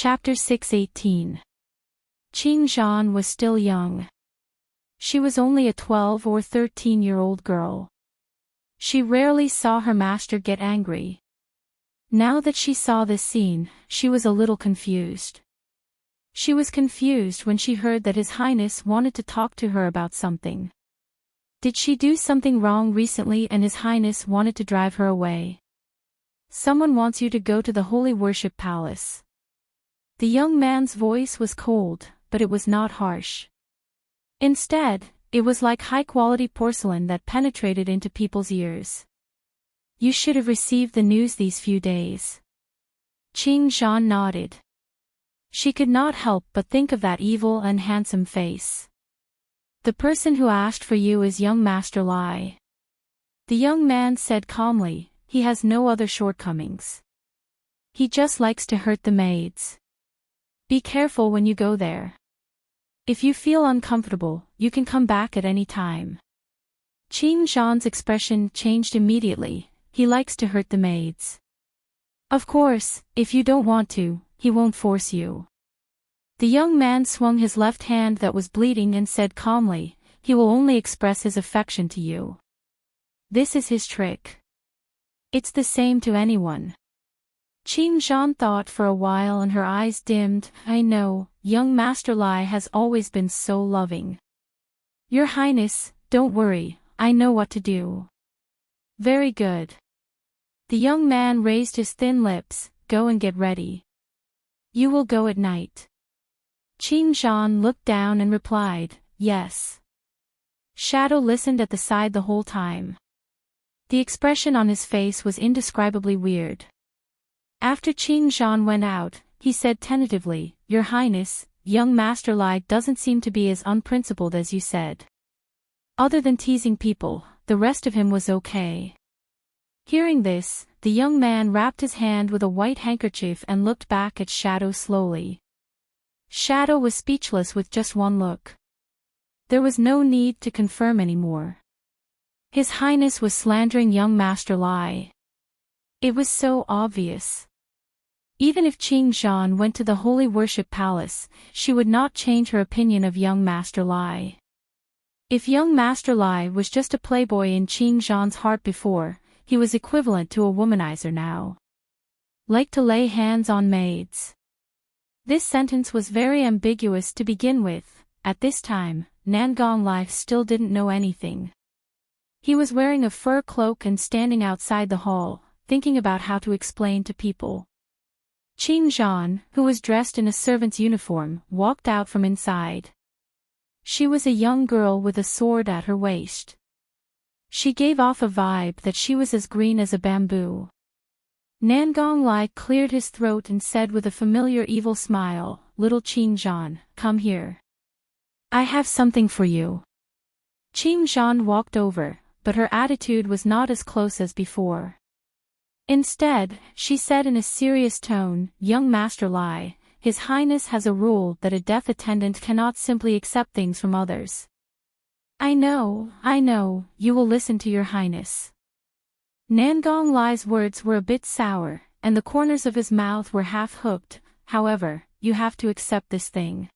Chapter 6:18. Qing Zhan was still young. She was only a 12 or 13-year-old girl. She rarely saw her master get angry. Now that she saw this scene, she was a little confused. She was confused when she heard that His Highness wanted to talk to her about something. Did she do something wrong recently and His Highness wanted to drive her away? Someone wants you to go to the Holy Worship Palace. The young man's voice was cold, but it was not harsh. Instead, it was like high-quality porcelain that penetrated into people's ears. You should have received the news these few days. Qing Zhan nodded. She could not help but think of that evil and handsome face. The person who asked for you is young Master Lai. The young man said calmly, he has no other shortcomings. He just likes to hurt the maids. Be careful when you go there. If you feel uncomfortable, you can come back at any time. Qing Zhan's expression changed immediately. He likes to hurt the maids. Of course, if you don't want to, he won't force you. The young man swung his left hand that was bleeding and said calmly, he will only express his affection to you. This is his trick. It's the same to anyone. Qing Zhan thought for a while and her eyes dimmed. I know, young Master Lai has always been so loving. Your Highness, don't worry, I know what to do. Very good. The young man raised his thin lips, go and get ready. You will go at night. Qing Zhan looked down and replied, yes. Shadow listened at the side the whole time. The expression on his face was indescribably weird. After Qing Zhan went out, he said tentatively, Your Highness, young Master Lai doesn't seem to be as unprincipled as you said. Other than teasing people, the rest of him was okay. Hearing this, the young man wrapped his hand with a white handkerchief and looked back at Shadow slowly. Shadow was speechless with just one look. There was no need to confirm anymore. His Highness was slandering young Master Lai. It was so obvious. Even if Qing Zhan went to the Holy Worship Palace, she would not change her opinion of young Master Lai. If young Master Lai was just a playboy in Qing Zhan's heart before, he was equivalent to a womanizer now. Like to lay hands on maids. This sentence was very ambiguous to begin with. At this time, Nangong Lai still didn't know anything. He was wearing a fur cloak and standing outside the hall, thinking about how to explain to people. Qing Zhan, who was dressed in a servant's uniform, walked out from inside. She was a young girl with a sword at her waist. She gave off a vibe that she was as green as a bamboo. Nangong Lai cleared his throat and said with a familiar evil smile, Little Qing Zhan, come here. I have something for you. Qing Zhan walked over, but her attitude was not as close as before. Instead, she said in a serious tone, Young Master Lai, His Highness has a rule that a death attendant cannot simply accept things from others. I know, you will listen to your Highness. Nangong Lai's words were a bit sour, and the corners of his mouth were half-hooked. However, you have to accept this thing.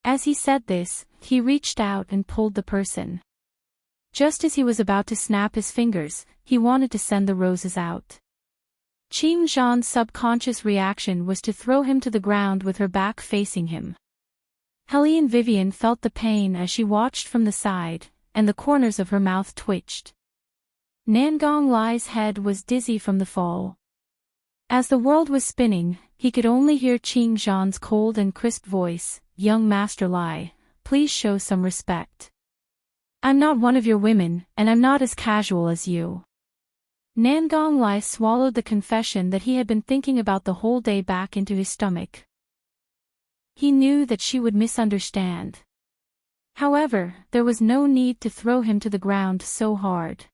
As he said this, he reached out and pulled the person. Just as he was about to snap his fingers, he wanted to send the roses out. Qing Zhan's subconscious reaction was to throw him to the ground with her back facing him. Helene Vivian felt the pain as she watched from the side, and the corners of her mouth twitched. Nangong Lai's head was dizzy from the fall. As the world was spinning, he could only hear Qing Zhan's cold and crisp voice, Young Master Lai, please show some respect. I'm not one of your women, and I'm not as casual as you. Nangong Lai swallowed the confession that he had been thinking about the whole day back into his stomach. He knew that she would misunderstand. However, there was no need to throw him to the ground so hard.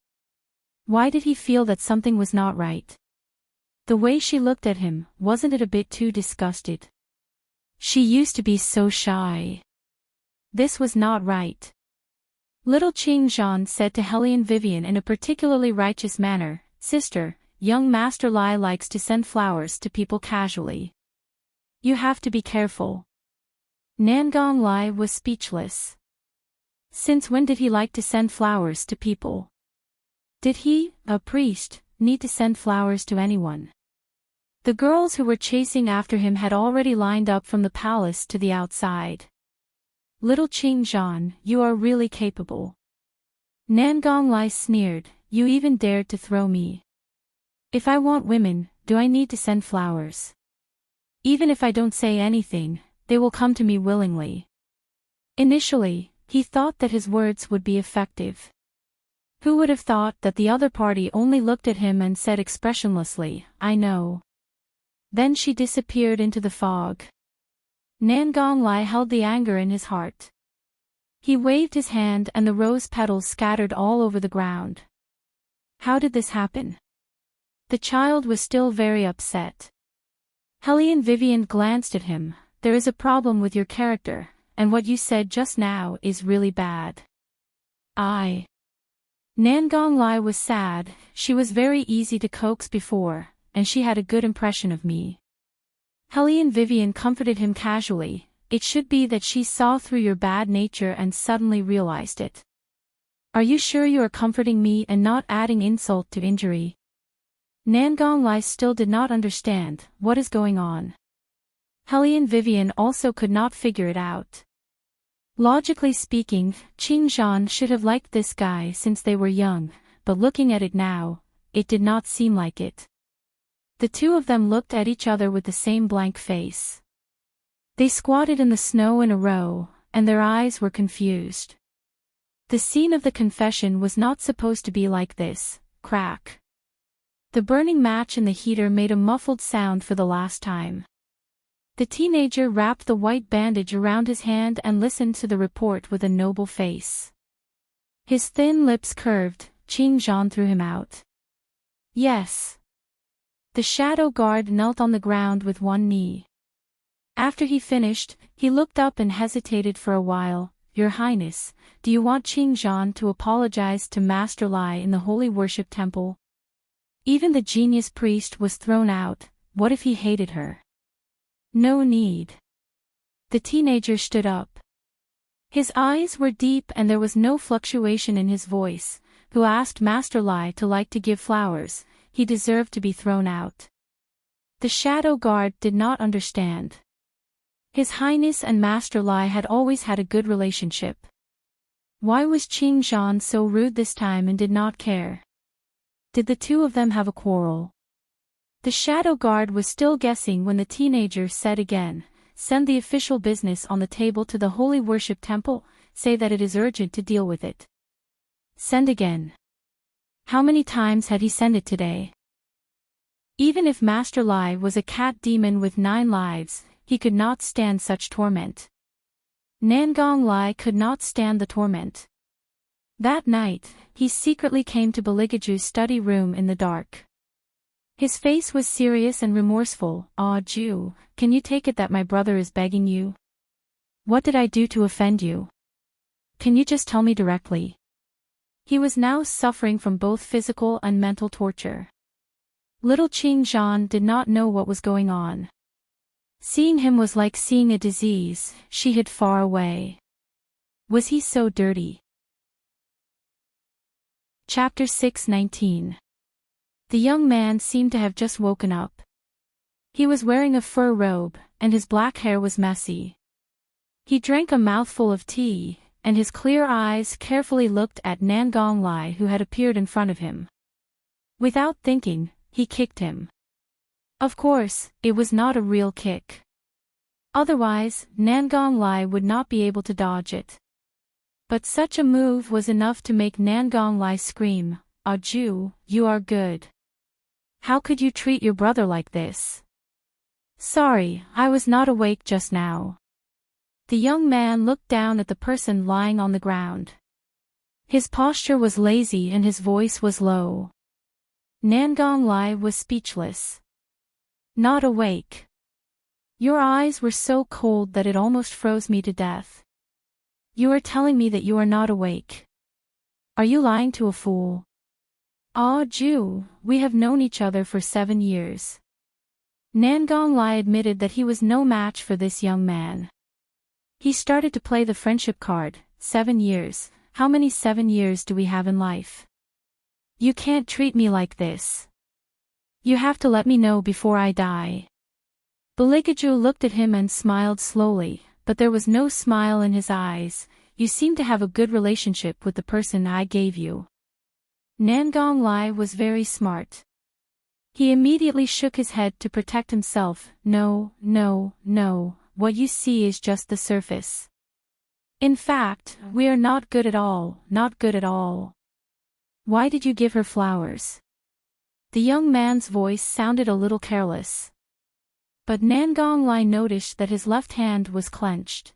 Why did he feel that something was not right? The way she looked at him, wasn't it a bit too disgusted? She used to be so shy. This was not right. Little Qing Zhan said to Helene Vivian in a particularly righteous manner, Sister, young Master Lai likes to send flowers to people casually. You have to be careful. Nangong Lai was speechless. Since when did he like to send flowers to people? Did he, a priest, need to send flowers to anyone? The girls who were chasing after him had already lined up from the palace to the outside. Little Qing Zhan, you are really capable. Nangong Lai sneered, you even dared to throw me. If I want women, do I need to send flowers? Even if I don't say anything, they will come to me willingly. Initially, he thought that his words would be effective. Who would have thought that the other party only looked at him and said expressionlessly, I know. Then she disappeared into the fog. Nangong Lai held the anger in his heart. He waved his hand and the rose petals scattered all over the ground. How did this happen? The child was still very upset. Helene Vivian glanced at him. There is a problem with your character, and what you said just now is really bad. Nangong Lai was sad. She was very easy to coax before, and she had a good impression of me. Helene Vivian comforted him casually. It should be that she saw through your bad nature and suddenly realized it. Are you sure you are comforting me and not adding insult to injury? Nangong Lai still did not understand what is going on. Helene Vivian also could not figure it out. Logically speaking, Qing Zhan should have liked this guy since they were young, but looking at it now, it did not seem like it. The two of them looked at each other with the same blank face. They squatted in the snow in a row, and their eyes were confused. The scene of the confession was not supposed to be like this. Crack. The burning match in the heater made a muffled sound for the last time. The teenager wrapped the white bandage around his hand and listened to the report with a noble face. His thin lips curved. Qing Zhan threw him out. Yes. The shadow guard knelt on the ground with one knee. After he finished, he looked up and hesitated for a while. Your Highness, do you want Qing Zhan to apologize to Master Lai in the holy worship temple? Even the genius priest was thrown out. What if he hated her? No need. The teenager stood up. His eyes were deep and there was no fluctuation in his voice. Who asked Master Lai to like to give flowers? He deserved to be thrown out. The shadow guard did not understand. His Highness and Master Lai had always had a good relationship. Why was Qing Zhan so rude this time and did not care? Did the two of them have a quarrel? The shadow guard was still guessing when the teenager said again, send the official business on the table to the holy worship temple, say that it is urgent to deal with it. Send again. How many times had he sent it today? Even if Master Lai was a cat demon with 9 lives, he could not stand such torment. Nangong Lai could not stand the torment. That night, he secretly came to Beligaju's study room in the dark. His face was serious and remorseful. Ju, can you take it that my brother is begging you? What did I do to offend you? Can you just tell me directly? He was now suffering from both physical and mental torture. Little Qing Zhan did not know what was going on. Seeing him was like seeing a disease. She hid far away. Was he so dirty? Chapter 6:19. The young man seemed to have just woken up. He was wearing a fur robe, and his black hair was messy. He drank a mouthful of tea, and his clear eyes carefully looked at Nangong Lai who had appeared in front of him. Without thinking, he kicked him. Of course, it was not a real kick. Otherwise, Nangong Lai would not be able to dodge it. But such a move was enough to make Nangong Lai scream, Ju, you are good. How could you treat your brother like this? Sorry, I was not awake just now. The young man looked down at the person lying on the ground. His posture was lazy and his voice was low. Nangong Lai was speechless. Not awake. Your eyes were so cold that it almost froze me to death. You are telling me that you are not awake. Are you lying to a fool? Ju, we have known each other for 7 years. Nangong Lai admitted that he was no match for this young man. He started to play the friendship card. 7 years. How many 7 years do we have in life? You can't treat me like this. You have to let me know before I die. Baligaju looked at him and smiled slowly, but there was no smile in his eyes. You seem to have a good relationship with the person I gave you. Nangong Lai was very smart. He immediately shook his head to protect himself. No, no, no, what you see is just the surface. In fact, we are not good at all, not good at all. Why did you give her flowers? The young man's voice sounded a little careless. But Nangong Lai noticed that his left hand was clenched.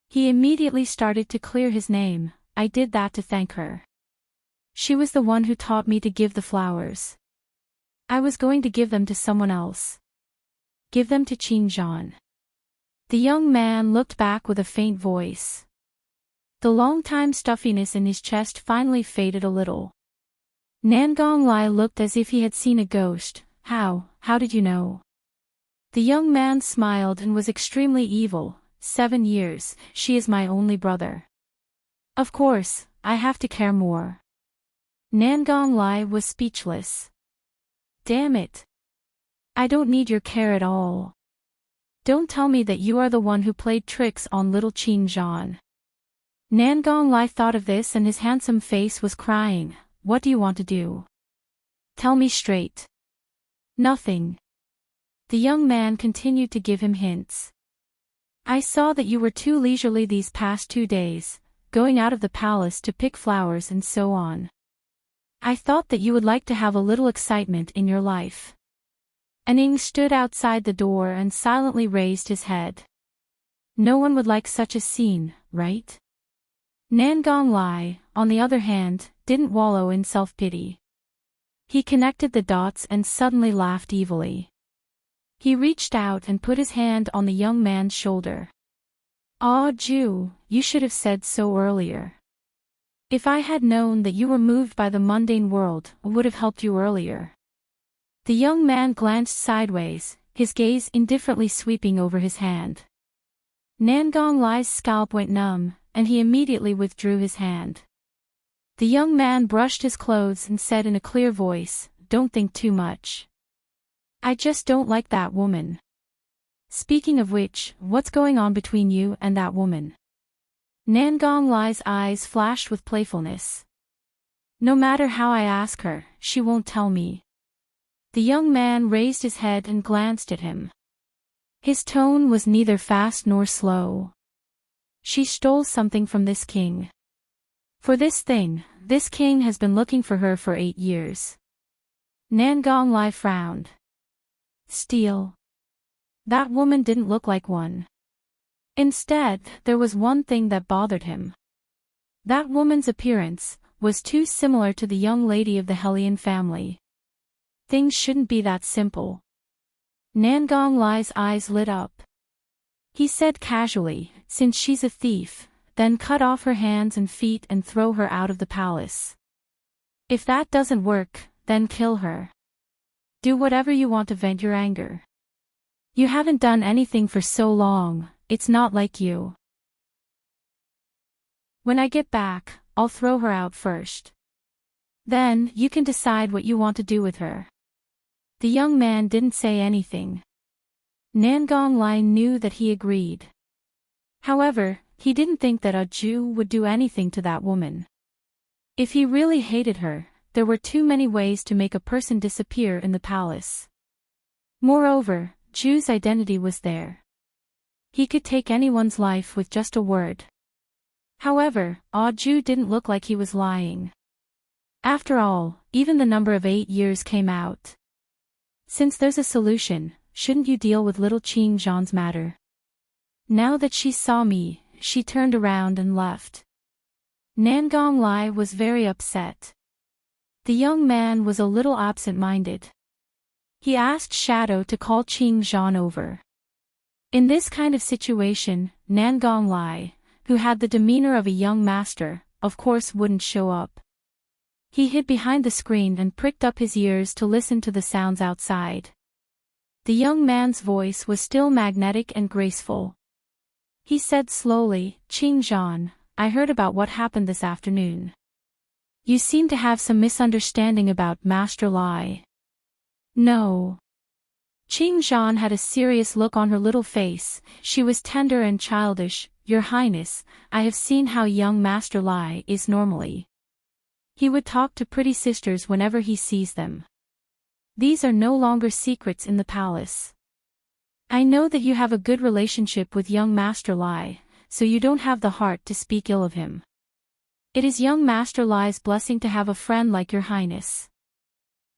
He immediately started to clear his name. I did that to thank her. She was the one who taught me to give the flowers. I was going to give them to someone else. Give them to Qin Zhan. The young man looked back with a faint voice. The long-time stuffiness in his chest finally faded a little. Nangong Lai looked as if he had seen a ghost. How did you know? The young man smiled and was extremely evil. 7 years, she is my only brother. Of course, I have to care more. Nangong Lai was speechless. Damn it. I don't need your care at all. Don't tell me that you are the one who played tricks on little Qin Zhan. Nangong Lai thought of this and his handsome face was crying. What do you want to do? Tell me straight. Nothing. The young man continued to give him hints. I saw that you were too leisurely these past 2 days, going out of the palace to pick flowers and so on. I thought that you would like to have a little excitement in your life. Anning stood outside the door and silently raised his head. No one would like such a scene, right? Nangong Lai, on the other hand, didn't wallow in self-pity. He connected the dots and suddenly laughed evilly. He reached out and put his hand on the young man's shoulder. Ah, Ju, you should have said so earlier. If I had known that you were moved by the mundane world, I would have helped you earlier. The young man glanced sideways, his gaze indifferently sweeping over his hand. Nangong Lai's scalp went numb, and he immediately withdrew his hand. The young man brushed his clothes and said in a clear voice, Don't think too much. I just don't like that woman. Speaking of which, what's going on between you and that woman? Nangong Lai's eyes flashed with playfulness. No matter how I ask her, she won't tell me. The young man raised his head and glanced at him. His tone was neither fast nor slow. She stole something from this king. For this thing, this king has been looking for her for 8 years. Nangong Lai frowned. Steal. That woman didn't look like one. Instead, there was one thing that bothered him. That woman's appearance was too similar to the young lady of the Hellion family. Things shouldn't be that simple. Nangong Lai's eyes lit up. He said casually, Since she's a thief, then cut off her hands and feet and throw her out of the palace. If that doesn't work, then kill her. Do whatever you want to vent your anger. You haven't done anything for so long, it's not like you. When I get back, I'll throw her out first. Then, you can decide what you want to do with her. The young man didn't say anything. Nangong Lai knew that he agreed. However, he didn't think that a Jew would do anything to that woman. If he really hated her, there were too many ways to make a person disappear in the palace. Moreover, Ju's identity was there. He could take anyone's life with just a word. However, Ju didn't look like he was lying. After all, even the number of 8 years came out. Since there's a solution, shouldn't you deal with little Qin Zhan's matter? Now that she saw me, she turned around and left. Nangong Lai was very upset. The young man was a little absent-minded. He asked Shadow to call Qin Zhan over. In this kind of situation, Nangong Lai, who had the demeanor of a young master, of course wouldn't show up. He hid behind the screen and pricked up his ears to listen to the sounds outside. The young man's voice was still magnetic and graceful. He said slowly, "Qingzhan, I heard about what happened this afternoon. You seem to have some misunderstanding about Master Lai." "No." Qingzhan had a serious look on her little face. She was tender and childish. "Your Highness, I have seen how young Master Lai is normally. He would talk to pretty sisters whenever he sees them. These are no longer secrets in the palace. I know that you have a good relationship with young Master Lai, so you don't have the heart to speak ill of him. It is young Master Lai's blessing to have a friend like your Highness."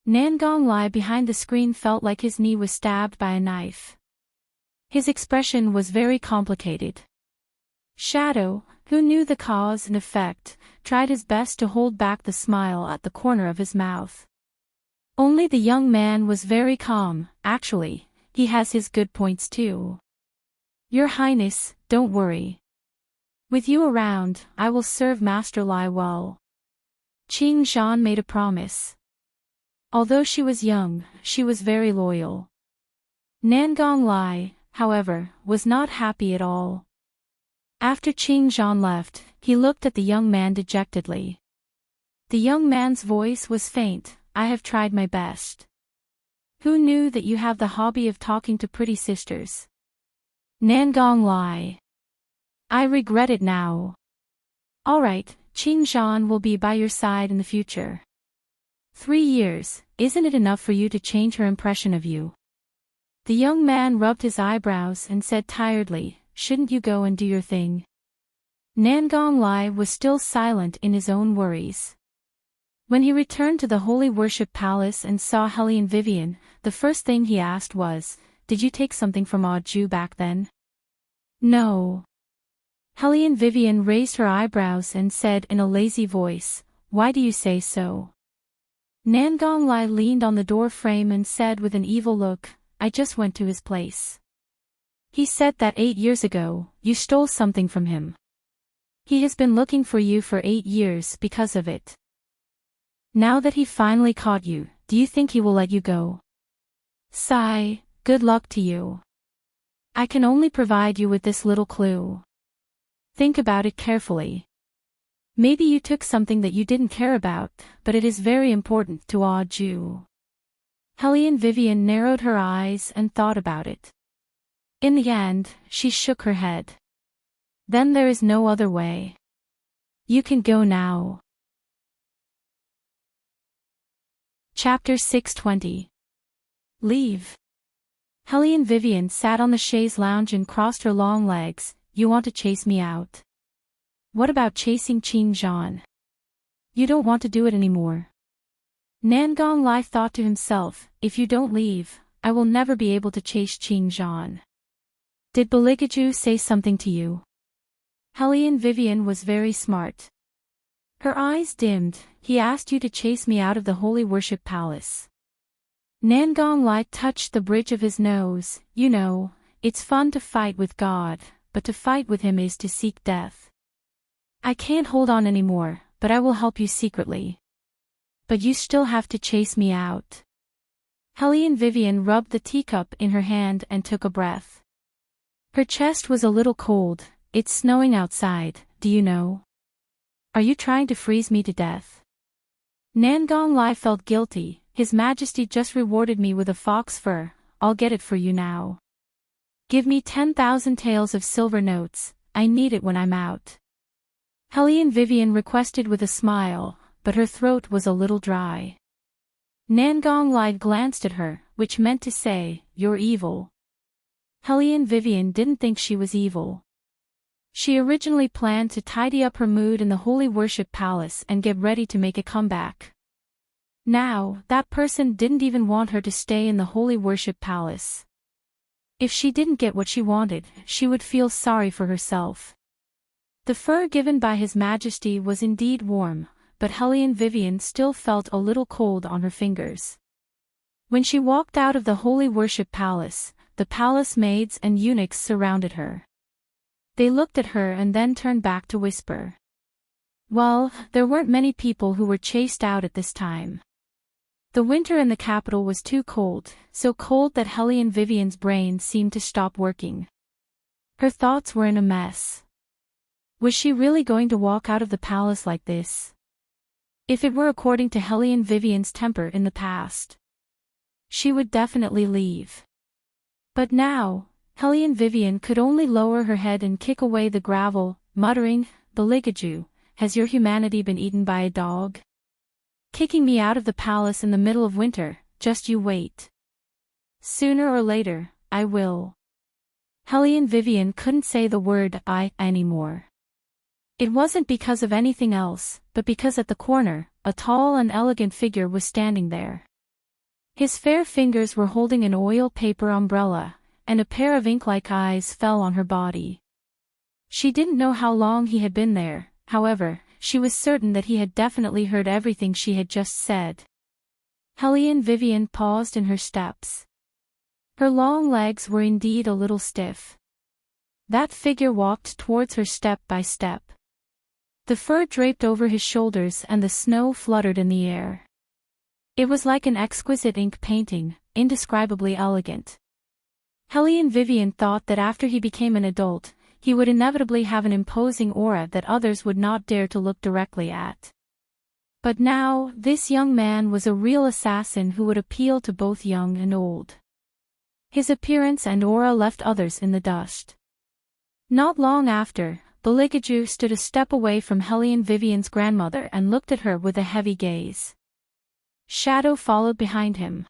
Nangong Lai behind the screen felt like his knee was stabbed by a knife. His expression was very complicated. Shadow, who knew the cause and effect, tried his best to hold back the smile at the corner of his mouth. Only the young man was very calm. "Actually, he has his good points too. Your Highness, don't worry. With you around, I will serve Master Lai well." Qingzhan made a promise. Although she was young, she was very loyal. Nangong Lai, however, was not happy at all. After Qingzhan left, he looked at the young man dejectedly. The young man's voice was faint. "I have tried my best. Who knew that you have the hobby of talking to pretty sisters? Nangong Lai. I regret it now. All right, Qingzhan will be by your side in the future. 3 years, isn't it enough for you to change her impression of you?" The young man rubbed his eyebrows and said tiredly, "Shouldn't you go and do your thing?" Nangong Lai was still silent in his own worries. When he returned to the Holy Worship Palace and saw Hellion Vivian, the first thing he asked was, "Did you take something from Ju back then?" "No." Hellion Vivian raised her eyebrows and said in a lazy voice, "Why do you say so?" Nangong Lai leaned on the door frame and said with an evil look, "I just went to his place. He said that 8 years ago, you stole something from him. He has been looking for you for 8 years because of it. Now that he finally caught you, do you think he will let you go? Sigh, good luck to you. I can only provide you with this little clue. Think about it carefully. Maybe you took something that you didn't care about, but it is very important to Ju." Hellion Vivian narrowed her eyes and thought about it. In the end, she shook her head. "Then there is no other way. You can go now." Chapter 620. Leave. Hellion Vivian sat on the chaise lounge and crossed her long legs. "You want to chase me out? What about chasing Qingzhan? You don't want to do it anymore." Nangong Lai thought to himself, "If you don't leave, I will never be able to chase Qingzhan. Did Baligaju say something to you?" Hellion Vivian was very smart. Her eyes dimmed. "He asked you to chase me out of the Holy Worship Palace." Nangong Lai touched the bridge of his nose. "You know, it's fun to fight with God, but to fight with him is to seek death. I can't hold on anymore, but I will help you secretly. But you still have to chase me out." Hellion Vivian rubbed the teacup in her hand and took a breath. Her chest was a little cold. "It's snowing outside, do you know? Are you trying to freeze me to death?" Nangong Lai felt guilty. "His Majesty just rewarded me with a fox fur. I'll get it for you now. Give me 10,000 taels of silver notes, I need it when I'm out." Hellion Vivian requested with a smile, but her throat was a little dry. Nangong Lai glanced at her, which meant to say, "You're evil." Hellion Vivian didn't think she was evil. She originally planned to tidy up her mood in the Holy Worship Palace and get ready to make a comeback. Now, that person didn't even want her to stay in the Holy Worship Palace. If she didn't get what she wanted, she would feel sorry for herself. The fur given by His Majesty was indeed warm, but Hellion Vivian still felt a little cold on her fingers. When she walked out of the Holy Worship Palace, the palace maids and eunuchs surrounded her. They looked at her and then turned back to whisper. Well, there weren't many people who were chased out at this time. The winter in the capital was too cold, so cold that Hellion Vivian's brain seemed to stop working. Her thoughts were in a mess. Was she really going to walk out of the palace like this? If it were according to Hellion Vivian's temper in the past, she would definitely leave. But now, Hellion Vivian could only lower her head and kick away the gravel, muttering, "Beligaju, has your humanity been eaten by a dog? Kicking me out of the palace in the middle of winter, just you wait. Sooner or later, I will." Hellion Vivian couldn't say the word "I" anymore. It wasn't because of anything else, but because at the corner, a tall and elegant figure was standing there. His fair fingers were holding an oil paper umbrella, and a pair of ink-like eyes fell on her body. She didn't know how long he had been there, however, she was certain that he had definitely heard everything she had just said. Hellion Vivian paused in her steps. Her long legs were indeed a little stiff. That figure walked towards her step by step. The fur draped over his shoulders and the snow fluttered in the air. It was like an exquisite ink painting, indescribably elegant. Hellion Vivian thought that after he became an adult, he would inevitably have an imposing aura that others would not dare to look directly at. But now, this young man was a real assassin who would appeal to both young and old. His appearance and aura left others in the dust. Not long after, Beligaju stood a step away from Hellion Vivian's grandmother and looked at her with a heavy gaze. Shadow followed behind him.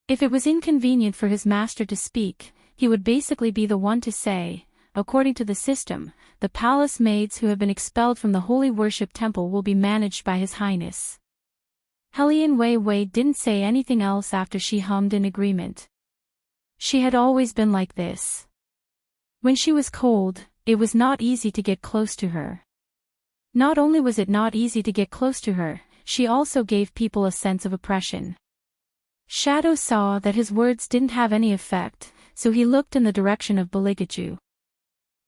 If it was inconvenient for his master to speak, he would basically be the one to say, "According to the system, the palace maids who have been expelled from the holy worship temple will be managed by His Highness." Hellion Wei didn't say anything else after she hummed in agreement. She had always been like this. When she was cold, it was not easy to get close to her. Not only was it not easy to get close to her, she also gave people a sense of oppression. Shadow saw that his words didn't have any effect, so he looked in the direction of Beligaju.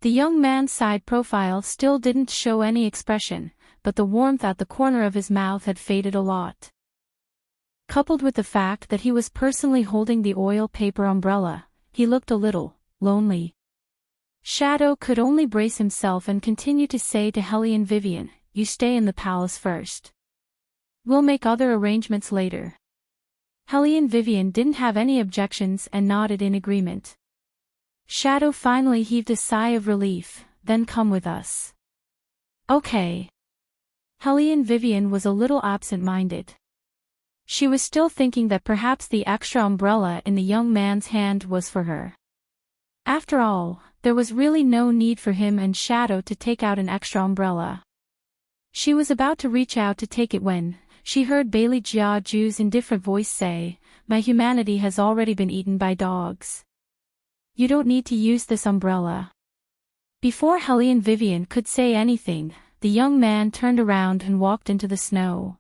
The young man's side profile still didn't show any expression, but the warmth at the corner of his mouth had faded a lot. Coupled with the fact that he was personally holding the oil paper umbrella, he looked a little lonely. Shadow could only brace himself and continue to say to Hellion Vivian, "You stay in the palace first. We'll make other arrangements later." Hellion Vivian didn't have any objections and nodded in agreement. Shadow finally heaved a sigh of relief, "Then come with us." "Okay." Hellion Vivian was a little absent-minded. She was still thinking that perhaps the extra umbrella in the young man's hand was for her. After all, there was really no need for him and Shadow to take out an extra umbrella. She was about to reach out to take it when she heard Bailey Jiaju's indifferent voice say, "My humanity has already been eaten by dogs. You don't need to use this umbrella." Before Hellion Vivian could say anything, the young man turned around and walked into the snow.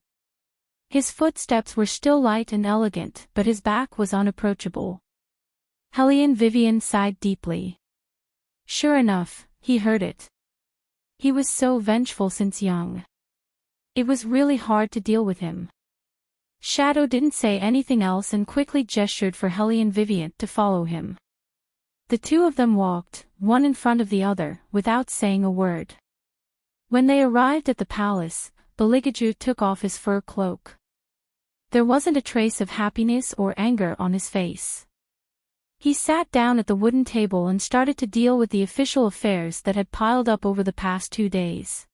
His footsteps were still light and elegant, but his back was unapproachable. Hellion Vivian sighed deeply. Sure enough, he heard it. He was so vengeful since young. It was really hard to deal with him. Shadow didn't say anything else and quickly gestured for Hellion Vivian to follow him. The two of them walked, one in front of the other, without saying a word. When they arrived at the palace, Beligaju took off his fur cloak. There wasn't a trace of happiness or anger on his face. He sat down at the wooden table and started to deal with the official affairs that had piled up over the past 2 days.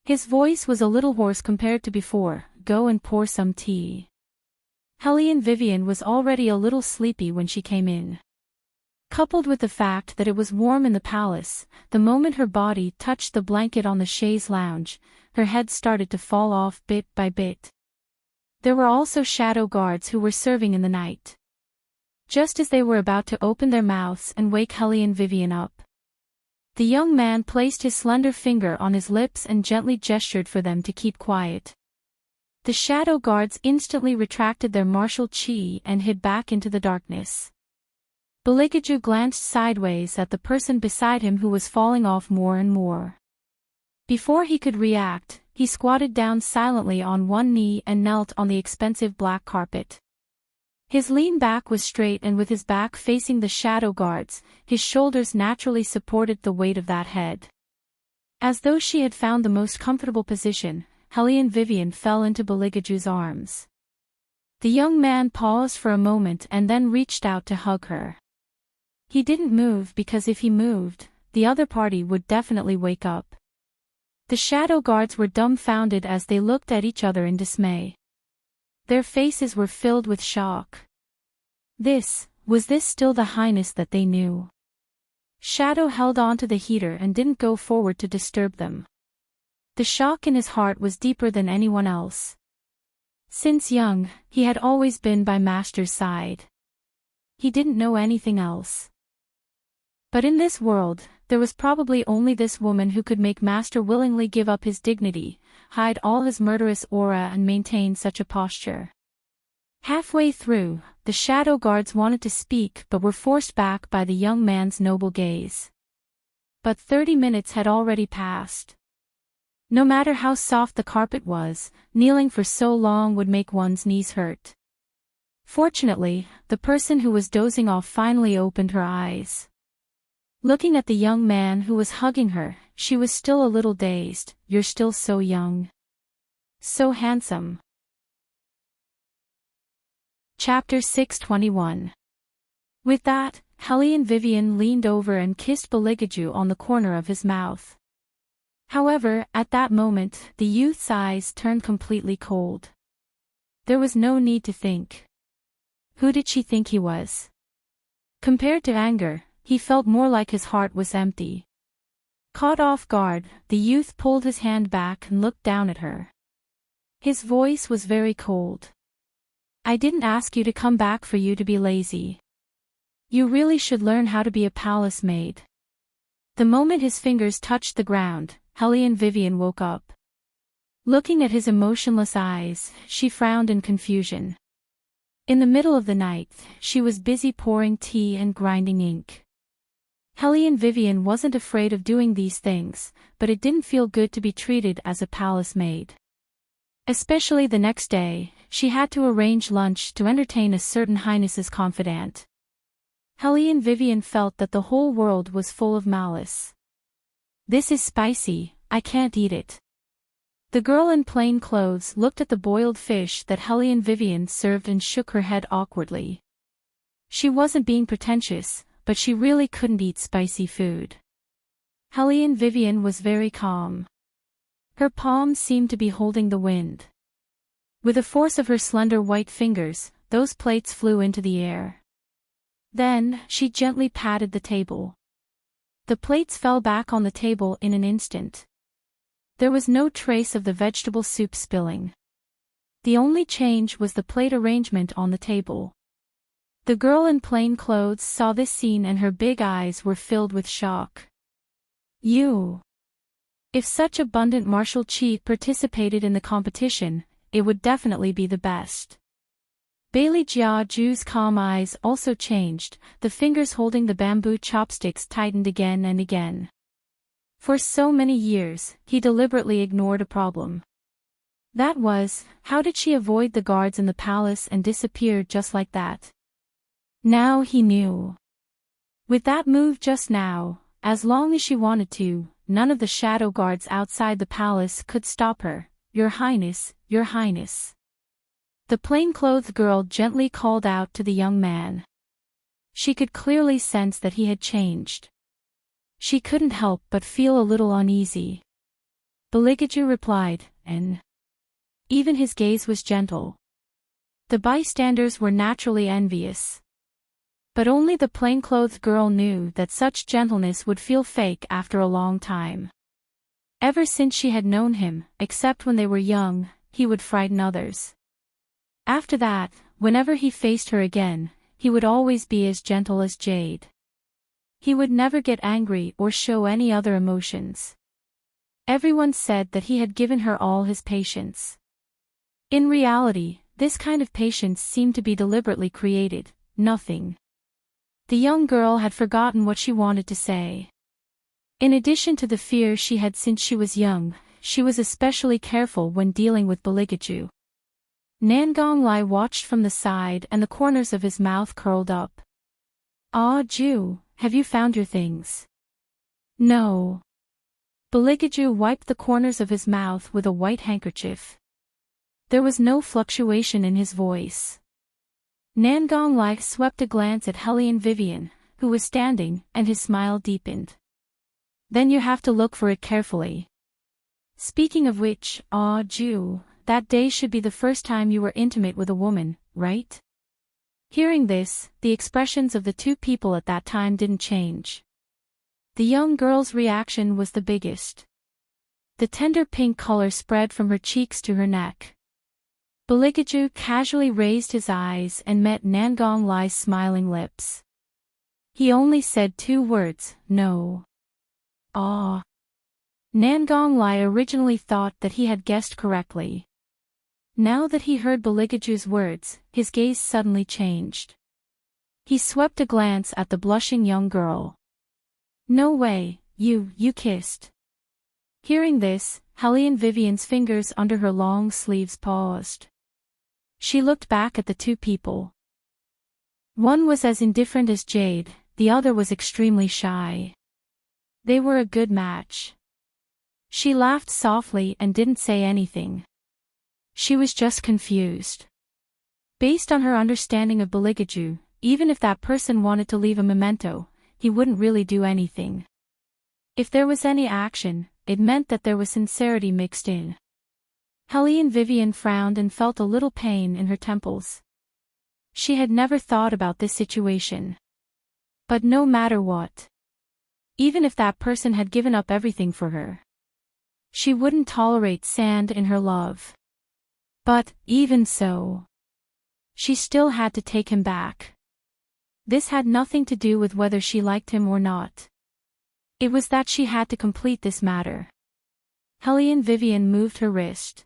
His voice was a little hoarse compared to before. "Go and pour some tea." Hellion Vivian was already a little sleepy when she came in. Coupled with the fact that it was warm in the palace, the moment her body touched the blanket on the chaise lounge, her head started to fall off bit by bit. There were also shadow guards who were serving in the night. Just as they were about to open their mouths and wake Hellion Vivian up, the young man placed his slender finger on his lips and gently gestured for them to keep quiet. The shadow guards instantly retracted their martial chi and hid back into the darkness. Beligaju glanced sideways at the person beside him who was falling off more and more. Before he could react, he squatted down silently on one knee and knelt on the expensive black carpet. His lean back was straight, and with his back facing the shadow guards, his shoulders naturally supported the weight of that head. As though she had found the most comfortable position, Helene Vivian fell into Beligaju's arms. The young man paused for a moment and then reached out to hug her. He didn't move because if he moved, the other party would definitely wake up. The shadow guards were dumbfounded as they looked at each other in dismay. Their faces were filled with shock. Was this still the highness that they knew? Shadow held on to the heater and didn't go forward to disturb them. The shock in his heart was deeper than anyone else. Since young, he had always been by Master's side. He didn't know anything else. But in this world, there was probably only this woman who could make Master willingly give up his dignity, hide all his murderous aura and maintain such a posture. Halfway through, the shadow guards wanted to speak but were forced back by the young man's noble gaze. But 30 minutes had already passed. No matter how soft the carpet was, kneeling for so long would make one's knees hurt. Fortunately, the person who was dozing off finally opened her eyes. Looking at the young man who was hugging her, she was still a little dazed. "You're still so young. So handsome." Chapter 621. With that, Helene Vivian leaned over and kissed Beligaju on the corner of his mouth. However, at that moment, the youth's eyes turned completely cold. There was no need to think. Who did she think he was? Compared to anger, he felt more like his heart was empty. Caught off guard, the youth pulled his hand back and looked down at her. His voice was very cold. "I didn't ask you to come back for you to be lazy. You really should learn how to be a palace maid." The moment his fingers touched the ground, Helene Vivian woke up. Looking at his emotionless eyes, she frowned in confusion. In the middle of the night, she was busy pouring tea and grinding ink. Helene Vivian wasn't afraid of doing these things, but it didn't feel good to be treated as a palace maid. Especially the next day, she had to arrange lunch to entertain a certain highness's confidant. Helene Vivian felt that the whole world was full of malice. "This is spicy, I can't eat it." The girl in plain clothes looked at the boiled fish that Helene Vivian served and shook her head awkwardly. She wasn't being pretentious, but she really couldn't eat spicy food. Helene Vivian was very calm. Her palms seemed to be holding the wind. With the force of her slender white fingers, those plates flew into the air. Then, she gently patted the table. The plates fell back on the table in an instant. There was no trace of the vegetable soup spilling. The only change was the plate arrangement on the table. The girl in plain clothes saw this scene and her big eyes were filled with shock. "You! If such abundant martial chi participated in the competition, it would definitely be the best." Bailey Jiaju's calm eyes also changed, the fingers holding the bamboo chopsticks tightened again and again. For so many years, he deliberately ignored a problem. That was, how did she avoid the guards in the palace and disappear just like that? Now he knew. With that move just now, as long as she wanted to, none of the shadow guards outside the palace could stop her. "Your Highness, Your Highness." The plainclothed girl gently called out to the young man. She could clearly sense that he had changed. She couldn't help but feel a little uneasy. Beligaju replied, "And." Even his gaze was gentle. The bystanders were naturally envious. But only the plainclothed girl knew that such gentleness would feel fake after a long time. Ever since she had known him, except when they were young, he would frighten others. After that, whenever he faced her again, he would always be as gentle as jade. He would never get angry or show any other emotions. Everyone said that he had given her all his patience. In reality, this kind of patience seemed to be deliberately created, nothing. The young girl had forgotten what she wanted to say. In addition to the fear she had since she was young, she was especially careful when dealing with Baligaju. Nangong watched from the side and the corners of his mouth curled up. "Ah, Ju, have you found your things?" "No." Baligaju wiped the corners of his mouth with a white handkerchief. There was no fluctuation in his voice. Nangong swept a glance at Hellion Vivian, who was standing, and his smile deepened. "Then you have to look for it carefully. Speaking of which, Ah Ju, that day should be the first time you were intimate with a woman, right?" Hearing this, the expressions of the two people at that time didn't change. The young girl's reaction was the biggest. The tender pink color spread from her cheeks to her neck. Baligaju casually raised his eyes and met Nangong smiling lips. He only said 2 words, "No." "Ah." Nangong originally thought that he had guessed correctly. Now that he heard Baligaju's words, his gaze suddenly changed. He swept a glance at the blushing young girl. "No way, you kissed." Hearing this, Hellion Vivian's fingers under her long sleeves paused. She looked back at the two people. One was as indifferent as Jade, the other was extremely shy. They were a good match. She laughed softly and didn't say anything. She was just confused. Based on her understanding of Baligaju, even if that person wanted to leave a memento, he wouldn't really do anything. If there was any action, it meant that there was sincerity mixed in. Hellion Vivian frowned and felt a little pain in her temples. She had never thought about this situation. But no matter what, even if that person had given up everything for her, she wouldn't tolerate sand in her love. But, even so, she still had to take him back. This had nothing to do with whether she liked him or not. It was that she had to complete this matter. Hellion Vivian moved her wrist.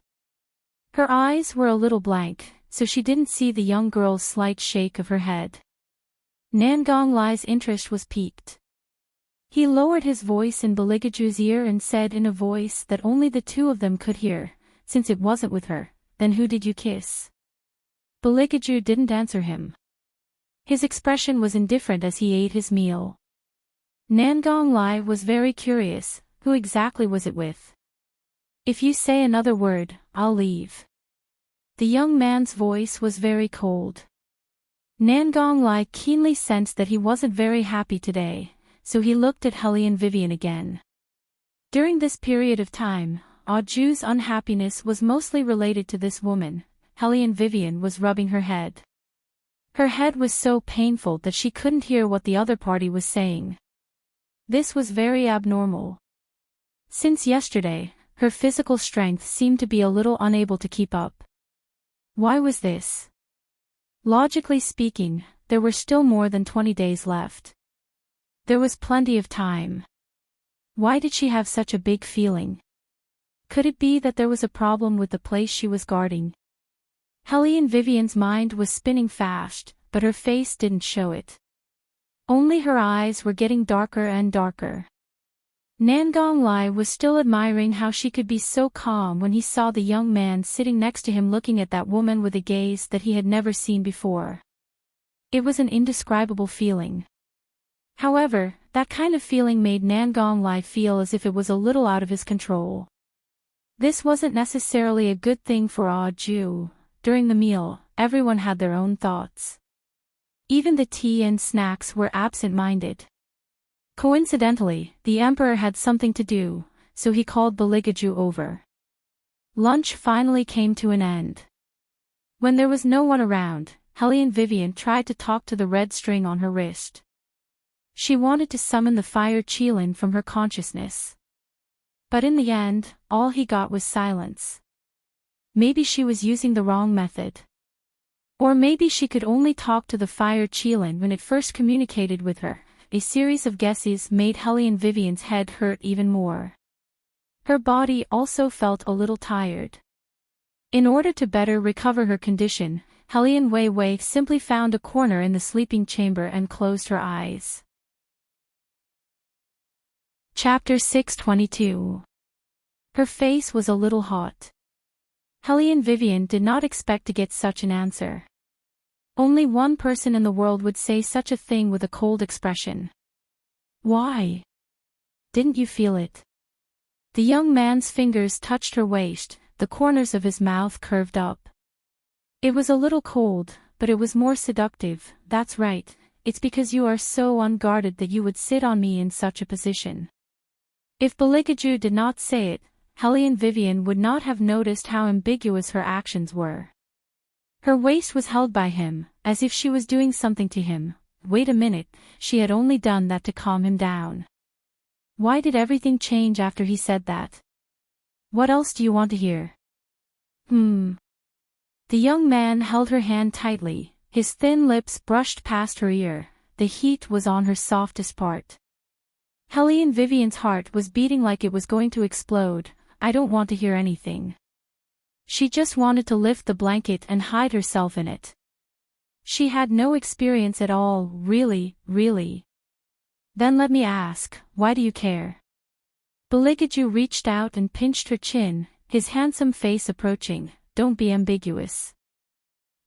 Her eyes were a little blank, so she didn't see the young girl's slight shake of her head. Nangong interest was piqued. He lowered his voice in Baligaju's ear and said in a voice that only the two of them could hear, "Since it wasn't with her, then who did you kiss?" Baligaju didn't answer him. His expression was indifferent as he ate his meal. Nangong was very curious, who exactly was it with? "If you say another word, I'll leave." The young man's voice was very cold. Nangong keenly sensed that he wasn't very happy today, so he looked at Hellion Vivian again. During this period of time, Ju's unhappiness was mostly related to this woman. Hellion Vivian was rubbing her head. Her head was so painful that she couldn't hear what the other party was saying. This was very abnormal. Since yesterday, her physical strength seemed to be a little unable to keep up. Why was this? Logically speaking, there were still more than 20 days left. There was plenty of time. Why did she have such a big feeling? Could it be that there was a problem with the place she was guarding? Hellion Vivian's mind was spinning fast, but her face didn't show it. Only her eyes were getting darker and darker. Nangong was still admiring how she could be so calm when he saw the young man sitting next to him looking at that woman with a gaze that he had never seen before. It was an indescribable feeling. However, that kind of feeling made Nangong feel as if it was a little out of his control. This wasn't necessarily a good thing for Ju. During the meal, everyone had their own thoughts. Even the tea and snacks were absent-minded. Coincidentally, the emperor had something to do, so he called Baligaju over. Lunch finally came to an end. When there was no one around, Hellion Vivian tried to talk to the red string on her wrist. She wanted to summon the fire Qilin from her consciousness. But in the end, all he got was silence. Maybe she was using the wrong method. Or maybe she could only talk to the fire Qilin when it first communicated with her. A series of guesses made Hellion Vivian's head hurt even more. Her body also felt a little tired. In order to better recover her condition, Hellion Wei simply found a corner in the sleeping chamber and closed her eyes. Chapter 622. Her face was a little hot. Helene Vivian did not expect to get such an answer. Only one person in the world would say such a thing with a cold expression. Why? Didn't you feel it? The young man's fingers touched her waist, the corners of his mouth curved up. It was a little cold, but it was more seductive. That's right, it's because you are so unguarded that you would sit on me in such a position. If Beligaju did not say it, Helene Vivian would not have noticed how ambiguous her actions were. Her waist was held by him, as if she was doing something to him. Wait a minute, she had only done that to calm him down. Why did everything change after he said that? What else do you want to hear? The young man held her hand tightly, his thin lips brushed past her ear, the heat was on her softest part. Helene Vivian's heart was beating like it was going to explode. I don't want to hear anything. She just wanted to lift the blanket and hide herself in it. She had no experience at all, really. Then let me ask, why do you care? Beligaju reached out and pinched her chin, his handsome face approaching. Don't be ambiguous.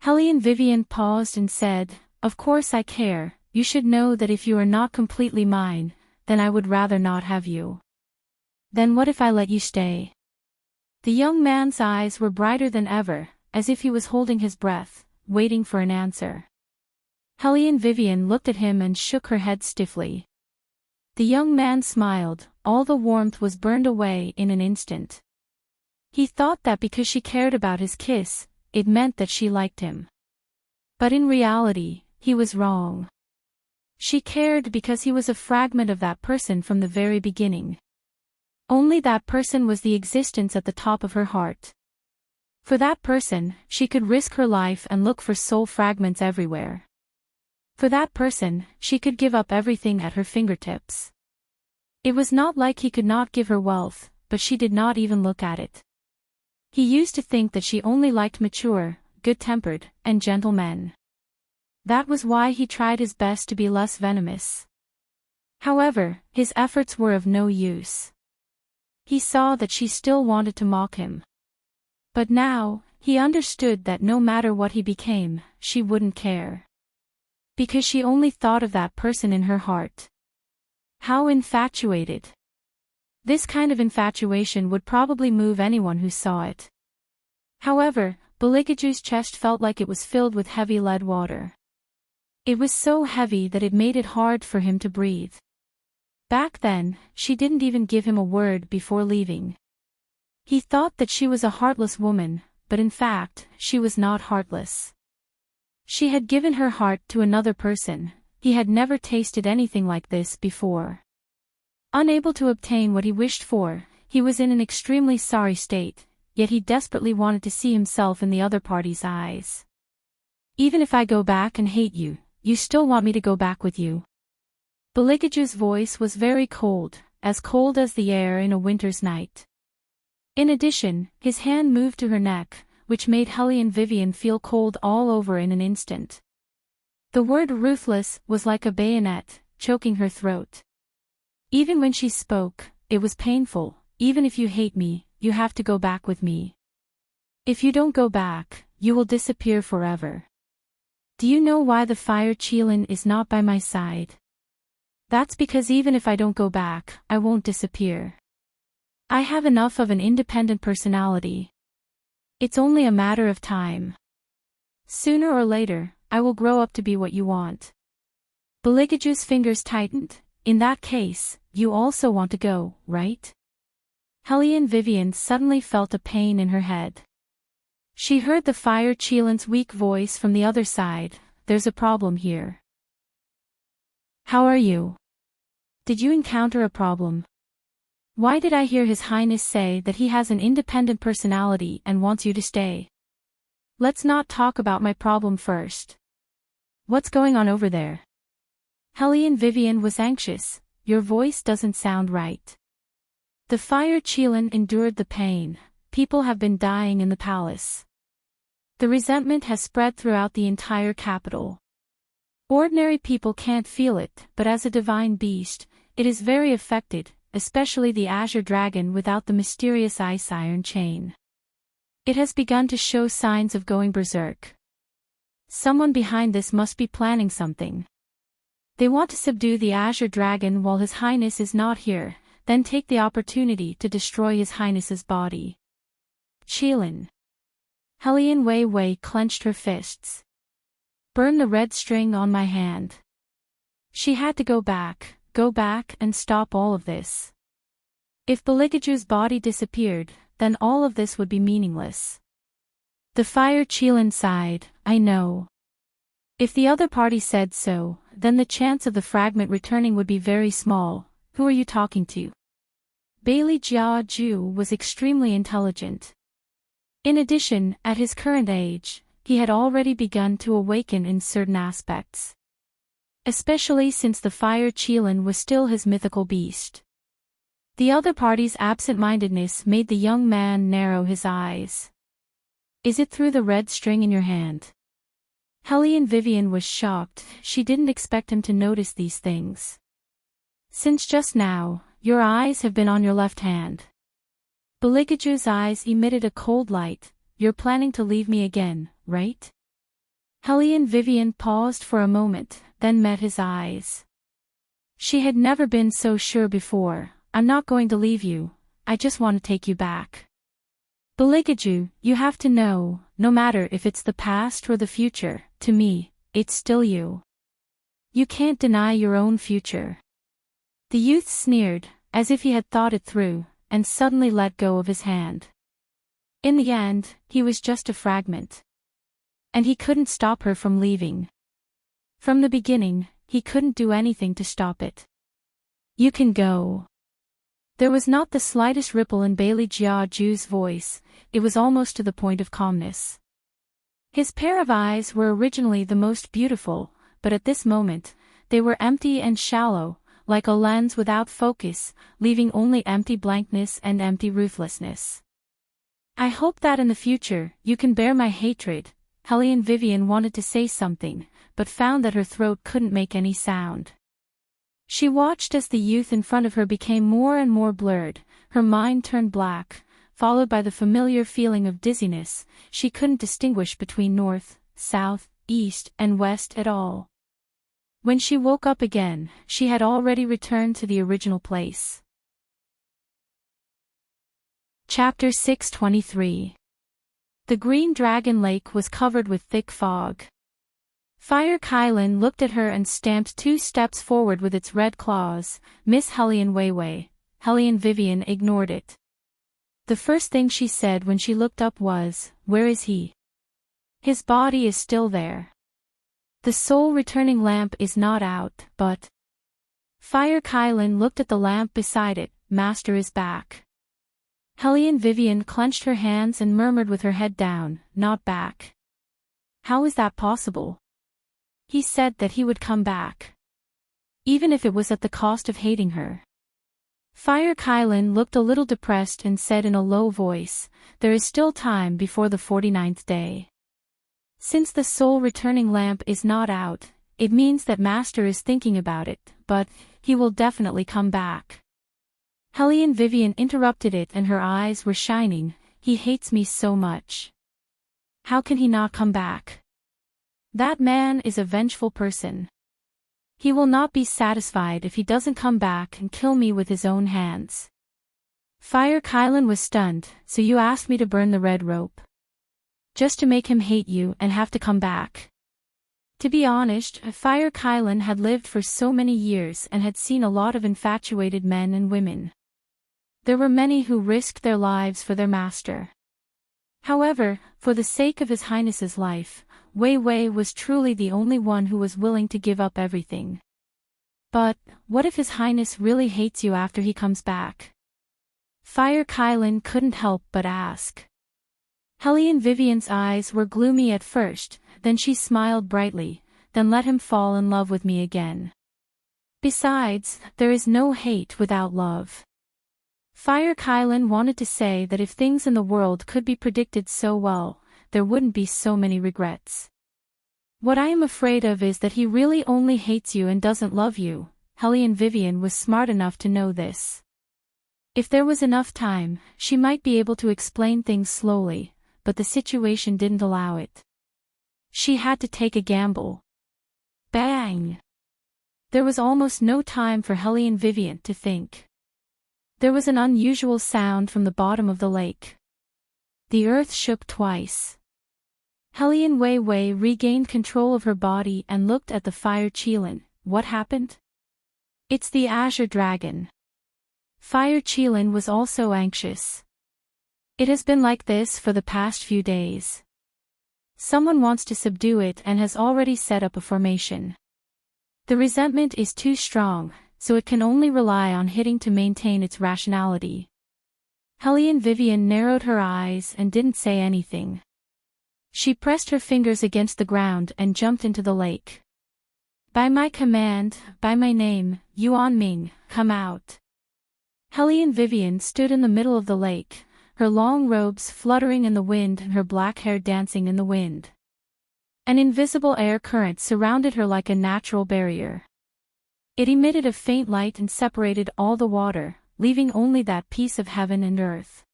Helene Vivian paused and said, of course I care. You should know that if you are not completely mine, then I would rather not have you. Then what if I let you stay? The young man's eyes were brighter than ever, as if he was holding his breath, waiting for an answer. Helene Vivian looked at him and shook her head stiffly. The young man smiled, all the warmth was burned away in an instant. He thought that because she cared about his kiss, it meant that she liked him. But in reality, he was wrong. She cared because he was a fragment of that person from the very beginning. Only that person was the existence at the top of her heart. For that person, she could risk her life and look for soul fragments everywhere. For that person, she could give up everything at her fingertips. It was not like he could not give her wealth, but she did not even look at it. He used to think that she only liked mature, good-tempered, and gentle men. That was why he tried his best to be less venomous. However, his efforts were of no use. He saw that she still wanted to mock him. But now, he understood that no matter what he became, she wouldn't care. Because she only thought of that person in her heart. How infatuated. This kind of infatuation would probably move anyone who saw it. However, Beligaju's chest felt like it was filled with heavy lead water. It was so heavy that it made it hard for him to breathe. Back then, she didn't even give him a word before leaving. He thought that she was a heartless woman, but in fact, she was not heartless. She had given her heart to another person. He had never tasted anything like this before. Unable to obtain what he wished for, he was in an extremely sorry state, yet he desperately wanted to see himself in the other party's eyes. Even if I go back and hate you, you still want me to go back with you? Beligaju's voice was very cold as the air in a winter's night. In addition, his hand moved to her neck, which made Helene Vivian feel cold all over in an instant. The word ruthless was like a bayonet, choking her throat. Even when she spoke, it was painful. Even if you hate me, you have to go back with me. If you don't go back, you will disappear forever. Do you know why the fire Qilin is not by my side? That's because even if I don't go back, I won't disappear. I have enough of an independent personality. It's only a matter of time. Sooner or later, I will grow up to be what you want. Beligaju's fingers tightened. In that case, you also want to go, right? Helene Vivian suddenly felt a pain in her head. She heard the fire Qilin's weak voice from the other side. There's a problem here. How are you? Did you encounter a problem? Why did I hear His Highness say that he has an independent personality and wants you to stay? Let's not talk about my problem first. What's going on over there? Helene Vivian was anxious. Your voice doesn't sound right. The fire Qilin endured the pain. People have been dying in the palace. The resentment has spread throughout the entire capital. Ordinary people can't feel it, but as a divine beast, it is very affected. especially the azure dragon without the mysterious ice iron chain. It has begun to show signs of going berserk. Someone behind this must be planning something. They want to subdue the azure dragon while His Highness is not here, then take the opportunity to destroy His Highness's body. Qilin. Helian Wei Wei clenched her fists. Burn the red string on my hand. She had to go back and stop all of this. If Beligaju's body disappeared, then all of this would be meaningless. The Fire Qilin sighed, I know. If the other party said so, then the chance of the fragment returning would be very small. Who are you talking to? Bailey Jiaju was extremely intelligent. In addition, at his current age, he had already begun to awaken in certain aspects. Especially since the Fire Qilin was still his mythical beast. The other party's absent-mindedness made the young man narrow his eyes. Is it through the red string in your hand? Helian Vivian was shocked, she didn't expect him to notice these things. Since just now, your eyes have been on your left hand. Beligaju's eyes emitted a cold light. You're planning to leave me again, right? Helian Vivian paused for a moment, then met his eyes. She had never been so sure before. I'm not going to leave you, I just want to take you back. Beligaju, you have to know, no matter if it's the past or the future, to me, it's still you. You can't deny your own future. The youth sneered, as if he had thought it through, and suddenly let go of his hand. In the end, he was just a fragment. And he couldn't stop her from leaving. From the beginning, he couldn't do anything to stop it. You can go. There was not the slightest ripple in Bailey Jiaju's voice, it was almost to the point of calmness. His pair of eyes were originally the most beautiful, but at this moment, they were empty and shallow, like a lens without focus, leaving only empty blankness and empty ruthlessness. I hope that in the future, you can bear my hatred. Helian Vivian wanted to say something, but found that her throat couldn't make any sound. She watched as the youth in front of her became more and more blurred, her mind turned black, followed by the familiar feeling of dizziness. She couldn't distinguish between north, south, east, and west at all. When she woke up again, she had already returned to the original place. Chapter 623. The Green Dragon Lake was covered with thick fog. Fire Qilin looked at her and stamped 2 steps forward with its red claws. Miss Helian Weiwei. Helian Vivian ignored it. The first thing she said when she looked up was, "Where is he?" His body is still there. The soul returning lamp is not out, but... Fire Qilin looked at the lamp beside it. Master is back. Helian Vivian clenched her hands and murmured with her head down, not back. How is that possible? He said that he would come back. Even if it was at the cost of hating her. Fire Qilin looked a little depressed and said in a low voice, there is still time before the 49th day. Since the soul returning lamp is not out, it means that Master is thinking about it, but he will definitely come back. Helian Vivian interrupted it and her eyes were shining. He hates me so much. How can he not come back? That man is a vengeful person. He will not be satisfied if he doesn't come back and kill me with his own hands. Fire Qilin was stunned. So you asked me to burn the red rope? Just to make him hate you and have to come back? To be honest, Fire Qilin had lived for so many years and had seen a lot of infatuated men and women. There were many who risked their lives for their master. However, for the sake of His Highness's life, Wei Wei was truly the only one who was willing to give up everything. But, what if His Highness really hates you after he comes back? Fire Qilin couldn't help but ask. Helian Vivian's eyes were gloomy at first, then she smiled brightly, then let him fall in love with me again. Besides, there is no hate without love. Fire Qilin wanted to say that if things in the world could be predicted so well, there wouldn't be so many regrets. What I am afraid of is that he really only hates you and doesn't love you. Helian Vivian was smart enough to know this. If there was enough time, she might be able to explain things slowly, but the situation didn't allow it. She had to take a gamble. Bang! There was almost no time for Helene Vivian to think. There was an unusual sound from the bottom of the lake. The earth shook twice. Helene Wei regained control of her body and looked at the fire Qilin. What happened? It's the Azure Dragon. Fire Qilin was also anxious. It has been like this for the past few days. Someone wants to subdue it and has already set up a formation. The resentment is too strong, so it can only rely on hitting to maintain its rationality. Helene Vivian narrowed her eyes and didn't say anything. She pressed her fingers against the ground and jumped into the lake. By my command, by my name, Yuan Ming, come out. Helene Vivian stood in the middle of the lake, her long robes fluttering in the wind and her black hair dancing in the wind. An invisible air current surrounded her like a natural barrier. It emitted a faint light and separated all the water, leaving only that piece of heaven and earth.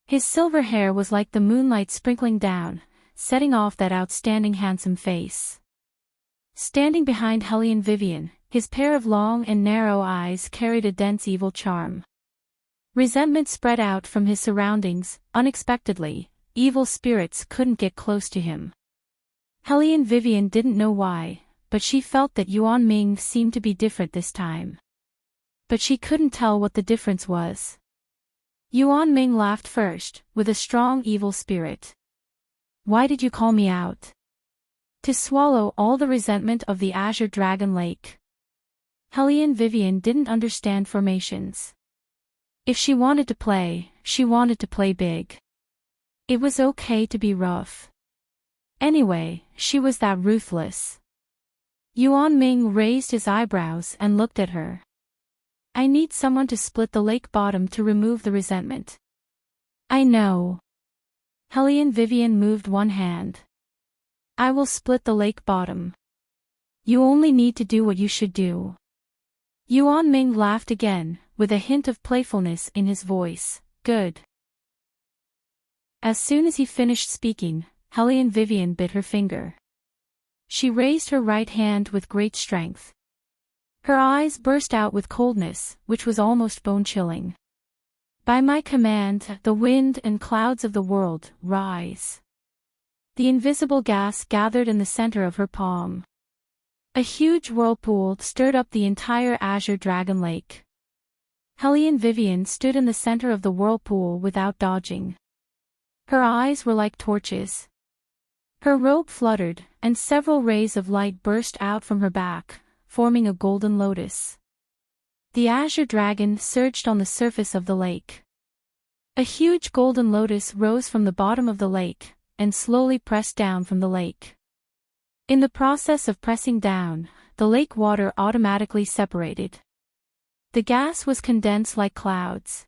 His silver hair was like the moonlight sprinkling down, setting off that outstanding handsome face. Standing behind Helene Vivian, his pair of long and narrow eyes carried a dense evil charm. Resentment spread out from his surroundings. Unexpectedly, evil spirits couldn't get close to him. Helene Vivian didn't know why, but she felt that Yuan Ming seemed to be different this time. But she couldn't tell what the difference was. Yuan Ming laughed first, with a strong evil spirit. Why did you call me out? To swallow all the resentment of the Azure Dragon Lake. Helene Vivian didn't understand formations. If she wanted to play, she wanted to play big. It was okay to be rough. Anyway, she was that ruthless. Yuan Ming raised his eyebrows and looked at her. I need someone to split the lake bottom to remove the resentment. I know. Helene Vivian moved one hand. I will split the lake bottom. You only need to do what you should do. Yuan Ming laughed again, with a hint of playfulness in his voice. Good. As soon as he finished speaking, Helene Vivian bit her finger. She raised her right hand with great strength. Her eyes burst out with coldness, which was almost bone-chilling. By my command, the wind and clouds of the world, rise. The invisible gas gathered in the center of her palm. A huge whirlpool stirred up the entire Azure Dragon Lake. Helene Vivian stood in the center of the whirlpool without dodging. Her eyes were like torches. Her robe fluttered, and several rays of light burst out from her back, forming a golden lotus. The Azure Dragon surged on the surface of the lake. A huge golden lotus rose from the bottom of the lake, and slowly pressed down from the lake. In the process of pressing down, the lake water automatically separated. The gas was condensed like clouds.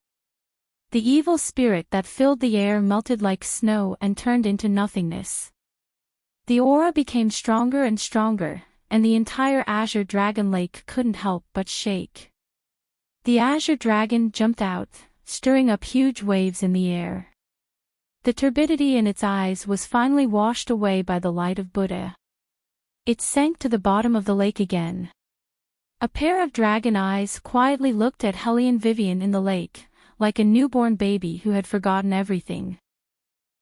The evil spirit that filled the air melted like snow and turned into nothingness. The aura became stronger and stronger, and the entire Azure Dragon Lake couldn't help but shake. The Azure Dragon jumped out, stirring up huge waves in the air. The turbidity in its eyes was finally washed away by the light of Buddha. It sank to the bottom of the lake again. A pair of dragon eyes quietly looked at Helene Vivian in the lake, like a newborn baby who had forgotten everything.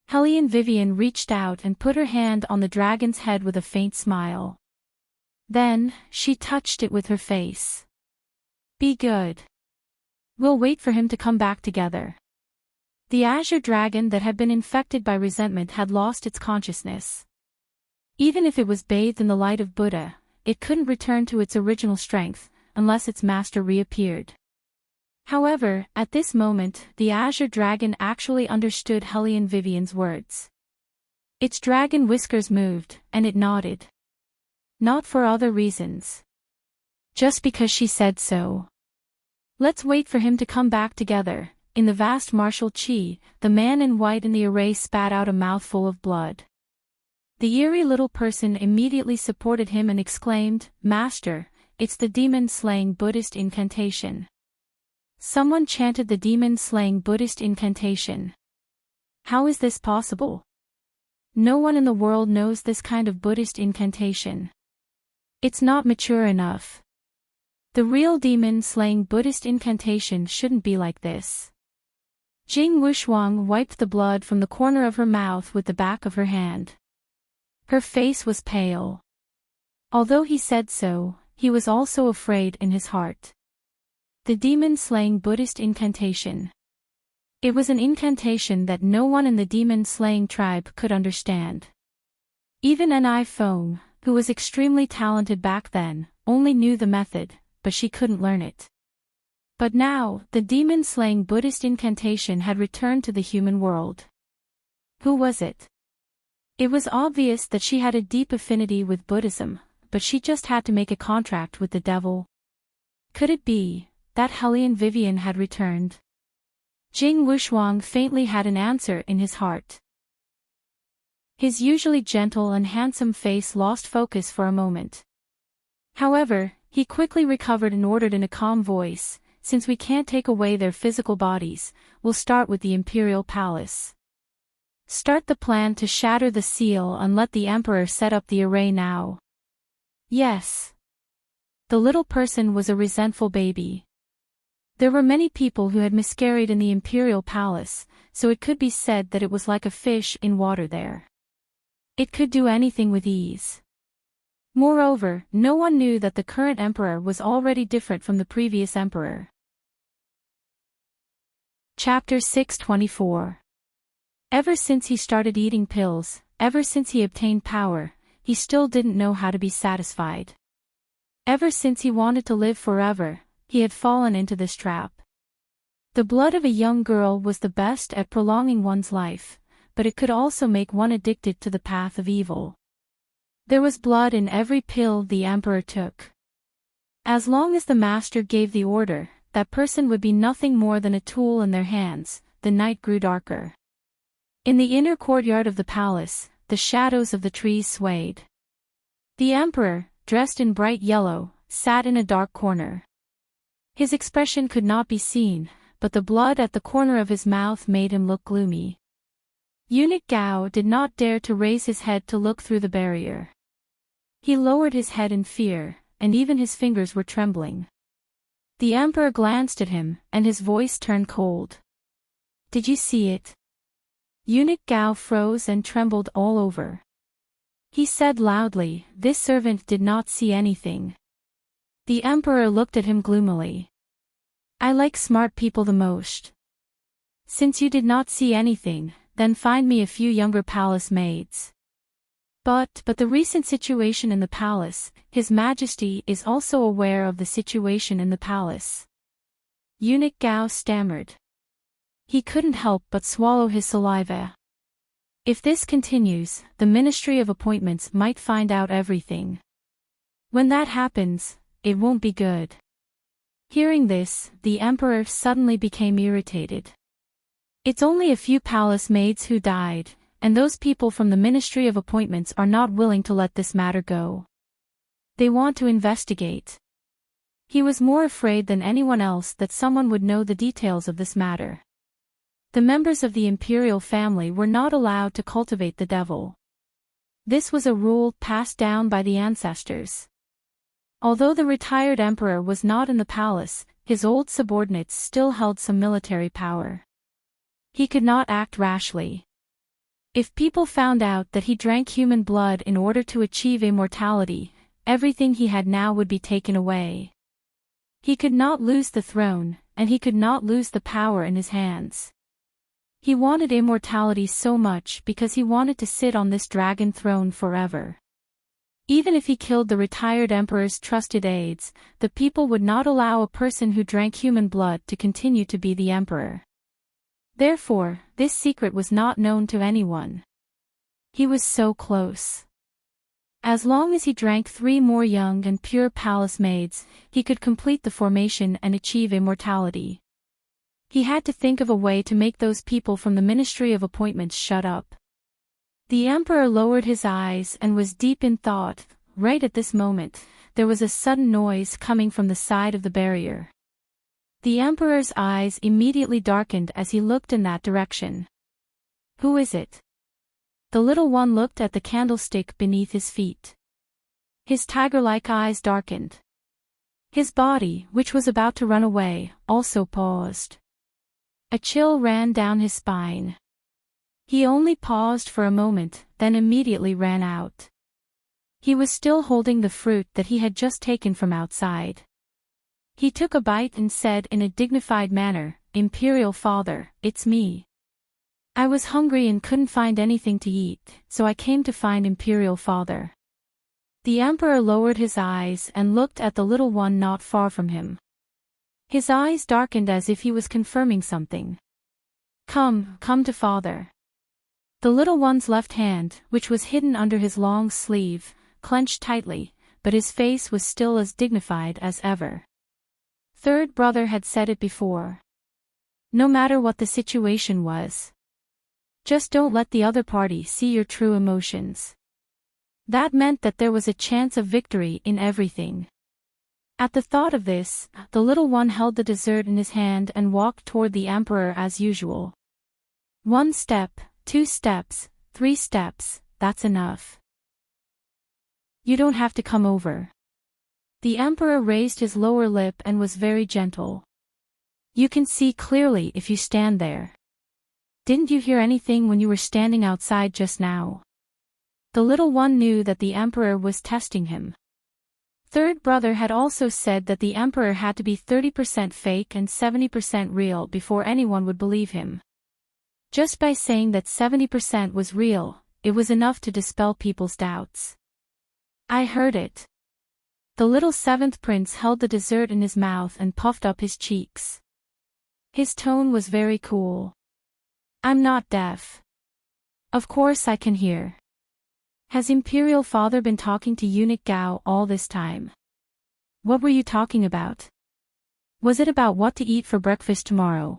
Helene Vivian reached out and put her hand on the dragon's head with a faint smile. Then, she touched it with her face. Be good. We'll wait for him to come back together. The Azure Dragon that had been infected by resentment had lost its consciousness. Even if it was bathed in the light of Buddha, it couldn't return to its original strength, unless its master reappeared. However, at this moment, the Azure Dragon actually understood Helene Vivian's words. Its dragon whiskers moved, and it nodded. Not for other reasons. Just because she said so. Let's wait for him to come back together. In the vast martial chi, the man in white in the array spat out a mouthful of blood. The eerie little person immediately supported him and exclaimed, Master, it's the demon-slaying Buddhist incantation. Someone chanted the demon-slaying Buddhist incantation. How is this possible? No one in the world knows this kind of Buddhist incantation. It's not mature enough. The real demon-slaying Buddhist incantation shouldn't be like this. Jing Wushuang wiped the blood from the corner of her mouth with the back of her hand. Her face was pale. Although he said so, he was also afraid in his heart. The demon-slaying Buddhist incantation. It was an incantation that no one in the demon-slaying tribe could understand. Even Ni Feng, who was extremely talented back then, only knew the method, but she couldn't learn it. But now, the demon-slaying Buddhist incantation had returned to the human world. Who was it? It was obvious that she had a deep affinity with Buddhism, but she just had to make a contract with the devil. Could it be that Hellion Vivian had returned? Jing Wushuang faintly had an answer in his heart. His usually gentle and handsome face lost focus for a moment. However, he quickly recovered and ordered in a calm voice, "Since we can't take away their physical bodies, we'll start with the Imperial Palace. Start the plan to shatter the seal and let the Emperor set up the array now." Yes. The little person was a resentful baby. There were many people who had miscarried in the Imperial Palace, so it could be said that it was like a fish in water there. It could do anything with ease. Moreover, no one knew that the current emperor was already different from the previous emperor. Chapter 624. Ever since he started eating pills, ever since he obtained power, he still didn't know how to be satisfied. Ever since he wanted to live forever, he had fallen into this trap. The blood of a young girl was the best at prolonging one's life, but it could also make one addicted to the path of evil. There was blood in every pill the emperor took. As long as the master gave the order, that person would be nothing more than a tool in their hands. The night grew darker. In the inner courtyard of the palace, the shadows of the trees swayed. The emperor, dressed in bright yellow, sat in a dark corner. His expression could not be seen, but the blood at the corner of his mouth made him look gloomy. Eunuch Gao did not dare to raise his head to look through the barrier. He lowered his head in fear, and even his fingers were trembling. The emperor glanced at him, and his voice turned cold. "Did you see it?" Eunuch Gao froze and trembled all over. He said loudly, "This servant did not see anything." The emperor looked at him gloomily. "I like smart people the most. Since you did not see anything, then find me a few younger palace maids." But the recent situation in the palace, His Majesty is also aware of the situation in the palace. Eunuch Gao stammered. He couldn't help but swallow his saliva. If this continues, the Ministry of Appointments might find out everything. When that happens, it won't be good. Hearing this, the emperor suddenly became irritated. It's only a few palace maids who died, and those people from the Ministry of Appointments are not willing to let this matter go. They want to investigate. He was more afraid than anyone else that someone would know the details of this matter. The members of the imperial family were not allowed to cultivate the devil. This was a rule passed down by the ancestors. Although the retired emperor was not in the palace, his old subordinates still held some military power. He could not act rashly. If people found out that he drank human blood in order to achieve immortality, everything he had now would be taken away. He could not lose the throne, and he could not lose the power in his hands. He wanted immortality so much because he wanted to sit on this dragon throne forever. Even if he killed the retired emperor's trusted aides, the people would not allow a person who drank human blood to continue to be the emperor. Therefore, this secret was not known to anyone. He was so close. As long as he drank 3 more young and pure palace maids, he could complete the formation and achieve immortality. He had to think of a way to make those people from the Ministry of Appointments shut up. The emperor lowered his eyes and was deep in thought. Right at this moment, there was a sudden noise coming from the side of the barrier. The emperor's eyes immediately darkened as he looked in that direction. Who is it? The little one looked at the candlestick beneath his feet. His tiger-like eyes darkened. His body, which was about to run away, also paused. A chill ran down his spine. He only paused for a moment, then immediately ran out. He was still holding the fruit that he had just taken from outside. He took a bite and said in a dignified manner, "Imperial Father, it's me. I was hungry and couldn't find anything to eat, so I came to find Imperial Father." The emperor lowered his eyes and looked at the little one not far from him. His eyes darkened as if he was confirming something. Come to father." The little one's left hand, which was hidden under his long sleeve, clenched tightly, but his face was still as dignified as ever. Third brother had said it before. No matter what the situation was, just don't let the other party see your true emotions. That meant that there was a chance of victory in everything. At the thought of this, the little one held the dessert in his hand and walked toward the emperor as usual. 1 step, 2 steps, 3 steps, that's enough. You don't have to come over. The emperor raised his lower lip and was very gentle. You can see clearly if you stand there. Didn't you hear anything when you were standing outside just now? The little one knew that the emperor was testing him. Third brother had also said that the emperor had to be 30% fake and 70% real before anyone would believe him. Just by saying that 70% was real, it was enough to dispel people's doubts. I heard it. The little 7th prince held the dessert in his mouth and puffed up his cheeks. His tone was very cool. I'm not deaf. Of course I can hear. Has Imperial Father been talking to Eunuch Gao all this time? What were you talking about? Was it about what to eat for breakfast tomorrow?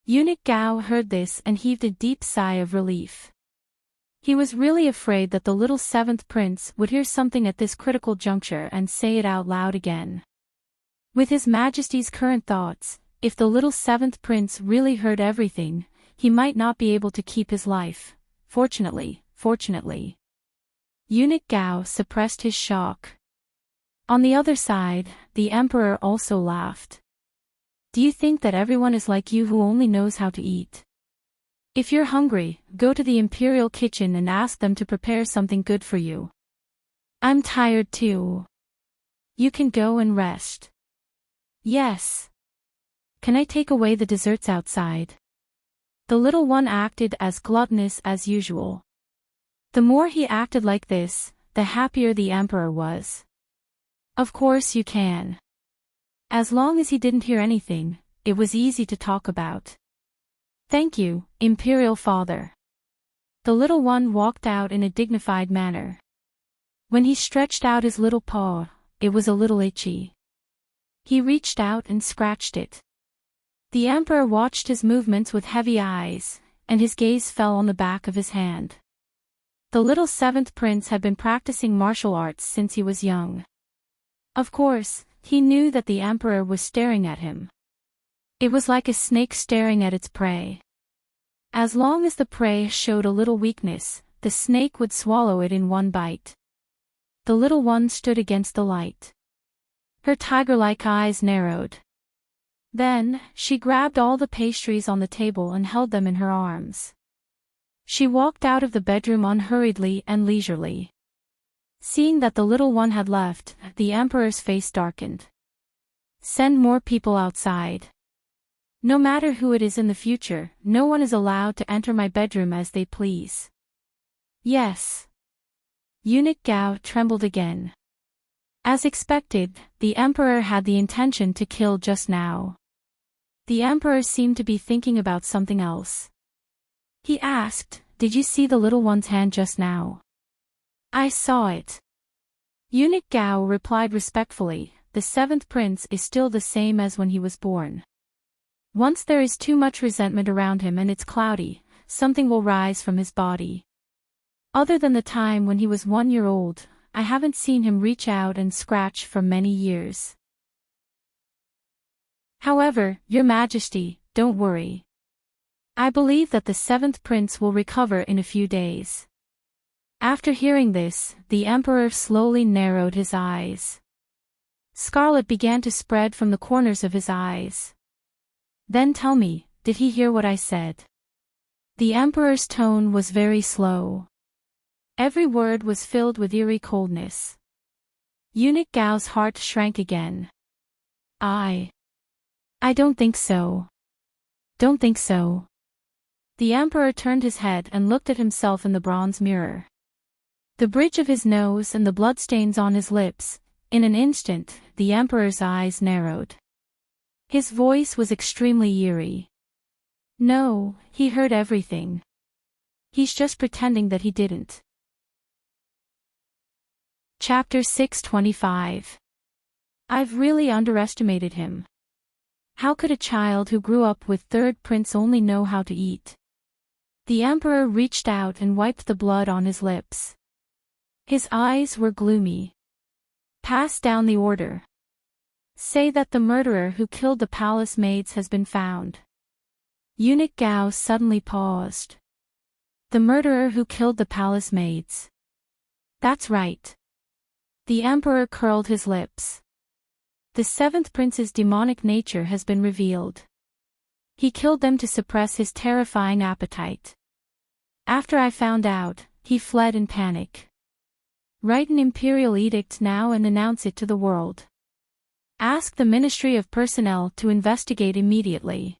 Eunuch Gao heard this and heaved a deep sigh of relief. He was really afraid that the little 7th prince would hear something at this critical juncture and say it out loud again. With His Majesty's current thoughts, if the little 7th prince really heard everything, he might not be able to keep his life. Fortunately. Eunuch Gao suppressed his shock. On the other side, the emperor also laughed. Do you think that everyone is like you who only knows how to eat? If you're hungry, go to the imperial kitchen and ask them to prepare something good for you. I'm tired too. You can go and rest. Yes. Can I take away the desserts outside? The little one acted as gluttonous as usual. The more he acted like this, the happier the emperor was. Of course you can. As long as he didn't hear anything, it was easy to talk about. Thank you, Imperial Father. The little one walked out in a dignified manner. When he stretched out his little paw, it was a little itchy. He reached out and scratched it. The emperor watched his movements with heavy eyes, and his gaze fell on the back of his hand. The little 7th prince had been practicing martial arts since he was young. Of course, he knew that the emperor was staring at him. It was like a snake staring at its prey. As long as the prey showed a little weakness, the snake would swallow it in one bite. The little one stood against the light. Her tiger-like eyes narrowed. Then, she grabbed all the pastries on the table and held them in her arms. She walked out of the bedroom unhurriedly and leisurely. Seeing that the little one had left, the emperor's face darkened. Send more people outside. No matter who it is in the future, no one is allowed to enter my bedroom as they please. Yes. Eunuch Gao trembled again. As expected, the emperor had the intention to kill just now. The emperor seemed to be thinking about something else. He asked, "Did you see the little one's hand just now?" "I saw it." Eunuch Gao replied respectfully, "The 7th prince is still the same as when he was born. Once there is too much resentment around him and it's cloudy, something will rise from his body. Other than the time when he was 1 year old, I haven't seen him reach out and scratch for many years." However, Your Majesty, don't worry. I believe that the seventh prince will recover in a few days. After hearing this, the emperor slowly narrowed his eyes. Scarlet began to spread from the corners of his eyes. Then tell me, did he hear what I said? The emperor's tone was very slow. Every word was filled with eerie coldness. Eunuch Gao's heart shrank again. I don't think so. Don't think so. The emperor turned his head and looked at himself in the bronze mirror. The bridge of his nose and the bloodstains on his lips, in an instant, the emperor's eyes narrowed. His voice was extremely eerie. No, he heard everything. He's just pretending that he didn't. Chapter 625. I've really underestimated him. How could a child who grew up with third prince only know how to eat? The emperor reached out and wiped the blood on his lips. His eyes were gloomy. Pass down the order. Say that the murderer who killed the palace maids has been found. Eunuch Gao suddenly paused. The murderer who killed the palace maids. That's right. The emperor curled his lips. The seventh prince's demonic nature has been revealed. He killed them to suppress his terrifying appetite. After I found out, he fled in panic. Write an imperial edict now and announce it to the world. Ask the Ministry of Personnel to investigate immediately.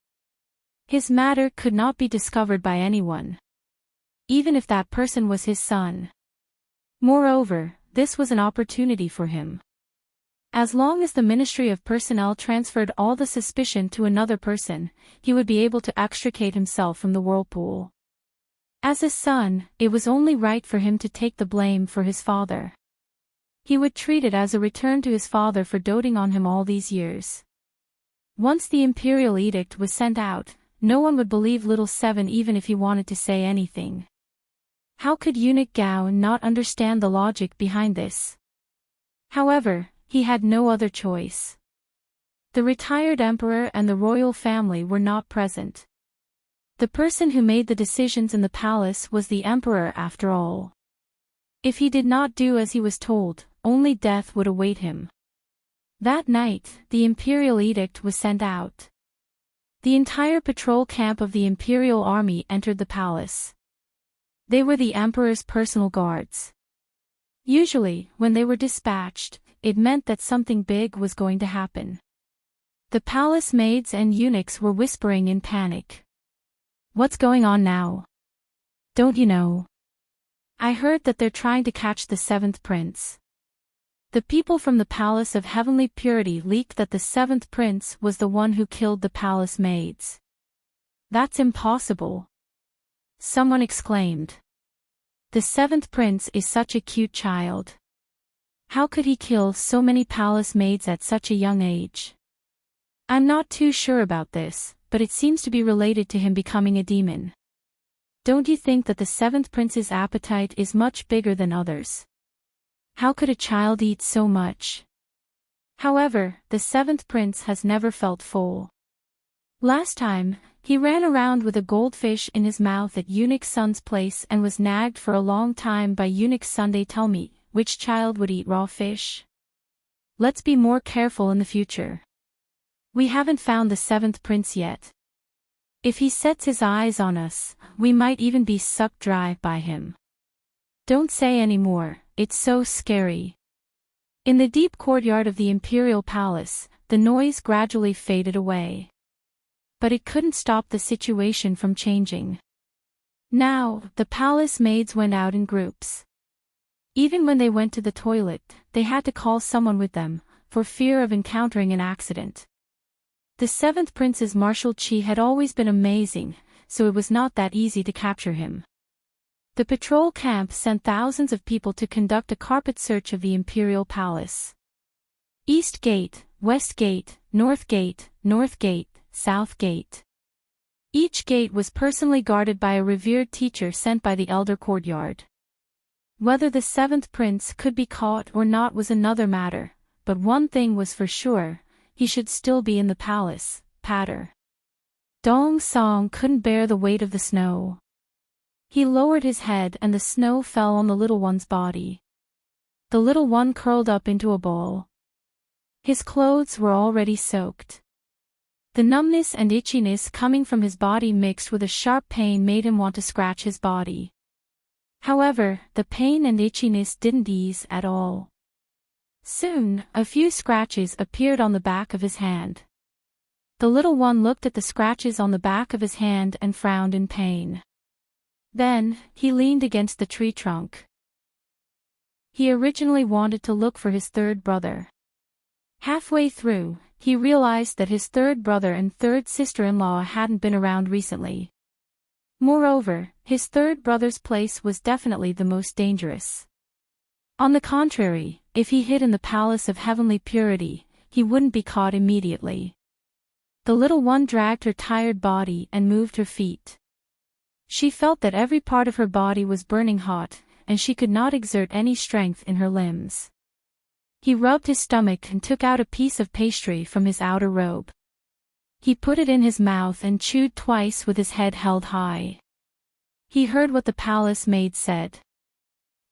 His matter could not be discovered by anyone. Even if that person was his son. Moreover, this was an opportunity for him. As long as the Ministry of Personnel transferred all the suspicion to another person, he would be able to extricate himself from the whirlpool. As a son, it was only right for him to take the blame for his father. He would treat it as a return to his father for doting on him all these years. Once the imperial edict was sent out, no one would believe Little Seven even if he wanted to say anything. How could Eunuch Gao not understand the logic behind this? However, he had no other choice. The retired emperor and the royal family were not present. The person who made the decisions in the palace was the emperor after all. If he did not do as he was told, only death would await him. That night, the imperial edict was sent out. The entire patrol camp of the imperial army entered the palace. They were the emperor's personal guards. Usually, when they were dispatched, it meant that something big was going to happen. The palace maids and eunuchs were whispering in panic. What's going on now? Don't you know? I heard that they're trying to catch the seventh prince. The people from the Palace of Heavenly Purity leaked that the seventh prince was the one who killed the palace maids. That's impossible. Someone exclaimed. The seventh prince is such a cute child. How could he kill so many palace maids at such a young age? I'm not too sure about this, but it seems to be related to him becoming a demon. Don't you think that the seventh prince's appetite is much bigger than others? How could a child eat so much? However, the seventh prince has never felt full. Last time, he ran around with a goldfish in his mouth at Eunuch Sun's place and was nagged for a long time by Eunuch Sunday. Tell me, which child would eat raw fish? Let's be more careful in the future. We haven't found the seventh prince yet. If he sets his eyes on us, we might even be sucked dry by him. Don't say any more, it's so scary. In the deep courtyard of the imperial palace, the noise gradually faded away. But it couldn't stop the situation from changing. Now, the palace maids went out in groups. Even when they went to the toilet, they had to call someone with them, for fear of encountering an accident. The seventh prince's martial chi had always been amazing, so it was not that easy to capture him. The patrol camp sent thousands of people to conduct a carpet search of the imperial palace. East Gate, West Gate, North Gate, North Gate, South Gate. Each gate was personally guarded by a revered teacher sent by the elder courtyard. Whether the seventh prince could be caught or not was another matter, but one thing was for sure, he should still be in the palace. Patter. Dong Song couldn't bear the weight of the snow. He lowered his head and the snow fell on the little one's body. The little one curled up into a ball. His clothes were already soaked. The numbness and itchiness coming from his body mixed with a sharp pain made him want to scratch his body. However, the pain and itchiness didn't ease at all. Soon, a few scratches appeared on the back of his hand. The little one looked at the scratches on the back of his hand and frowned in pain. Then, he leaned against the tree trunk. He originally wanted to look for his third brother. Halfway through, he realized that his third brother and third sister-in-law hadn't been around recently. Moreover, his third brother's place was definitely the most dangerous. On the contrary, if he hid in the palace of heavenly purity, he wouldn't be caught immediately. The little one dragged her tired body and moved her feet. She felt that every part of her body was burning hot, and she could not exert any strength in her limbs. He rubbed his stomach and took out a piece of pastry from his outer robe. He put it in his mouth and chewed twice with his head held high. He heard what the palace maid said.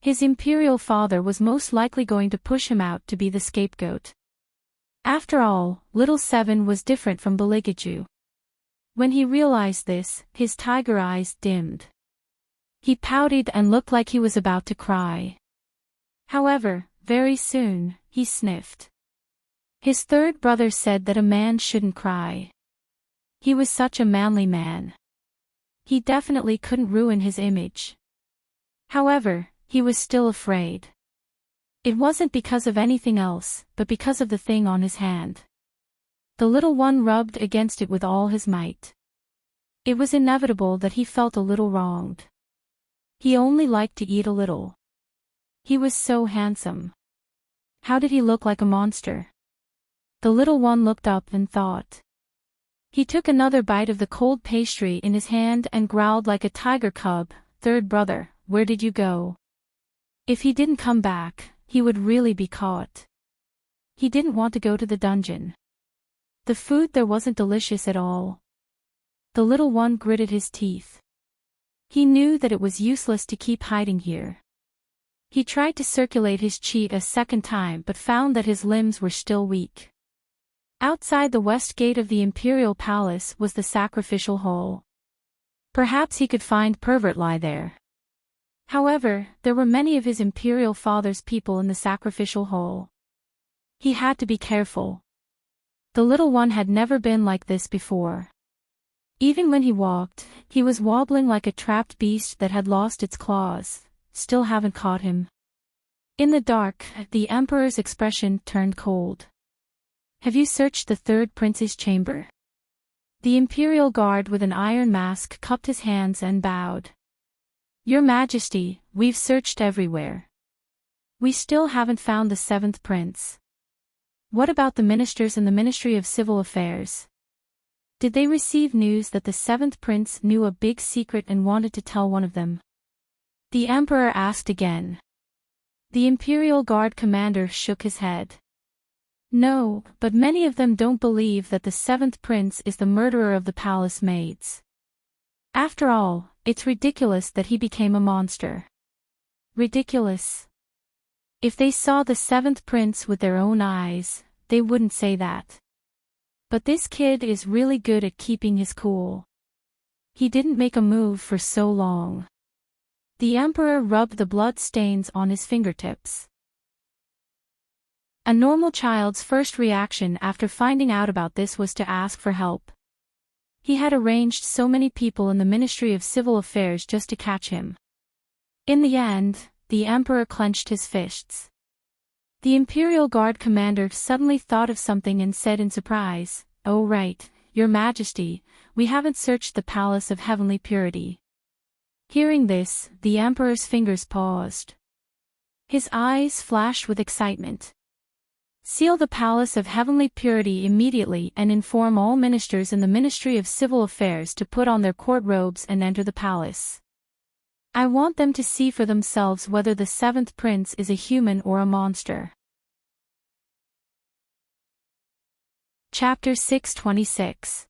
His imperial father was most likely going to push him out to be the scapegoat. After all, little Seven was different from Baligaju. When he realized this, his tiger eyes dimmed. He pouted and looked like he was about to cry. However, very soon, he sniffed. His third brother said that a man shouldn't cry. He was such a manly man. He definitely couldn't ruin his image. However, he was still afraid. It wasn't because of anything else, but because of the thing on his hand. The little one rubbed against it with all his might. It was inevitable that he felt a little wronged. He only liked to eat a little. He was so handsome. How did he look like a monster? The little one looked up and thought. He took another bite of the cold pastry in his hand and growled like a tiger cub. Third brother, where did you go? If he didn't come back, he would really be caught. He didn't want to go to the dungeon. The food there wasn't delicious at all. The little one gritted his teeth. He knew that it was useless to keep hiding here. He tried to circulate his chi a second time but found that his limbs were still weak. Outside the west gate of the imperial palace was the sacrificial hall. Perhaps he could find Pervert lie there. However, there were many of his imperial father's people in the sacrificial hall. He had to be careful. The little one had never been like this before. Even when he walked, he was wobbling like a trapped beast that had lost its claws. Still haven't caught him. In the dark, the emperor's expression turned cold. Have you searched the third prince's chamber? The imperial guard with an iron mask cupped his hands and bowed. Your Majesty, we've searched everywhere. We still haven't found the seventh prince. What about the ministers in the Ministry of Civil Affairs? Did they receive news that the seventh prince knew a big secret and wanted to tell one of them? The emperor asked again. The imperial guard commander shook his head. No, but many of them don't believe that the seventh prince is the murderer of the palace maids. After all, it's ridiculous that he became a monster. Ridiculous. If they saw the seventh prince with their own eyes, they wouldn't say that. But this kid is really good at keeping his cool. He didn't make a move for so long. The emperor rubbed the blood stains on his fingertips. A normal child's first reaction after finding out about this was to ask for help. He had arranged so many people in the Ministry of Civil Affairs just to catch him. In the end, the emperor clenched his fists. The Imperial Guard commander suddenly thought of something and said in surprise, "Oh right, Your Majesty, we haven't searched the Palace of Heavenly Purity." Hearing this, the emperor's fingers paused. His eyes flashed with excitement. Seal the Palace of Heavenly Purity immediately and inform all ministers in the Ministry of Civil Affairs to put on their court robes and enter the palace. I want them to see for themselves whether the seventh prince is a human or a monster. Chapter 626.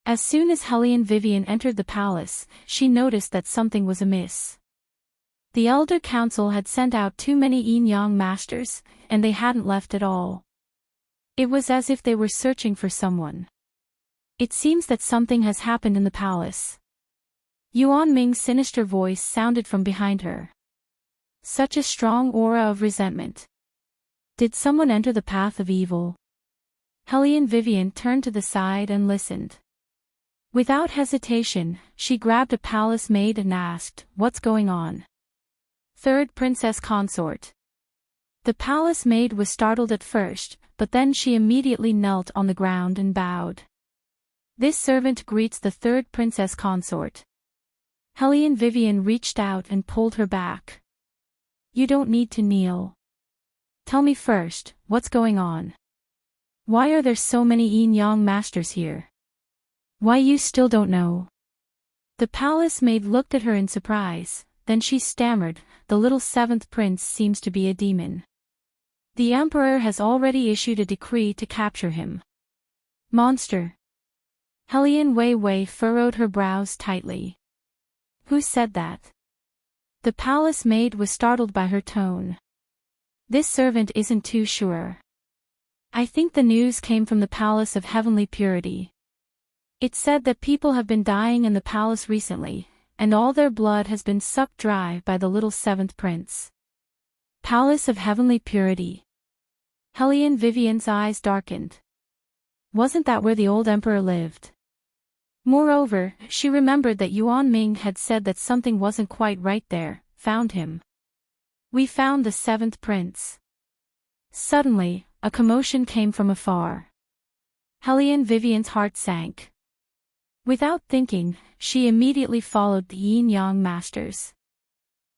As soon as Hellion Vivian entered the palace, she noticed that something was amiss. The Elder Council had sent out too many yin-yang masters, and they hadn't left at all. It was as if they were searching for someone. It seems that something has happened in the palace. Yuan Ming's sinister voice sounded from behind her. Such a strong aura of resentment. Did someone enter the path of evil? Hellion Vivian turned to the side and listened. Without hesitation, she grabbed a palace maid and asked, "What's going on?" Third Princess Consort. The palace maid was startled at first, but then she immediately knelt on the ground and bowed. "This servant greets the third Princess Consort." Hellion Vivian reached out and pulled her back. "You don't need to kneel. Tell me first, what's going on? Why are there so many yin-yang masters here? Why you still don't know?" The palace maid looked at her in surprise, then she stammered, "The little seventh prince seems to be a demon. The emperor has already issued a decree to capture him." "Monster." Hellion Wei furrowed her brows tightly. "Who said that?" The palace maid was startled by her tone. "This servant isn't too sure. I think the news came from the Palace of Heavenly Purity. It said that people have been dying in the palace recently, and all their blood has been sucked dry by the little seventh prince." Palace of Heavenly Purity. Hellion Vivian's eyes darkened. Wasn't that where the old emperor lived? Moreover, she remembered that Yuan Ming had said that something wasn't quite right there. "Found him. We found the seventh prince." Suddenly, a commotion came from afar. Hellion Vivian's heart sank. Without thinking, she immediately followed the yin-yang masters.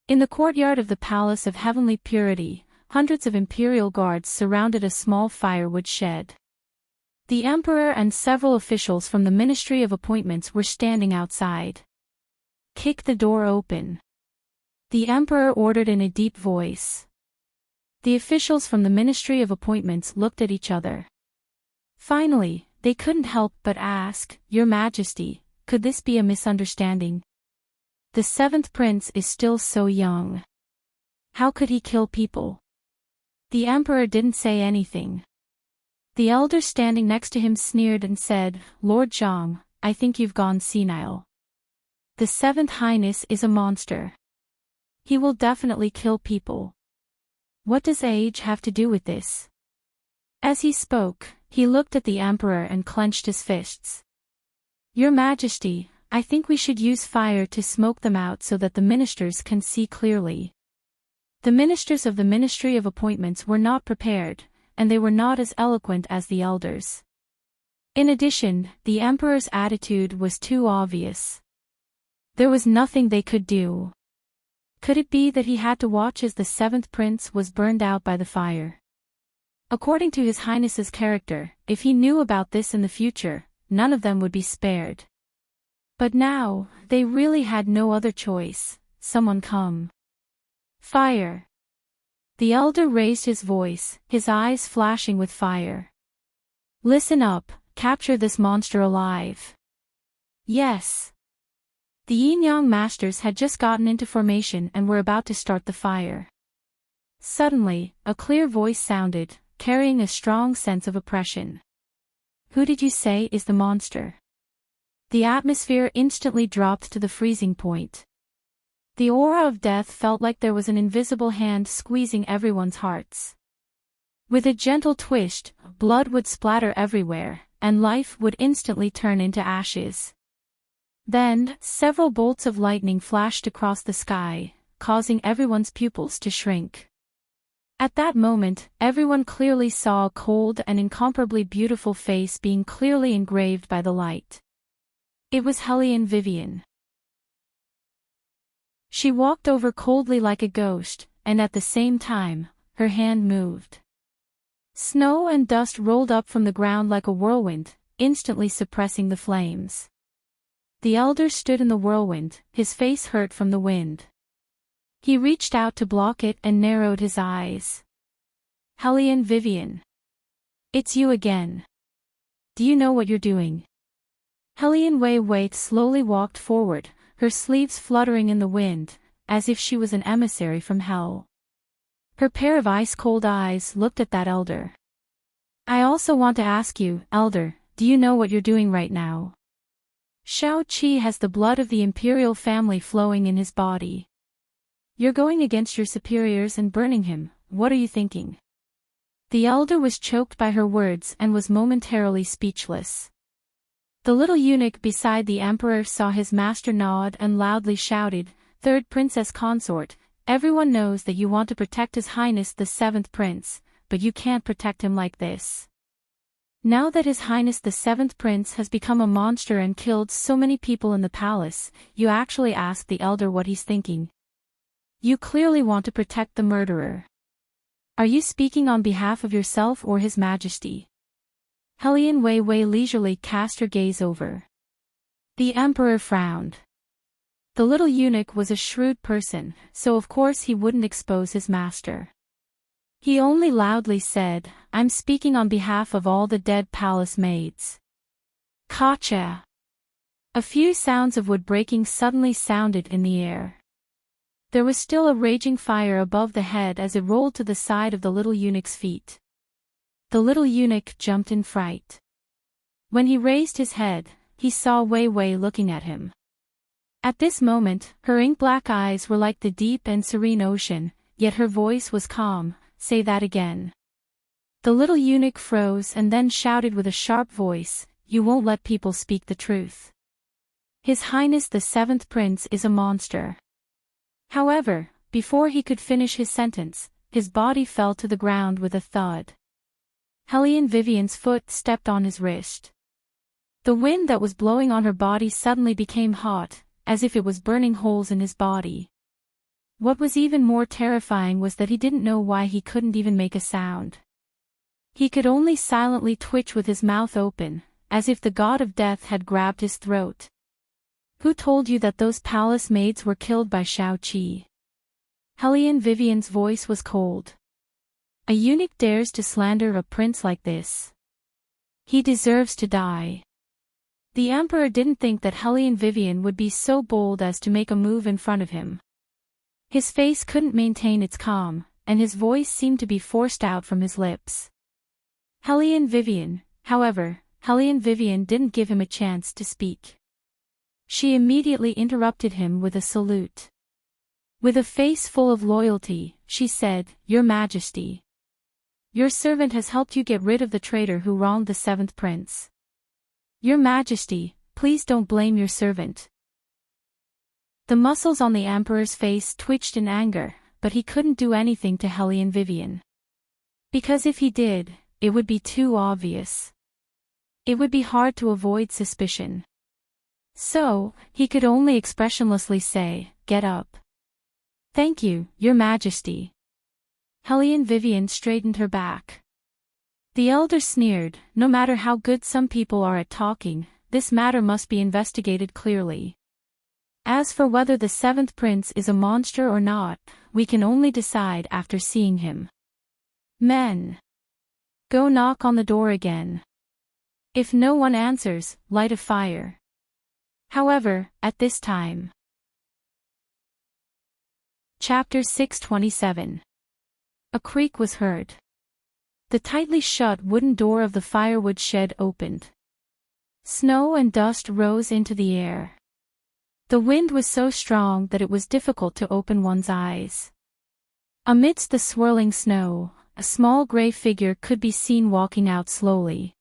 In the courtyard of the Palace of Heavenly Purity, hundreds of imperial guards surrounded a small firewood shed. The emperor and several officials from the Ministry of Appointments were standing outside. "Kick the door open," the emperor ordered in a deep voice. The officials from the Ministry of Appointments looked at each other. Finally, they couldn't help but ask, "Your Majesty, could this be a misunderstanding? The seventh prince is still so young. How could he kill people?" The emperor didn't say anything. The elder standing next to him sneered and said, "Lord Zhang, I think you've gone senile. The seventh highness is a monster. He will definitely kill people. What does age have to do with this?" As he spoke, he looked at the emperor and clenched his fists. "Your Majesty, I think we should use fire to smoke them out so that the ministers can see clearly." The ministers of the Ministry of Appointments were not prepared, and they were not as eloquent as the elders. In addition, the emperor's attitude was too obvious. There was nothing they could do. Could it be that he had to watch as the seventh prince was burned out by the fire? According to His Highness's character, if he knew about this in the future, none of them would be spared. But now, they really had no other choice. "Someone come." "Fire!" The elder raised his voice, his eyes flashing with fire. "Listen up, capture this monster alive." "Yes." The yin-yang masters had just gotten into formation and were about to start the fire. Suddenly, a clear voice sounded, carrying a strong sense of oppression. "Who did you say is the monster?" The atmosphere instantly dropped to the freezing point. The aura of death felt like there was an invisible hand squeezing everyone's hearts. With a gentle twist, blood would splatter everywhere, and life would instantly turn into ashes. Then, several bolts of lightning flashed across the sky, causing everyone's pupils to shrink. At that moment, everyone clearly saw a cold and incomparably beautiful face being clearly engraved by the light. It was Hellion Vivian. She walked over coldly like a ghost, and at the same time, her hand moved. Snow and dust rolled up from the ground like a whirlwind, instantly suppressing the flames. The elder stood in the whirlwind, his face hurt from the wind. He reached out to block it and narrowed his eyes. "Hellion Vivian. It's you again." do you know what you're doing? Hellion Wei Wei slowly walked forward, her sleeves fluttering in the wind, as if she was an emissary from hell. Her pair of ice-cold eyes looked at that elder. I also want to ask you, elder, do you know what you're doing right now? Shao Qi has the blood of the imperial family flowing in his body. You're going against your superiors and burning him, what are you thinking? The elder was choked by her words and was momentarily speechless. The little eunuch beside the emperor saw his master nod and loudly shouted, Third Princess Consort, everyone knows that you want to protect His Highness the Seventh Prince, but you can't protect him like this. Now that His Highness the Seventh Prince has become a monster and killed so many people in the palace, you actually ask the elder what he's thinking. You clearly want to protect the murderer. Are you speaking on behalf of yourself or His Majesty? Hellion Wei Wei leisurely cast her gaze over. The emperor frowned. The little eunuch was a shrewd person, so of course he wouldn't expose his master. He only loudly said, I'm speaking on behalf of all the dead palace maids. Gotcha! A few sounds of wood breaking suddenly sounded in the air. There was still a raging fire above the head as it rolled to the side of the little eunuch's feet. The little eunuch jumped in fright. When he raised his head, he saw Wei Wei looking at him. At this moment, her ink-black eyes were like the deep and serene ocean, yet her voice was calm, say that again. The little eunuch froze and then shouted with a sharp voice, You won't let people speak the truth. His Highness the Seventh Prince is a monster. However, before he could finish his sentence, his body fell to the ground with a thud. Hellion Vivian's foot stepped on his wrist. The wind that was blowing on her body suddenly became hot, as if it was burning holes in his body. What was even more terrifying was that he didn't know why he couldn't even make a sound. He could only silently twitch with his mouth open, as if the god of death had grabbed his throat. Who told you that those palace maids were killed by Shao Qi? Hellion Vivian's voice was cold. A eunuch dares to slander a prince like this. He deserves to die. The emperor didn't think that Hellion Vivian would be so bold as to make a move in front of him. His face couldn't maintain its calm, and his voice seemed to be forced out from his lips. Hellion Vivian didn't give him a chance to speak. She immediately interrupted him with a salute. With a face full of loyalty, she said, Your Majesty. Your servant has helped you get rid of the traitor who wronged the Seventh Prince. Your Majesty, please don't blame your servant. The muscles on the emperor's face twitched in anger, but he couldn't do anything to Hellion Vivian. Because if he did, it would be too obvious. It would be hard to avoid suspicion. So, he could only expressionlessly say, Get up. Thank you, Your Majesty. Hellion Vivian straightened her back. The elder sneered, No matter how good some people are at talking, this matter must be investigated clearly. As for whether the Seventh Prince is a monster or not, we can only decide after seeing him. Men. Go knock on the door again. If no one answers, light a fire. However, at this time. Chapter 627. A creak was heard. The tightly shut wooden door of the firewood shed opened. Snow and dust rose into the air. The wind was so strong that it was difficult to open one's eyes. Amidst the swirling snow, a small gray figure could be seen walking out slowly.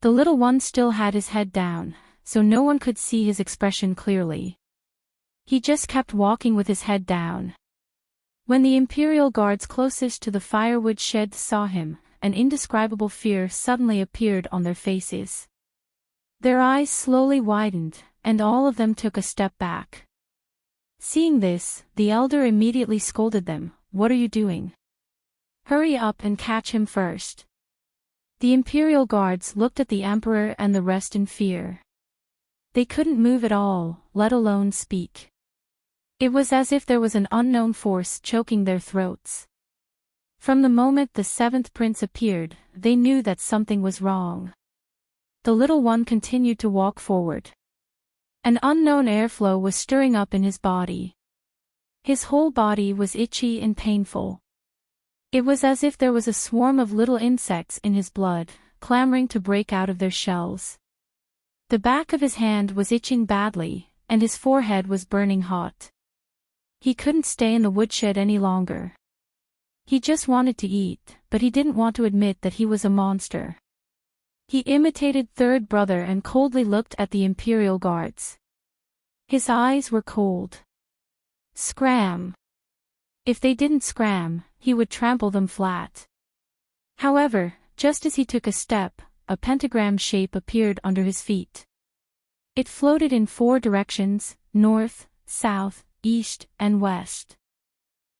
The little one still had his head down, so no one could see his expression clearly. He just kept walking with his head down. When the imperial guards closest to the firewood shed saw him, an indescribable fear suddenly appeared on their faces. Their eyes slowly widened, and all of them took a step back. Seeing this, the elder immediately scolded them, What are you doing? Hurry up and catch him first. The imperial guards looked at the emperor and the rest in fear. They couldn't move at all, let alone speak. It was as if there was an unknown force choking their throats. From the moment the Seventh Prince appeared, they knew that something was wrong. the little one continued to walk forward. An unknown airflow was stirring up in his body. His whole body was itchy and painful. It was as if there was a swarm of little insects in his blood, clamoring to break out of their shells. The back of his hand was itching badly, and his forehead was burning hot. He couldn't stay in the woodshed any longer. He just wanted to eat, but he didn't want to admit that he was a monster. He imitated Third Brother and coldly looked at the Imperial Guards. His eyes were cold. Scram! If they didn't scram, he would trample them flat. However, just as he took a step, a pentagram shape appeared under his feet. It floated in 4 directions, north, south, east, and west.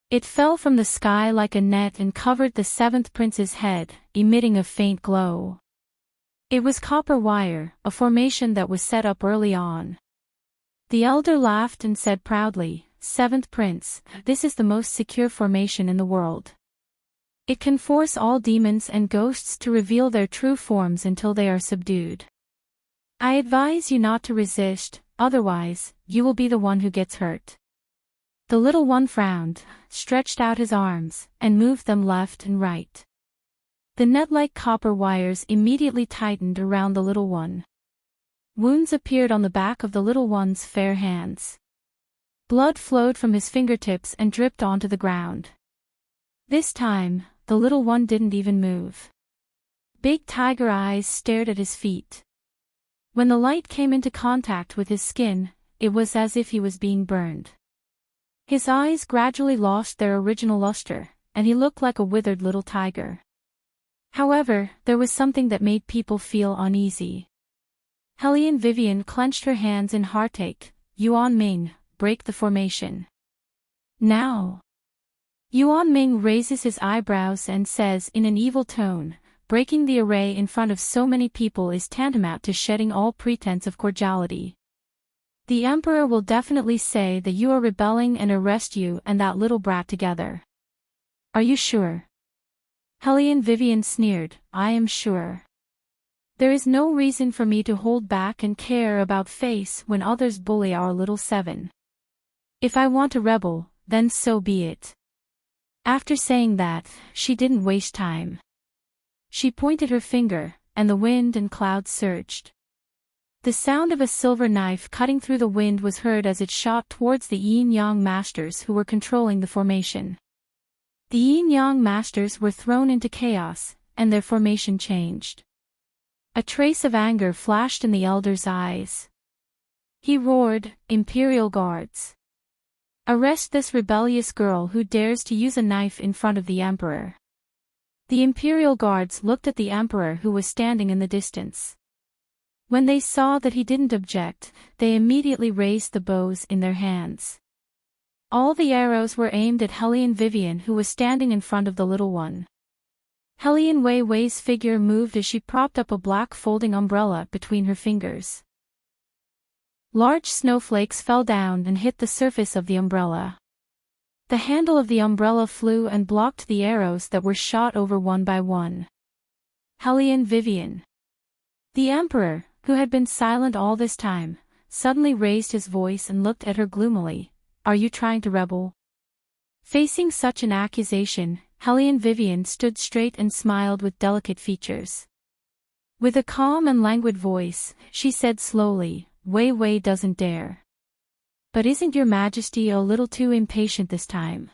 It fell from the sky like a net and covered the 7th prince's head, emitting a faint glow. It was copper wire, a formation that was set up early on. The elder laughed and said proudly, "7th prince, this is the most secure formation in the world. It can force all demons and ghosts to reveal their true forms until they are subdued. I advise you not to resist, otherwise, you will be the one who gets hurt." The little one frowned, stretched out his arms, and moved them left and right. The net-like copper wires immediately tightened around the little one. Wounds appeared on the back of the little one's fair hands. Blood flowed from his fingertips and dripped onto the ground. This time, the little one didn't even move. Big tiger eyes stared at his feet. When the light came into contact with his skin, it was as if he was being burned. His eyes gradually lost their original luster, and he looked like a withered little tiger. However, there was something that made people feel uneasy. Hellion Vivian clenched her hands in heartache. "Yuan Ming, break the formation. Now." Yuan Ming raises his eyebrows and says in an evil tone, "Breaking the array in front of so many people is tantamount to shedding all pretense of cordiality. The Emperor will definitely say that you are rebelling and arrest you and that little brat together." "Are you sure?" Hellion Vivian sneered, "I am sure. There is no reason for me to hold back and care about face when others bully our little 7. If I want to rebel, then so be it." After saying that, she didn't waste time. She pointed her finger, and the wind and clouds surged. The sound of a silver knife cutting through the wind was heard as it shot towards the Yin-Yang masters who were controlling the formation. The Yin-Yang masters were thrown into chaos, and their formation changed. A trace of anger flashed in the elder's eyes. He roared, "Imperial Guards! Arrest this rebellious girl who dares to use a knife in front of the Emperor." The Imperial Guards looked at the Emperor who was standing in the distance. When they saw that he didn't object, they immediately raised the bows in their hands. All the arrows were aimed at Hellion Vivian who was standing in front of the little one. Hellion Wei Wei's figure moved as she propped up a black folding umbrella between her fingers. Large snowflakes fell down and hit the surface of the umbrella. The handle of the umbrella flew and blocked the arrows that were shot over one by one. Hellion Vivian. The Emperor, who had been silent all this time, suddenly raised his voice and looked at her gloomily. "Are you trying to rebel?" Facing such an accusation, Hellion Vivian stood straight and smiled with delicate features. With a calm and languid voice, she said slowly, "Wei Wei doesn't dare. But isn't your Majesty a little too impatient this time?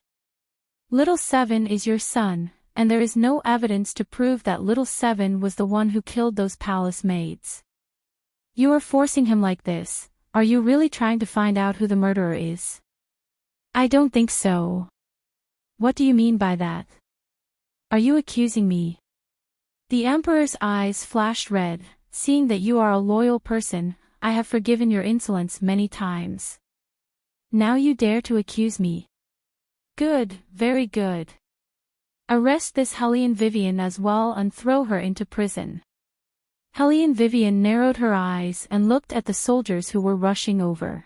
Little 7 is your son, and there is no evidence to prove that little 7 was the one who killed those palace maids. You are forcing him like this. Are you really trying to find out who the murderer is?" "I don't think so." "What do you mean by that? Are you accusing me?" The Emperor's eyes flashed red. "Seeing that you are a loyal person, I have forgiven your insolence many times. Now you dare to accuse me. Good, very good. Arrest this Hellion Vivian as well and throw her into prison." Hellion Vivian narrowed her eyes and looked at the soldiers who were rushing over.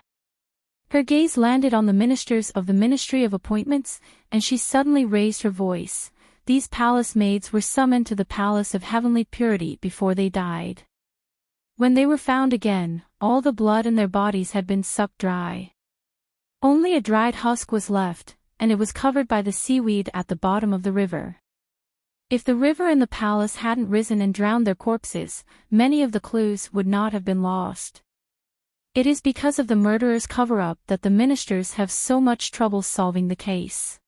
Her gaze landed on the ministers of the Ministry of Appointments, and she suddenly raised her voice. "These palace maids were summoned to the Palace of Heavenly Purity before they died. When they were found again, all the blood in their bodies had been sucked dry. Only a dried husk was left, and it was covered by the seaweed at the bottom of the river. If the river and the palace hadn't risen and drowned their corpses, many of the clues would not have been lost. It is because of the murderer's cover-up that the ministers have so much trouble solving the case.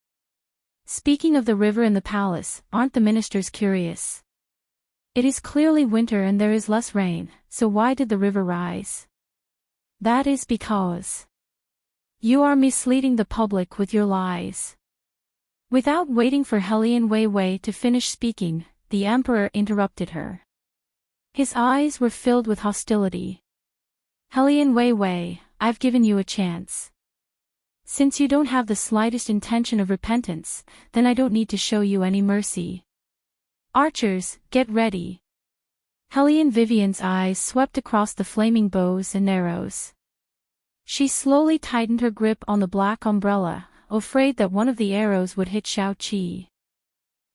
Speaking of the river and the palace, aren't the ministers curious? It is clearly winter and there is less rain, so why did the river rise? That is because you are misleading the public with your lies. Without waiting for Helian Weiwei to finish speaking, the emperor interrupted her. His eyes were filled with hostility. Helian Weiwei, I've given you a chance. Since you don't have the slightest intention of repentance, then I don't need to show you any mercy. Archers, get ready. Helian Vivian's eyes swept across the flaming bows and arrows. She slowly tightened her grip on the black umbrella, afraid that one of the arrows would hit Shao Qi.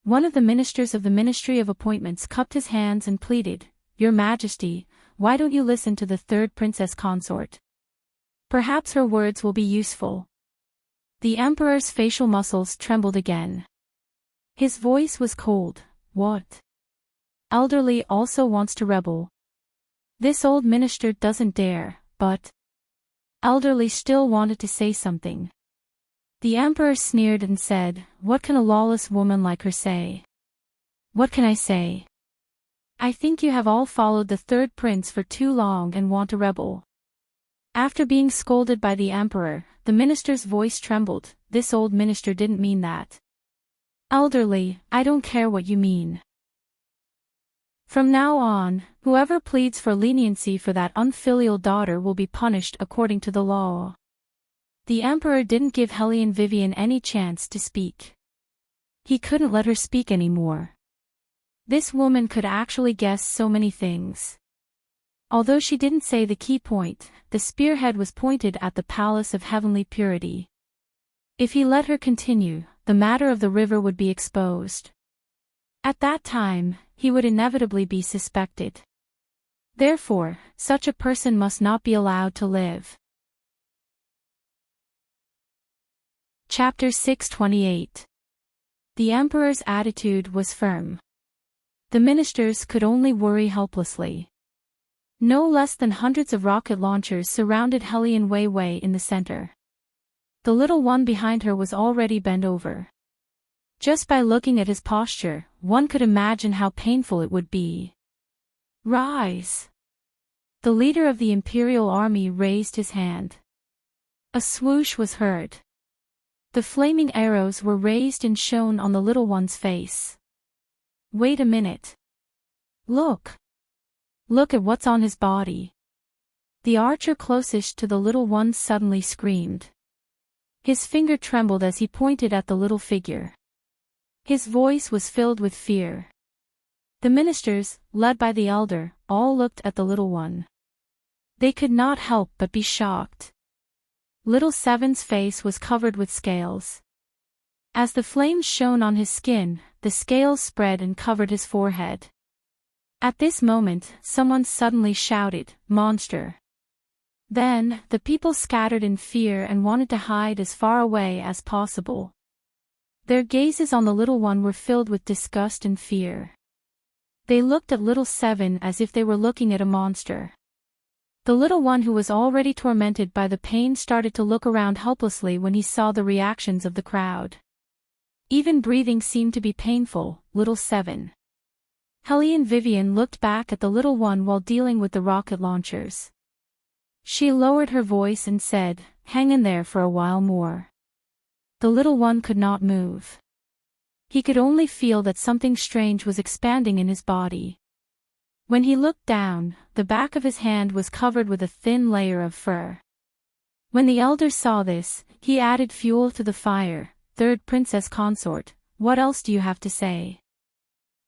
One of the ministers of the Ministry of Appointments cupped his hands and pleaded, Your Majesty, why don't you listen to the third princess consort? Perhaps her words will be useful. The emperor's facial muscles trembled again. His voice was cold. What? Elderly also wants to rebel. This old minister doesn't dare, but Elderly still wanted to say something. The emperor sneered and said, What can a lawless woman like her say? What can I say? I think you have all followed the third prince for too long and want to rebel. After being scolded by the emperor, the minister's voice trembled. This old minister didn't mean that. Elderly, I don't care what you mean. From now on, whoever pleads for leniency for that unfilial daughter will be punished according to the law. The emperor didn't give Helian Vivian any chance to speak. He couldn't let her speak anymore. This woman could actually guess so many things. Although she didn't say the key point, the spearhead was pointed at the palace of heavenly purity. If he let her continue, the matter of the river would be exposed. At that time, he would inevitably be suspected. Therefore, such a person must not be allowed to live. Chapter 628. The emperor's attitude was firm. The ministers could only worry helplessly. No less than hundreds of rocket launchers surrounded Helian Weiwei in the center. The little one behind her was already bent over. Just by looking at his posture, one could imagine how painful it would be. Rise! The leader of the imperial army raised his hand. A swoosh was heard. The flaming arrows were raised and shone on the little one's face. Wait a minute. Look! Look at what's on his body. The archer closest to the little one suddenly screamed. His finger trembled as he pointed at the little figure. His voice was filled with fear. The ministers, led by the elder, all looked at the little one. They could not help but be shocked. Little Seven's face was covered with scales. As the flames shone on his skin, the scales spread and covered his forehead. At this moment, someone suddenly shouted, Monster! Then, the people scattered in fear and wanted to hide as far away as possible. Their gazes on the little one were filled with disgust and fear. They looked at little Seven as if they were looking at a monster. The little one who was already tormented by the pain started to look around helplessly when he saw the reactions of the crowd. Even breathing seemed to be painful. Little Seven. Helian Vivian looked back at the little one while dealing with the rocket launchers. She lowered her voice and said, Hang in there for a while more. The little one could not move. He could only feel that something strange was expanding in his body. When he looked down, the back of his hand was covered with a thin layer of fur. When the elder saw this, he added fuel to the fire. Third princess consort, what else do you have to say?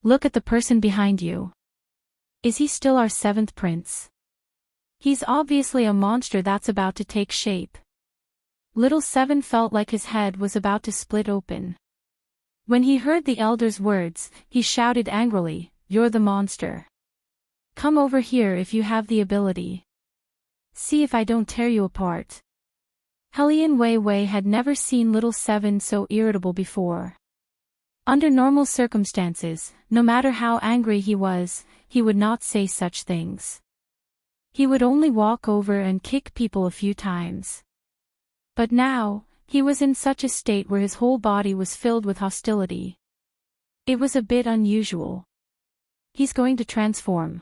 Look at the person behind you. Is he still our seventh prince? He's obviously a monster that's about to take shape. Little Seven felt like his head was about to split open. When he heard the elder's words, he shouted angrily, You're the monster. Come over here if you have the ability. See if I don't tear you apart. Hellion Wei Wei had never seen little Seven so irritable before. Under normal circumstances, no matter how angry he was, he would not say such things. He would only walk over and kick people a few times. But now, he was in such a state where his whole body was filled with hostility. It was a bit unusual. He's going to transform.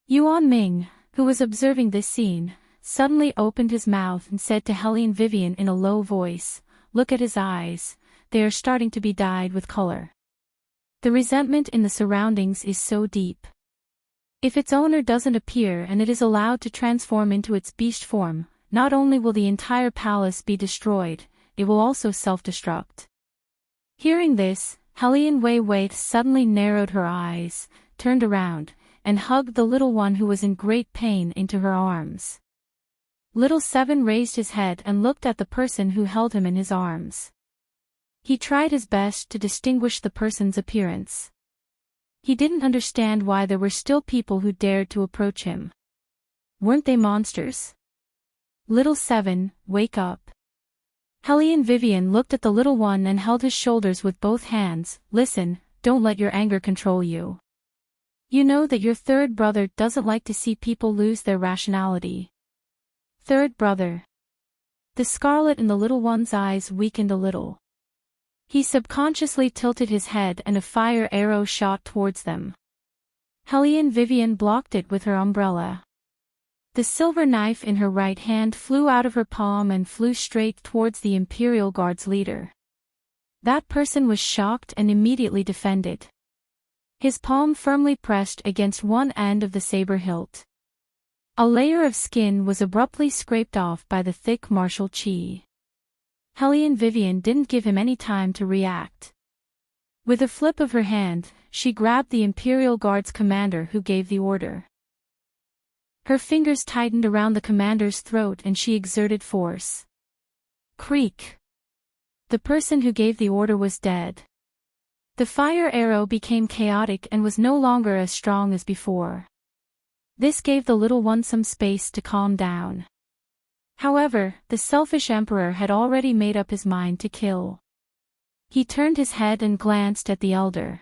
Yuan Ming, who was observing this scene, suddenly opened his mouth and said to Hellion Vivian in a low voice, "Look at his eyes, they are starting to be dyed with color. The resentment in the surroundings is so deep. If its owner doesn't appear and it is allowed to transform into its beast form, not only will the entire palace be destroyed, it will also self-destruct." Hearing this, Hellion Wei Wei suddenly narrowed her eyes, turned around, and hugged the little one who was in great pain into her arms. Little Seven raised his head and looked at the person who held him in his arms. He tried his best to distinguish the person's appearance. He didn't understand why there were still people who dared to approach him. Weren't they monsters? Little Seven, wake up. Hellion Vivian looked at the little one and held his shoulders with both hands. Listen, don't let your anger control you. You know that your third brother doesn't like to see people lose their rationality. Third brother. The scarlet in the little one's eyes weakened a little. He subconsciously tilted his head and a fire arrow shot towards them. Hellion Vivian blocked it with her umbrella. The silver knife in her right hand flew out of her palm and flew straight towards the Imperial Guard's leader. That person was shocked and immediately defended. His palm firmly pressed against one end of the saber hilt. A layer of skin was abruptly scraped off by the thick martial chi. Hellion Vivian didn't give him any time to react. With a flip of her hand, she grabbed the Imperial Guard's commander who gave the order. Her fingers tightened around the commander's throat and she exerted force. Creak. The person who gave the order was dead. The fire arrow became chaotic and was no longer as strong as before. This gave the little one some space to calm down. However, the selfish emperor had already made up his mind to kill. He turned his head and glanced at the elder.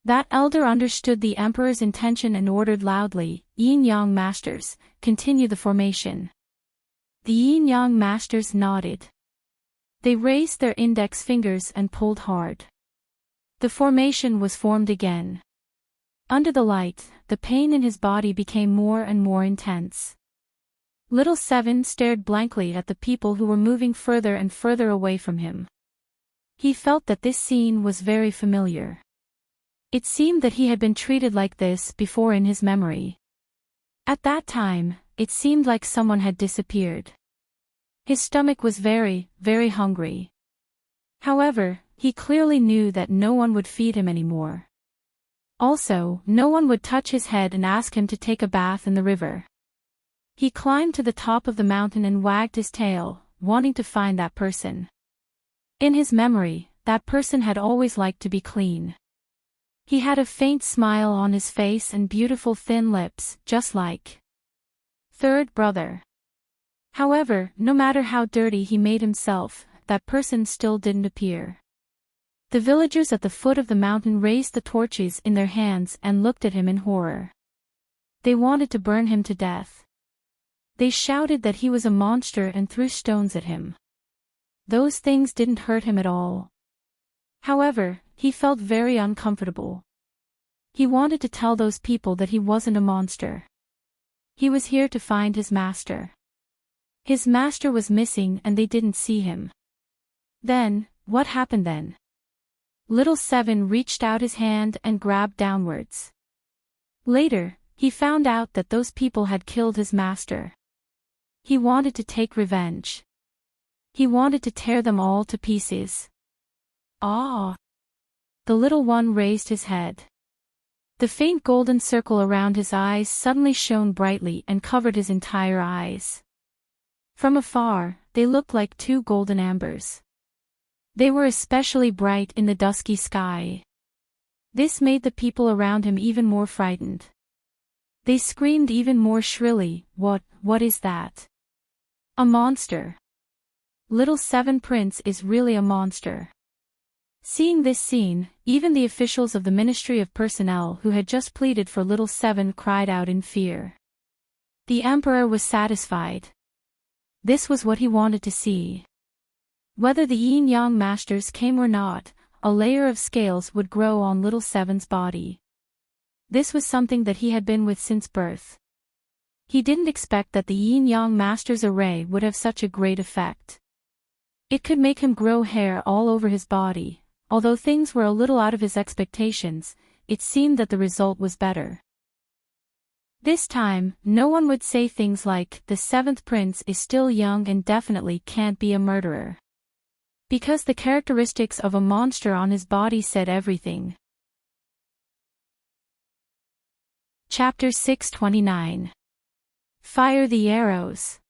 That elder understood the emperor's intention and ordered loudly, "Yin-Yang Masters, continue the formation." The Yin-Yang Masters nodded. They raised their index fingers and pulled hard. The formation was formed again. Under the light, the pain in his body became more and more intense. Little Seven stared blankly at the people who were moving further and further away from him. He felt that this scene was very familiar. It seemed that he had been treated like this before in his memory. At that time, it seemed like someone had disappeared. His stomach was very, very hungry. However, he clearly knew that no one would feed him anymore. Also, no one would touch his head and ask him to take a bath in the river. He climbed to the top of the mountain and wagged his tail, wanting to find that person. In his memory, that person had always liked to be clean. He had a faint smile on his face and beautiful thin lips, just like third brother. However, no matter how dirty he made himself, that person still didn't appear. The villagers at the foot of the mountain raised the torches in their hands and looked at him in horror. They wanted to burn him to death. They shouted that he was a monster and threw stones at him. Those things didn't hurt him at all. However, he felt very uncomfortable. He wanted to tell those people that he wasn't a monster. He was here to find his master. His master was missing and they didn't see him. Then, what happened then? Little Seven reached out his hand and grabbed downwards. Later, he found out that those people had killed his master. He wanted to take revenge. He wanted to tear them all to pieces. Ah! The little one raised his head. The faint golden circle around his eyes suddenly shone brightly and covered his entire eyes. From afar, they looked like two golden ambers. They were especially bright in the dusky sky. This made the people around him even more frightened. They screamed even more shrilly, what is that? A monster. Little Seven Prince is really a monster. Seeing this scene, even the officials of the Ministry of Personnel who had just pleaded for Little Seven cried out in fear. The Emperor was satisfied. This was what he wanted to see. Whether the yin-yang masters came or not, a layer of scales would grow on Little Seven's body. This was something that he had been with since birth. He didn't expect that the yin-yang master's array would have such a great effect. It could make him grow hair all over his body. Although things were a little out of his expectations, it seemed that the result was better. This time, no one would say things like, "The seventh prince is still young and definitely can't be a murderer." Because the characteristics of a monster on his body said everything. Chapter 629. Fire the arrows.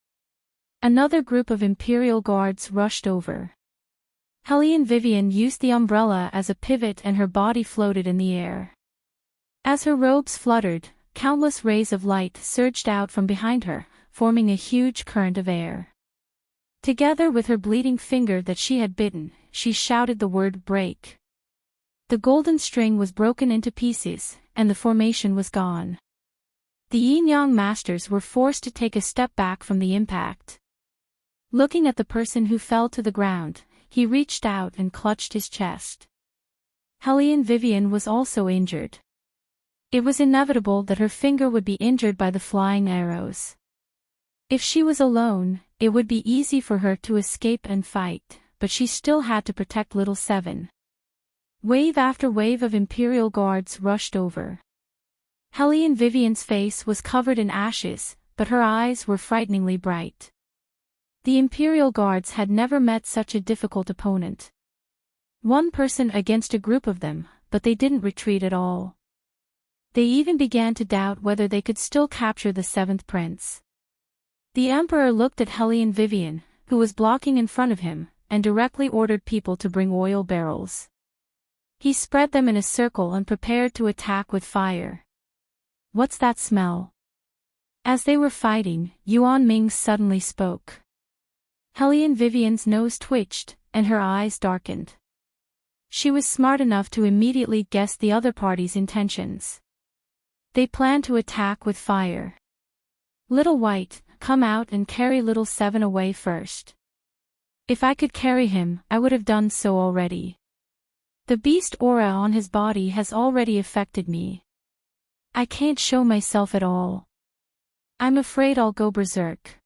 Another group of Imperial Guards rushed over. Helene Vivian used the umbrella as a pivot and her body floated in the air. As her robes fluttered, countless rays of light surged out from behind her, forming a huge current of air. Together with her bleeding finger that she had bitten, she shouted the word "break." The golden string was broken into pieces, and the formation was gone. The yin-yang masters were forced to take a step back from the impact. Looking at the person who fell to the ground, he reached out and clutched his chest. Helene Vivian was also injured. It was inevitable that her finger would be injured by the flying arrows. If she was alone, it would be easy for her to escape and fight, but she still had to protect Little Seven. Wave after wave of Imperial Guards rushed over. Helene Vivian's face was covered in ashes, but her eyes were frighteningly bright. The Imperial Guards had never met such a difficult opponent. One person against a group of them, but they didn't retreat at all. They even began to doubt whether they could still capture the seventh prince. The Emperor looked at Helene Vivian, who was blocking in front of him, and directly ordered people to bring oil barrels. He spread them in a circle and prepared to attack with fire. "What's that smell?" As they were fighting, Yuan Ming suddenly spoke. Helene Vivian's nose twitched, and her eyes darkened. She was smart enough to immediately guess the other party's intentions. They planned to attack with fire. "Little White, come out and carry Little Seven away first." "If I could carry him, I would have done so already. The beast aura on his body has already affected me. I can't show myself at all. I'm afraid I'll go berserk."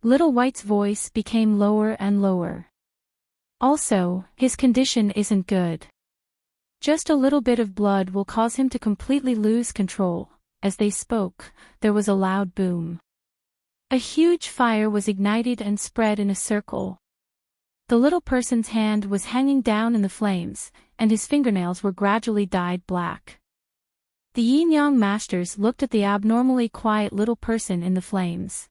Little White's voice became lower and lower. "Also, his condition isn't good. Just a little bit of blood will cause him to completely lose control." As they spoke, there was a loud boom. A huge fire was ignited and spread in a circle. The little person's hand was hanging down in the flames, and his fingernails were gradually dyed black. The yin-yang masters looked at the abnormally quiet little person in the flames.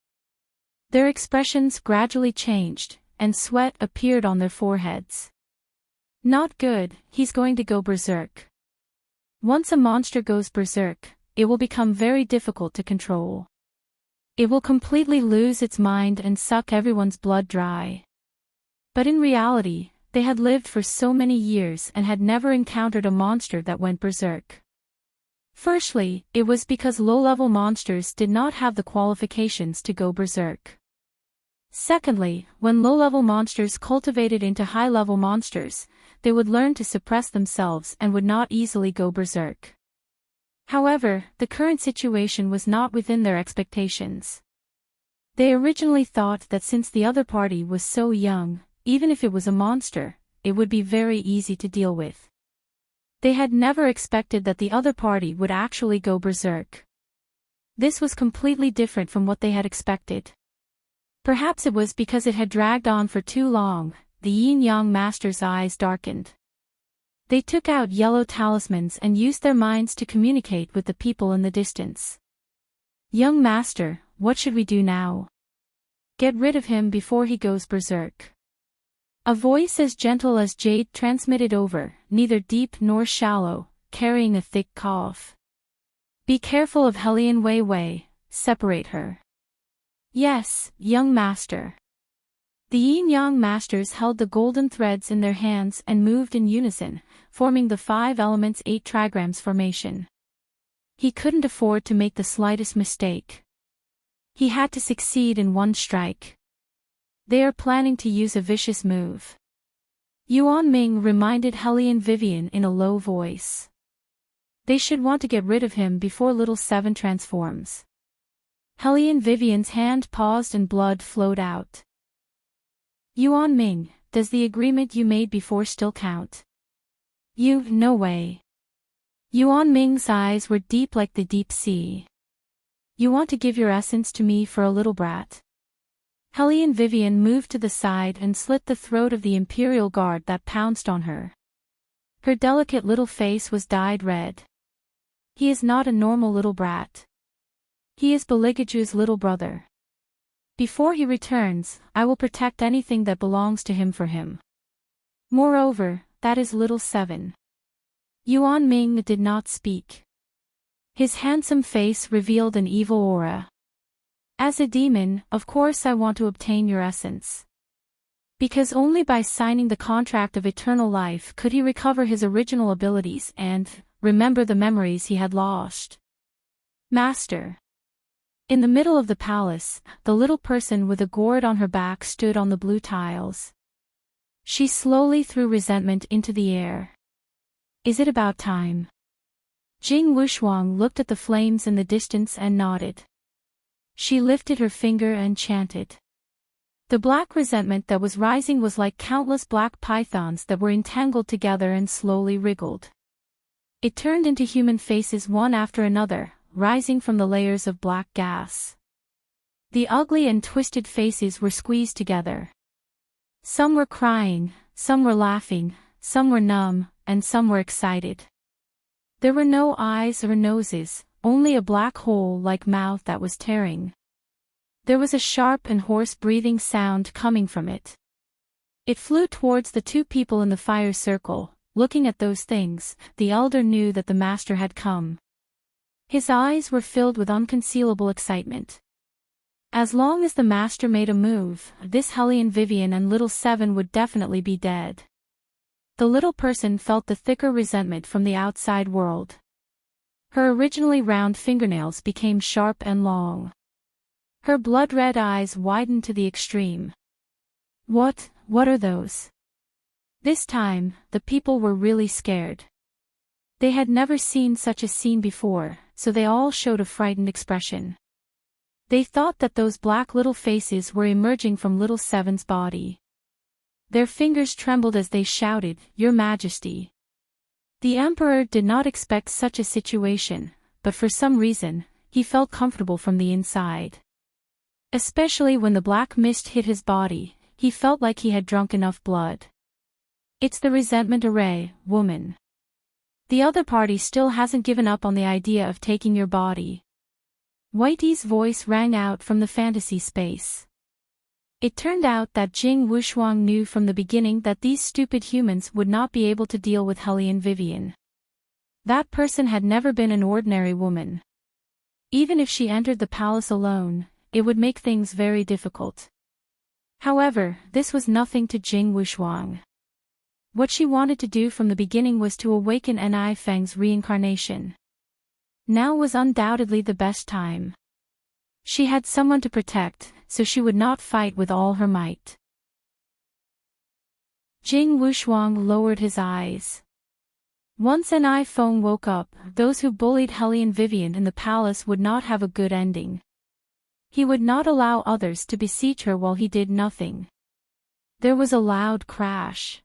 Their expressions gradually changed, and sweat appeared on their foreheads. "Not good, he's going to go berserk." Once a monster goes berserk, it will become very difficult to control. It will completely lose its mind and suck everyone's blood dry. But in reality, they had lived for so many years and had never encountered a monster that went berserk. Firstly, it was because low-level monsters did not have the qualifications to go berserk. Secondly, when low-level monsters cultivated into high-level monsters, they would learn to suppress themselves and would not easily go berserk. However, the current situation was not within their expectations. They originally thought that since the other party was so young, even if it was a monster, it would be very easy to deal with. They had never expected that the other party would actually go berserk. This was completely different from what they had expected. Perhaps it was because it had dragged on for too long. The yin-yang master's eyes darkened. They took out yellow talismans and used their minds to communicate with the people in the distance. "Young master, what should we do now?" "Get rid of him before he goes berserk." A voice as gentle as jade transmitted over, neither deep nor shallow, carrying a thick cough. Be careful of Hellion Wei Wei, separate her. Yes, young master. The yin-yang masters held the golden threads in their hands and moved in unison, forming the 5 elements 8 trigrams formation. He couldn't afford to make the slightest mistake. He had to succeed in one strike. They are planning to use a vicious move. Yuan Ming reminded Hellion Vivian in a low voice. They should want to get rid of him before Little Seven transforms. Hellion Vivian's hand paused and blood flowed out. Yuan Ming, does the agreement you made before still count? No way. Yuan Ming's eyes were deep like the deep sea. You want to give your essence to me for a little brat? Hellion Vivian moved to the side and slit the throat of the Imperial Guard that pounced on her. Her delicate little face was dyed red. He is not a normal little brat. He is Beligaju's little brother. Before he returns, I will protect anything that belongs to him for him. Moreover, that is Little Seven. Yuan Ming did not speak. His handsome face revealed an evil aura. As a demon, of course I want to obtain your essence. Because only by signing the contract of eternal life could he recover his original abilities and remember the memories he had lost. Master. In the middle of the palace, the little person with a gourd on her back stood on the blue tiles. She slowly threw resentment into the air. Is it about time? Jing Wushuang looked at the flames in the distance and nodded. She lifted her finger and chanted. The black resentment that was rising was like countless black pythons that were entangled together and slowly wriggled. It turned into human faces one after another, rising from the layers of black gas. The ugly and twisted faces were squeezed together. Some were crying, some were laughing, some were numb, and some were excited. There were no eyes or noses, only a black hole-like mouth that was tearing. There was a sharp and hoarse breathing sound coming from it. It flew towards the 2 people in the fire circle. Looking at those things, the elder knew that the master had come. His eyes were filled with unconcealable excitement. As long as the master made a move, this Hellion Vivian and Little Seven would definitely be dead. The little person felt the thicker resentment from the outside world. Her originally round fingernails became sharp and long. Her blood-red eyes widened to the extreme. What are those? This time, the people were really scared. They had never seen such a scene before, so they all showed a frightened expression. They thought that those black little faces were emerging from Little Seven's body. Their fingers trembled as they shouted, "Your Majesty." The Emperor did not expect such a situation, but for some reason, he felt comfortable from the inside. Especially when the black mist hit his body, he felt like he had drunk enough blood. It's the resentment array, woman. The other party still hasn't given up on the idea of taking your body. Whitey's voice rang out from the fantasy space. It turned out that Jing Wushuang knew from the beginning that these stupid humans would not be able to deal with Hellion Vivian. That person had never been an ordinary woman. Even if she entered the palace alone, it would make things very difficult. However, this was nothing to Jing Wushuang. What she wanted to do from the beginning was to awaken Ni Feng's reincarnation. Now was undoubtedly the best time. She had someone to protect, so she would not fight with all her might. Jing Wushuang lowered his eyes. Once Ni Feng woke up, those who bullied Hellion Vivian in the palace would not have a good ending. He would not allow others to besiege her while he did nothing. There was a loud crash.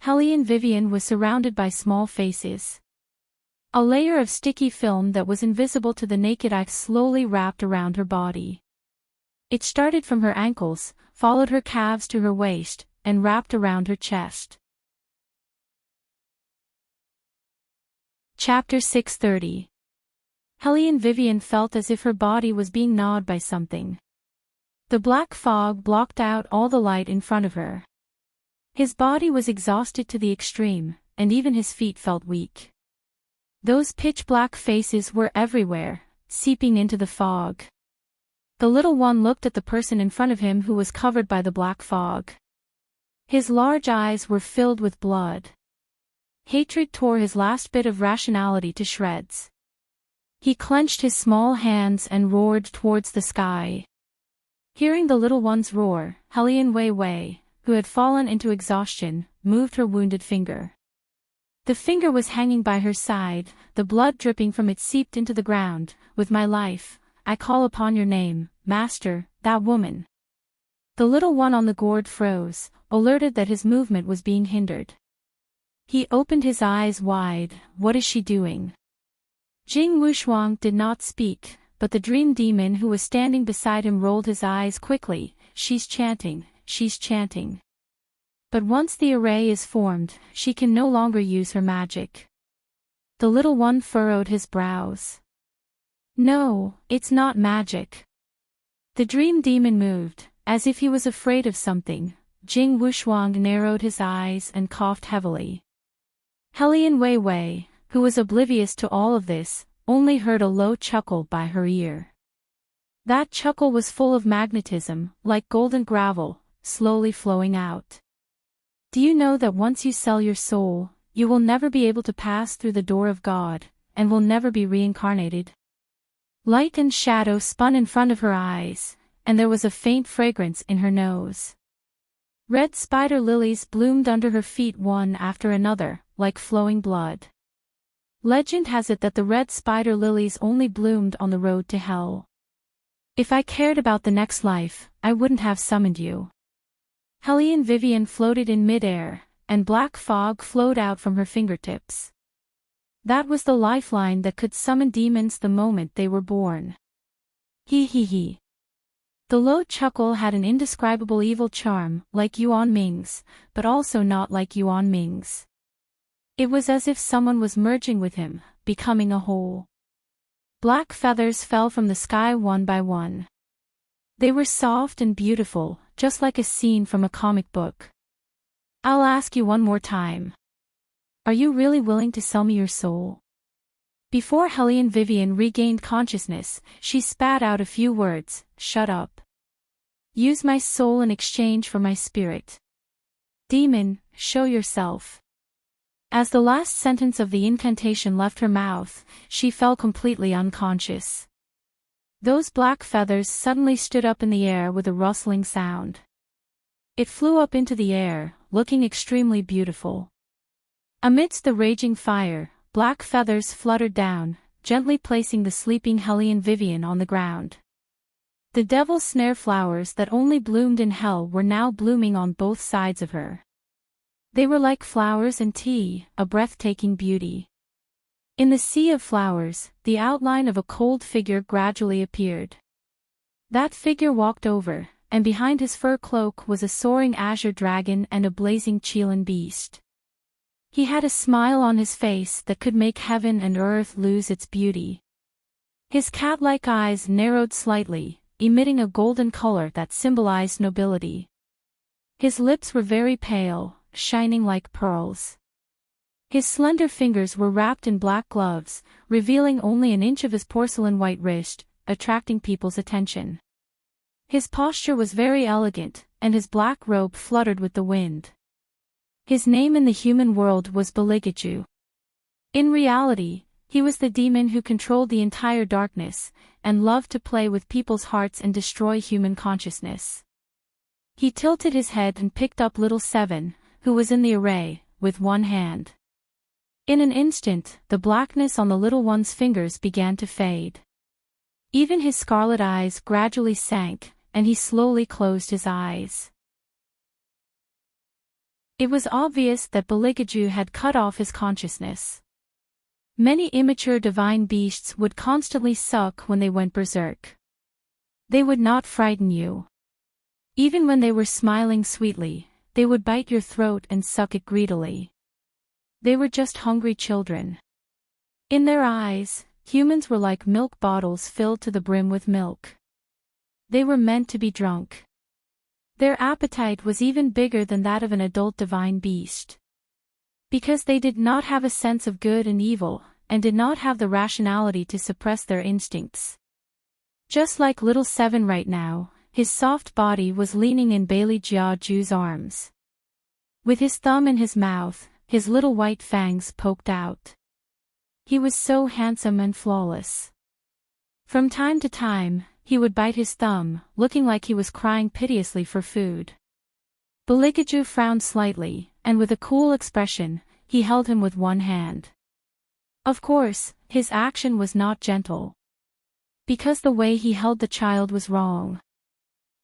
Hellion Vivian was surrounded by small faces. A layer of sticky film that was invisible to the naked eye slowly wrapped around her body. It started from her ankles, followed her calves to her waist, and wrapped around her chest. Chapter 630. Hellion Vivian felt as if her body was being gnawed by something. The black fog blocked out all the light in front of her. His body was exhausted to the extreme, and even his feet felt weak. Those pitch-black faces were everywhere, seeping into the fog. The little one looked at the person in front of him who was covered by the black fog. His large eyes were filled with blood. Hatred tore his last bit of rationality to shreds. He clenched his small hands and roared towards the sky. Hearing the little one's roar, Helian Wei Wei, who had fallen into exhaustion, moved her wounded finger. The finger was hanging by her side, the blood dripping from it seeped into the ground. With my life, I call upon your name, Master, that woman. The little one on the gourd froze, alerted that his movement was being hindered. He opened his eyes wide. What is she doing? Jing Wushuang did not speak, but the dream demon who was standing beside him rolled his eyes quickly. She's chanting, she's chanting. But once the array is formed, she can no longer use her magic. The little one furrowed his brows. No, it's not magic. The dream demon moved, as if he was afraid of something. Jing Wushuang narrowed his eyes and coughed heavily. Helian Wei Wei, who was oblivious to all of this, only heard a low chuckle by her ear. That chuckle was full of magnetism, like golden gravel, slowly flowing out. Do you know that once you sell your soul, you will never be able to pass through the door of God, and will never be reincarnated? Light and shadow spun in front of her eyes, and there was a faint fragrance in her nose. Red spider lilies bloomed under her feet one after another, like flowing blood. Legend has it that the red spider lilies only bloomed on the road to hell. If I cared about the next life, I wouldn't have summoned you. Helian Vivian floated in midair, and black fog flowed out from her fingertips. That was the lifeline that could summon demons the moment they were born. He he he. The low chuckle had an indescribable evil charm, like Yuan Ming's, but also not like Yuan Ming's. It was as if someone was merging with him, becoming a whole. Black feathers fell from the sky one by one. They were soft and beautiful, just like a scene from a comic book. I'll ask you one more time. Are you really willing to sell me your soul? Before Helian Vivian regained consciousness, she spat out a few words. Shut up. Use my soul in exchange for my spirit. Demon, show yourself. As the last sentence of the incantation left her mouth, she fell completely unconscious. Those black feathers suddenly stood up in the air with a rustling sound. It flew up into the air, looking extremely beautiful. Amidst the raging fire, black feathers fluttered down, gently placing the sleeping Helian Vivian on the ground. The devil's snare flowers that only bloomed in hell were now blooming on both sides of her. They were like flowers and tea, a breathtaking beauty. In the sea of flowers, the outline of a cold figure gradually appeared. That figure walked over, and behind his fur cloak was a soaring azure dragon and a blazing Qilin beast. He had a smile on his face that could make heaven and earth lose its beauty. His cat-like eyes narrowed slightly, emitting a golden color that symbolized nobility. His lips were very pale, shining like pearls. His slender fingers were wrapped in black gloves, revealing only an inch of his porcelain-white wrist, attracting people's attention. His posture was very elegant, and his black robe fluttered with the wind. His name in the human world was Beligaju. In reality, he was the demon who controlled the entire darkness, and loved to play with people's hearts and destroy human consciousness. He tilted his head and picked up little Seven, who was in the array, with one hand. In an instant, the blackness on the little one's fingers began to fade. Even his scarlet eyes gradually sank, and he slowly closed his eyes. It was obvious that Beligaju had cut off his consciousness. Many immature divine beasts would constantly suck when they went berserk. They would not frighten you. Even when they were smiling sweetly, they would bite your throat and suck it greedily. They were just hungry children. In their eyes, humans were like milk bottles filled to the brim with milk. They were meant to be drunk. Their appetite was even bigger than that of an adult divine beast. Because they did not have a sense of good and evil, and did not have the rationality to suppress their instincts. Just like little Seven right now, his soft body was leaning in Bailey Jiaju's arms. With his thumb in his mouth, his little white fangs poked out. He was so handsome and flawless. From time to time, he would bite his thumb, looking like he was crying piteously for food. Balikaju frowned slightly, and with a cool expression, he held him with one hand. Of course, his action was not gentle, because the way he held the child was wrong.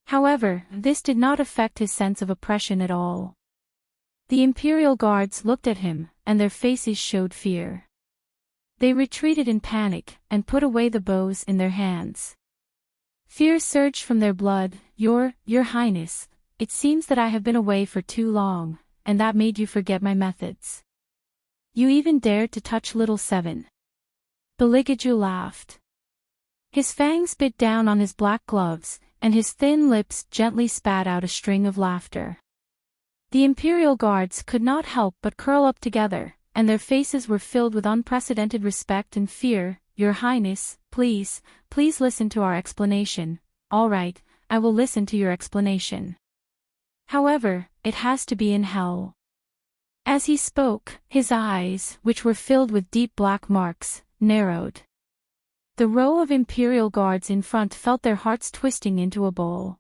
However, this did not affect his sense of oppression at all. The Imperial guards looked at him, and their faces showed fear. They retreated in panic, and put away the bows in their hands. Fear surged from their blood. Your Highness, it seems that I have been away for too long, and that made you forget my methods. You even dared to touch little Seven. Balikaju laughed. His fangs bit down on his black gloves, and his thin lips gently spat out a string of laughter. The Imperial guards could not help but curl up together, and their faces were filled with unprecedented respect and fear. Your Highness, please listen to our explanation. All right, I will listen to your explanation. However, it has to be in hell. As he spoke, his eyes, which were filled with deep black marks, narrowed. The row of Imperial guards in front felt their hearts twisting into a bowl.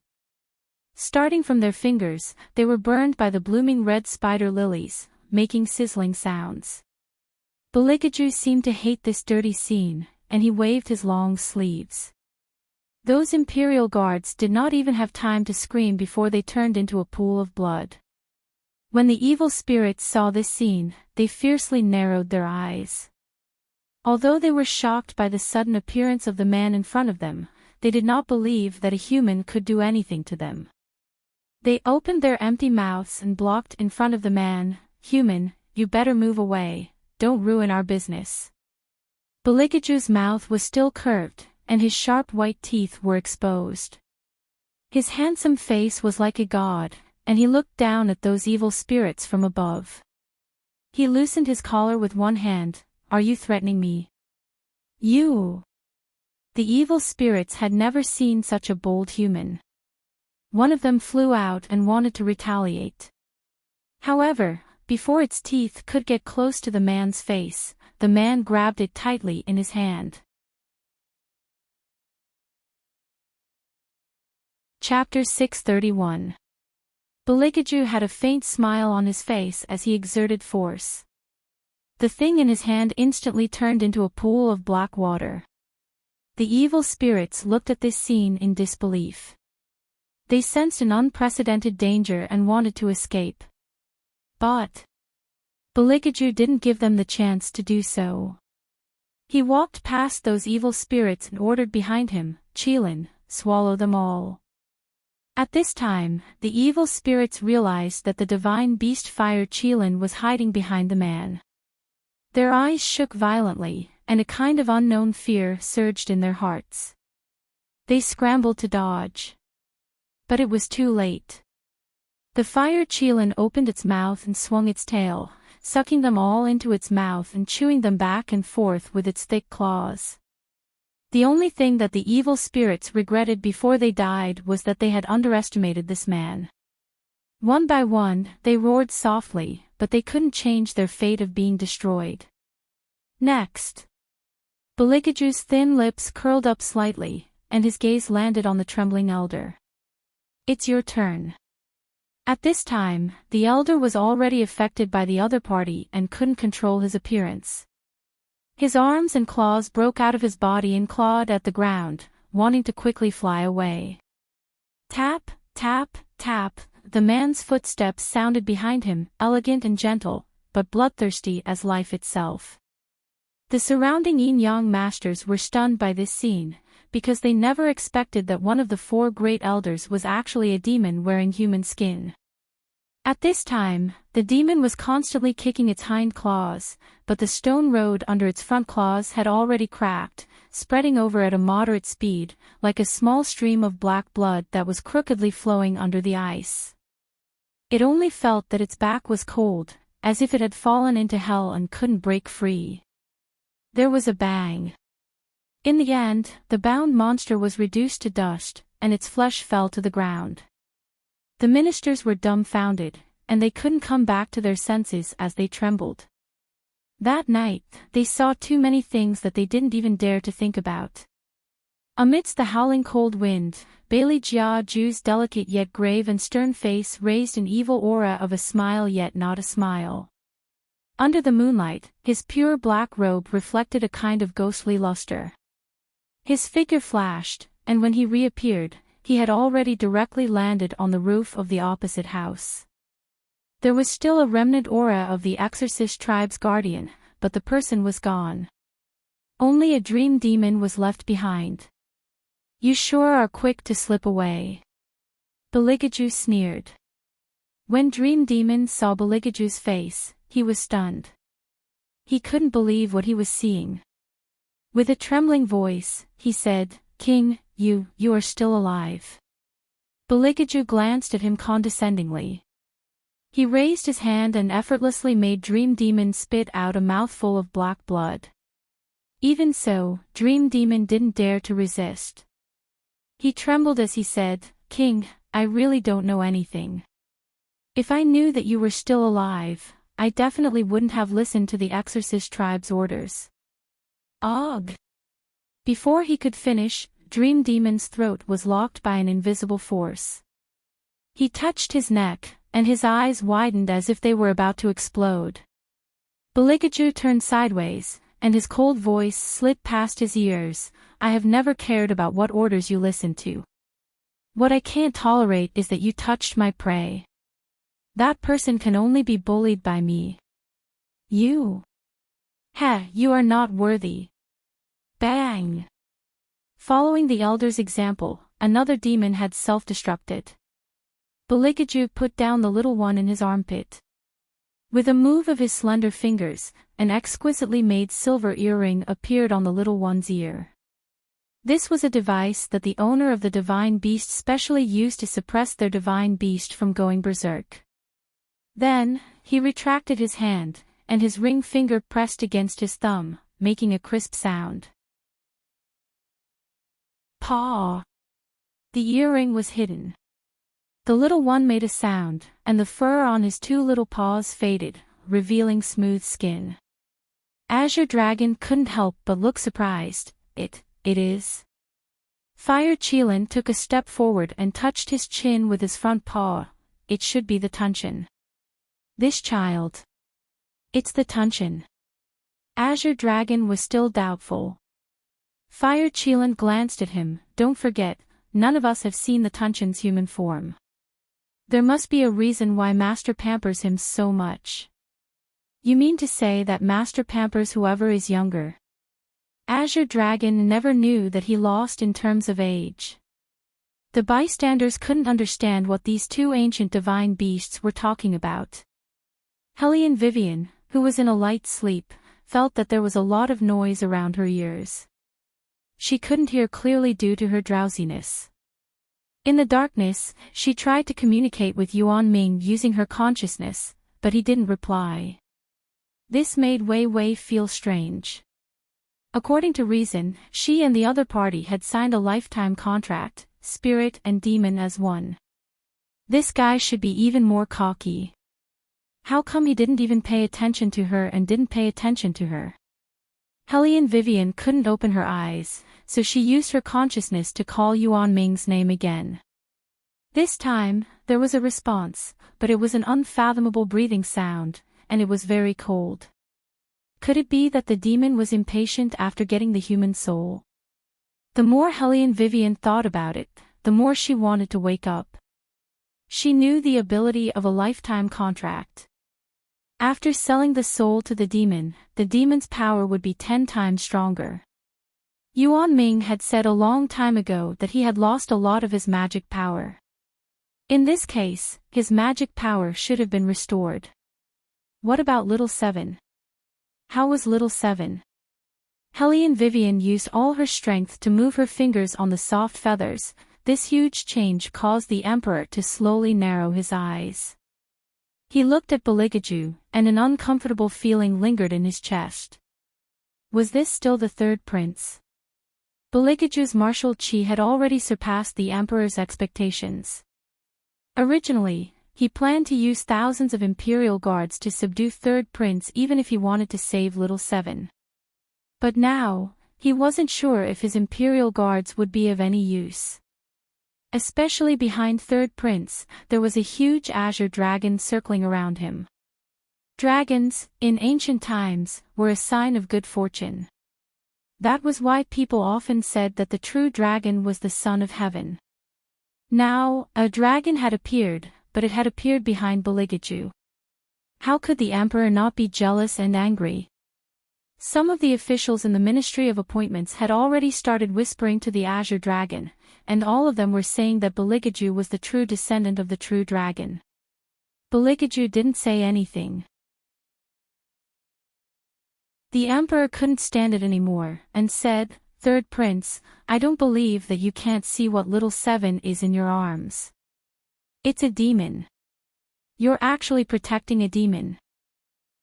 Starting from their fingers, they were burned by the blooming red spider lilies, making sizzling sounds. Balikaju seemed to hate this dirty scene, and he waved his long sleeves. Those Imperial guards did not even have time to scream before they turned into a pool of blood. When the evil spirits saw this scene, they fiercely narrowed their eyes. Although they were shocked by the sudden appearance of the man in front of them, they did not believe that a human could do anything to them. They opened their empty mouths and blocked in front of the man. Human, you better move away, don't ruin our business. Balikaju's mouth was still curved, and his sharp white teeth were exposed. His handsome face was like a god, and he looked down at those evil spirits from above. He loosened his collar with one hand. Are you threatening me? You! The evil spirits had never seen such a bold human. One of them flew out and wanted to retaliate. However, before its teeth could get close to the man's face, the man grabbed it tightly in his hand. Chapter 631. Balikaju had a faint smile on his face as he exerted force. The thing in his hand instantly turned into a pool of black water. The evil spirits looked at this scene in disbelief. They sensed an unprecedented danger and wanted to escape. But Balikaju didn't give them the chance to do so. He walked past those evil spirits and ordered behind him, Qilin, swallow them all. At this time, the evil spirits realized that the divine beast fire Qilin was hiding behind the man. Their eyes shook violently, and a kind of unknown fear surged in their hearts. They scrambled to dodge. But it was too late. The fire Qilin opened its mouth and swung its tail, sucking them all into its mouth and chewing them back and forth with its thick claws. The only thing that the evil spirits regretted before they died was that they had underestimated this man. One by one, they roared softly, but they couldn't change their fate of being destroyed. Next. Balikaju's thin lips curled up slightly, and his gaze landed on the trembling elder. It's your turn. At this time, the elder was already affected by the other party and couldn't control his appearance. His arms and claws broke out of his body and clawed at the ground, wanting to quickly fly away. Tap, tap, tap, the man's footsteps sounded behind him, elegant and gentle, but bloodthirsty as life itself. The surrounding yin-yang masters were stunned by this scene, because they never expected that one of the four great elders was actually a demon wearing human skin. At this time, the demon was constantly kicking its hind claws, but the stone road under its front claws had already cracked, spreading over at a moderate speed, like a small stream of black blood that was crookedly flowing under the ice. It only felt that its back was cold, as if it had fallen into hell and couldn't break free. There was a bang. In the end, the bound monster was reduced to dust, and its flesh fell to the ground. The ministers were dumbfounded, and they couldn't come back to their senses as they trembled. That night, they saw too many things that they didn't even dare to think about. Amidst the howling cold wind, Bailey Jia Ju's delicate yet grave and stern face raised an evil aura of a smile yet not a smile. Under the moonlight, his pure black robe reflected a kind of ghostly luster. His figure flashed, and when he reappeared, he had already directly landed on the roof of the opposite house. There was still a remnant aura of the exorcist tribe's guardian, but the person was gone. Only a dream demon was left behind. You sure are quick to slip away. Beligaju sneered. When Dream Demon saw Beligaju's face, he was stunned. He couldn't believe what he was seeing. With a trembling voice, he said, "King, you are still alive." Beligaju glanced at him condescendingly. He raised his hand and effortlessly made Dream Demon spit out a mouthful of black blood. Even so, Dream Demon didn't dare to resist. He trembled as he said, "King, I really don't know anything. If I knew that you were still alive, I definitely wouldn't have listened to the exorcist tribe's orders." Ugh! Before he could finish, Dream Demon's throat was locked by an invisible force. He touched his neck, and his eyes widened as if they were about to explode. Beligaju turned sideways, and his cold voice slid past his ears, "I have never cared about what orders you listen to. What I can't tolerate is that you touched my prey. That person can only be bullied by me. You. Heh, you are not worthy." Bang! Following the elder's example, another demon had self-destructed. Beligaju put down the little one in his armpit. With a move of his slender fingers, an exquisitely made silver earring appeared on the little one's ear. This was a device that the owner of the divine beast specially used to suppress their divine beast from going berserk. Then, he retracted his hand, and his ring finger pressed against his thumb, making a crisp sound. Paw! The earring was hidden. The little one made a sound, and the fur on his two little paws faded, revealing smooth skin. Azure Dragon couldn't help but look surprised. It is. Fire Qilin took a step forward and touched his chin with his front paw. It should be the Tunshin. This child. It's the Tunshin. Azure Dragon was still doubtful. Fire Qilin glanced at him. Don't forget, none of us have seen the Tunshin's human form. There must be a reason why Master pampers him so much. You mean to say that Master pampers whoever is younger? Azure Dragon never knew that he lost in terms of age. The bystanders couldn't understand what these two ancient divine beasts were talking about. Hellion Vivian, who was in a light sleep, felt that there was a lot of noise around her ears. She couldn't hear clearly due to her drowsiness. In the darkness, she tried to communicate with Yuan Ming using her consciousness, but he didn't reply. This made Wei Wei feel strange. According to reason, she and the other party had signed a lifetime contract, spirit and demon as one. This guy should be even more cocky. How come he didn't even pay attention to her and didn't pay attention to her? Hellion Vivian couldn't open her eyes, so she used her consciousness to call Yuan Ming's name again. This time, there was a response, but it was an unfathomable breathing sound, and it was very cold. Could it be that the demon was impatient after getting the human soul? The more Hellion Vivian thought about it, the more she wanted to wake up. She knew the ability of a lifetime contract. After selling the soul to the demon's power would be 10 times stronger. Yuan Ming had said a long time ago that he had lost a lot of his magic power. In this case, his magic power should have been restored. What about Little Seven? How was Little Seven? Hellion Vivian used all her strength to move her fingers on the soft feathers. This huge change caused the Emperor to slowly narrow his eyes. He looked at Beligaju, and an uncomfortable feeling lingered in his chest. Was this still the third prince? Beligaju's martial chi had already surpassed the emperor's expectations. Originally, he planned to use thousands of imperial guards to subdue third prince even if he wanted to save little Seven. But now, he wasn't sure if his imperial guards would be of any use. Especially behind third prince, there was a huge azure dragon circling around him. Dragons, in ancient times, were a sign of good fortune. That was why people often said that the true dragon was the son of heaven. Now, a dragon had appeared, but it had appeared behind Beligaju. How could the emperor not be jealous and angry? Some of the officials in the Ministry of Appointments had already started whispering to the Azure Dragon, and all of them were saying that Beligaju was the true descendant of the true dragon. Beligaju didn't say anything. The emperor couldn't stand it anymore, and said, "Third prince, I don't believe that you can't see what little Seven is in your arms. It's a demon. You're actually protecting a demon.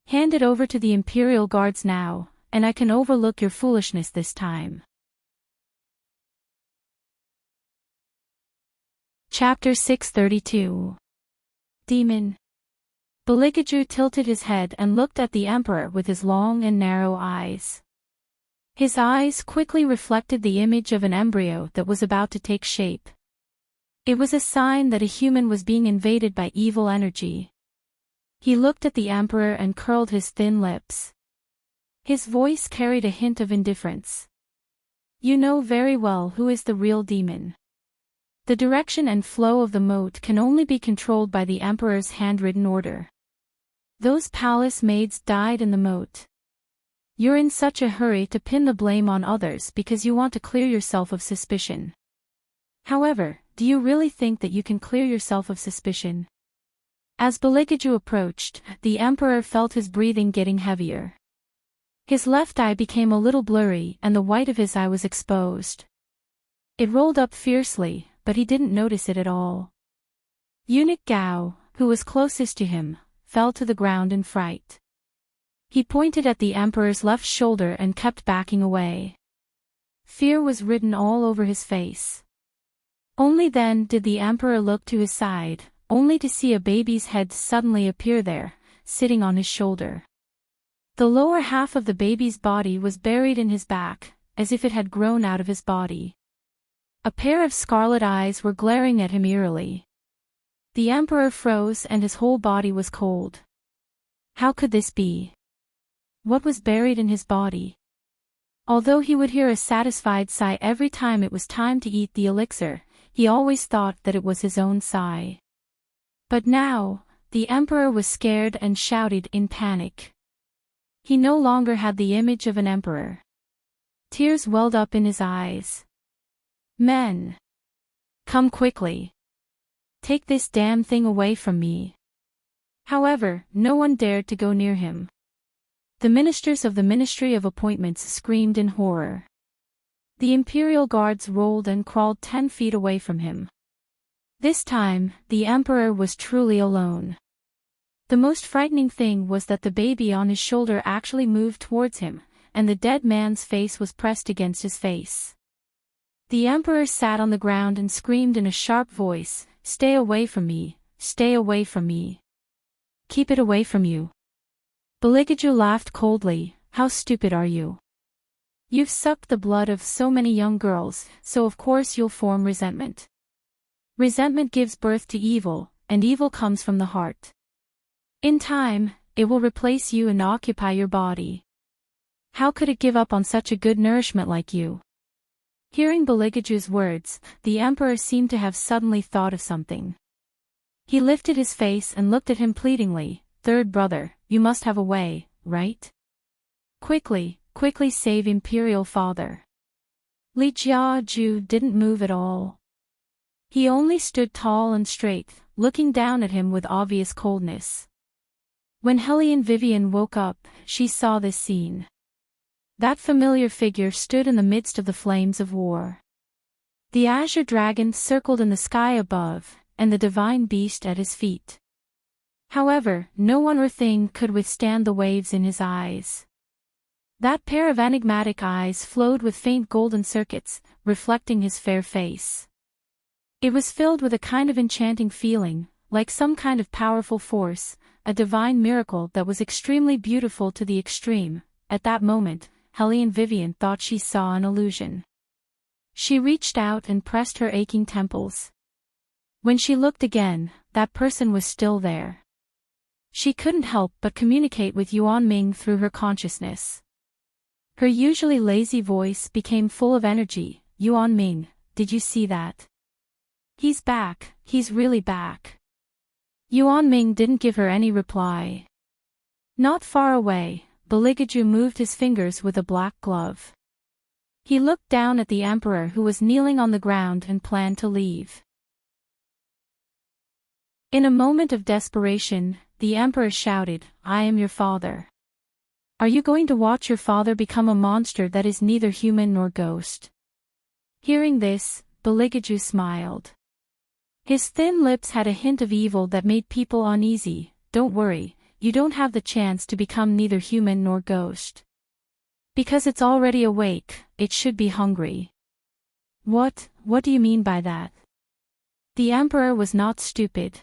Hand it over to the Imperial Guards now, and I can overlook your foolishness this time." Chapter 632. Demon. Beligaju tilted his head and looked at the emperor with his long and narrow eyes. His eyes quickly reflected the image of an embryo that was about to take shape. It was a sign that a human was being invaded by evil energy. He looked at the emperor and curled his thin lips. His voice carried a hint of indifference. "You know very well who is the real demon. The direction and flow of the moat can only be controlled by the emperor's handwritten order. Those palace maids died in the moat. You're in such a hurry to pin the blame on others because you want to clear yourself of suspicion. However, do you really think that you can clear yourself of suspicion?" As Beligaju approached, the emperor felt his breathing getting heavier. His left eye became a little blurry and the white of his eye was exposed. It rolled up fiercely, but he didn't notice it at all. Eunuch Gao, who was closest to him, fell to the ground in fright. He pointed at the emperor's left shoulder and kept backing away. Fear was written all over his face. Only then did the emperor look to his side, only to see a baby's head suddenly appear there, sitting on his shoulder. The lower half of the baby's body was buried in his back, as if it had grown out of his body. A pair of scarlet eyes were glaring at him eerily. The emperor froze and his whole body was cold. How could this be? What was buried in his body? Although he would hear a satisfied sigh every time it was time to eat the elixir, he always thought that it was his own sigh. But now, the emperor was scared and shouted in panic. He no longer had the image of an emperor. Tears welled up in his eyes. "Men! Come quickly! Take this damn thing away from me!" However, no one dared to go near him. The ministers of the Ministry of Appointments screamed in horror. The imperial guards rolled and crawled 10 feet away from him. This time, the emperor was truly alone. The most frightening thing was that the baby on his shoulder actually moved towards him, and the dead man's face was pressed against his face. The emperor sat on the ground and screamed in a sharp voice, "Stay away from me, stay away from me. Keep it away from you." Beligaju laughed coldly, "How stupid are you? You've sucked the blood of so many young girls, so of course you'll form resentment. Resentment gives birth to evil, and evil comes from the heart. In time, it will replace you and occupy your body. How could it give up on such a good nourishment like you?" Hearing Beligaju's words, the emperor seemed to have suddenly thought of something. He lifted his face and looked at him pleadingly. "Third brother, you must have a way, right? Quickly, quickly save Imperial Father." Li Jiaju didn't move at all. He only stood tall and straight, looking down at him with obvious coldness. When Hellion Vivian woke up, she saw this scene. That familiar figure stood in the midst of the flames of war. The azure dragon circled in the sky above, and the divine beast at his feet. However, no one or thing could withstand the waves in his eyes. That pair of enigmatic eyes flowed with faint golden circuits, reflecting his fair face. It was filled with a kind of enchanting feeling, like some kind of powerful force, a divine miracle that was extremely beautiful to the extreme. At that moment, Helene Vivian thought she saw an illusion. She reached out and pressed her aching temples. When she looked again, that person was still there. She couldn't help but communicate with Yuan Ming through her consciousness. Her usually lazy voice became full of energy. Yuan Ming, did you see that? He's back, he's really back. Yuan Ming didn't give her any reply. Not far away, Beligaju moved his fingers with a black glove. He looked down at the emperor who was kneeling on the ground and planned to leave. In a moment of desperation, the emperor shouted, "I am your father. Are you going to watch your father become a monster that is neither human nor ghost?" Hearing this, Beligaju smiled. His thin lips had a hint of evil that made people uneasy. "Don't worry, you don't have the chance to become neither human nor ghost. Because it's already awake, it should be hungry." What do you mean by that?" The emperor was not stupid.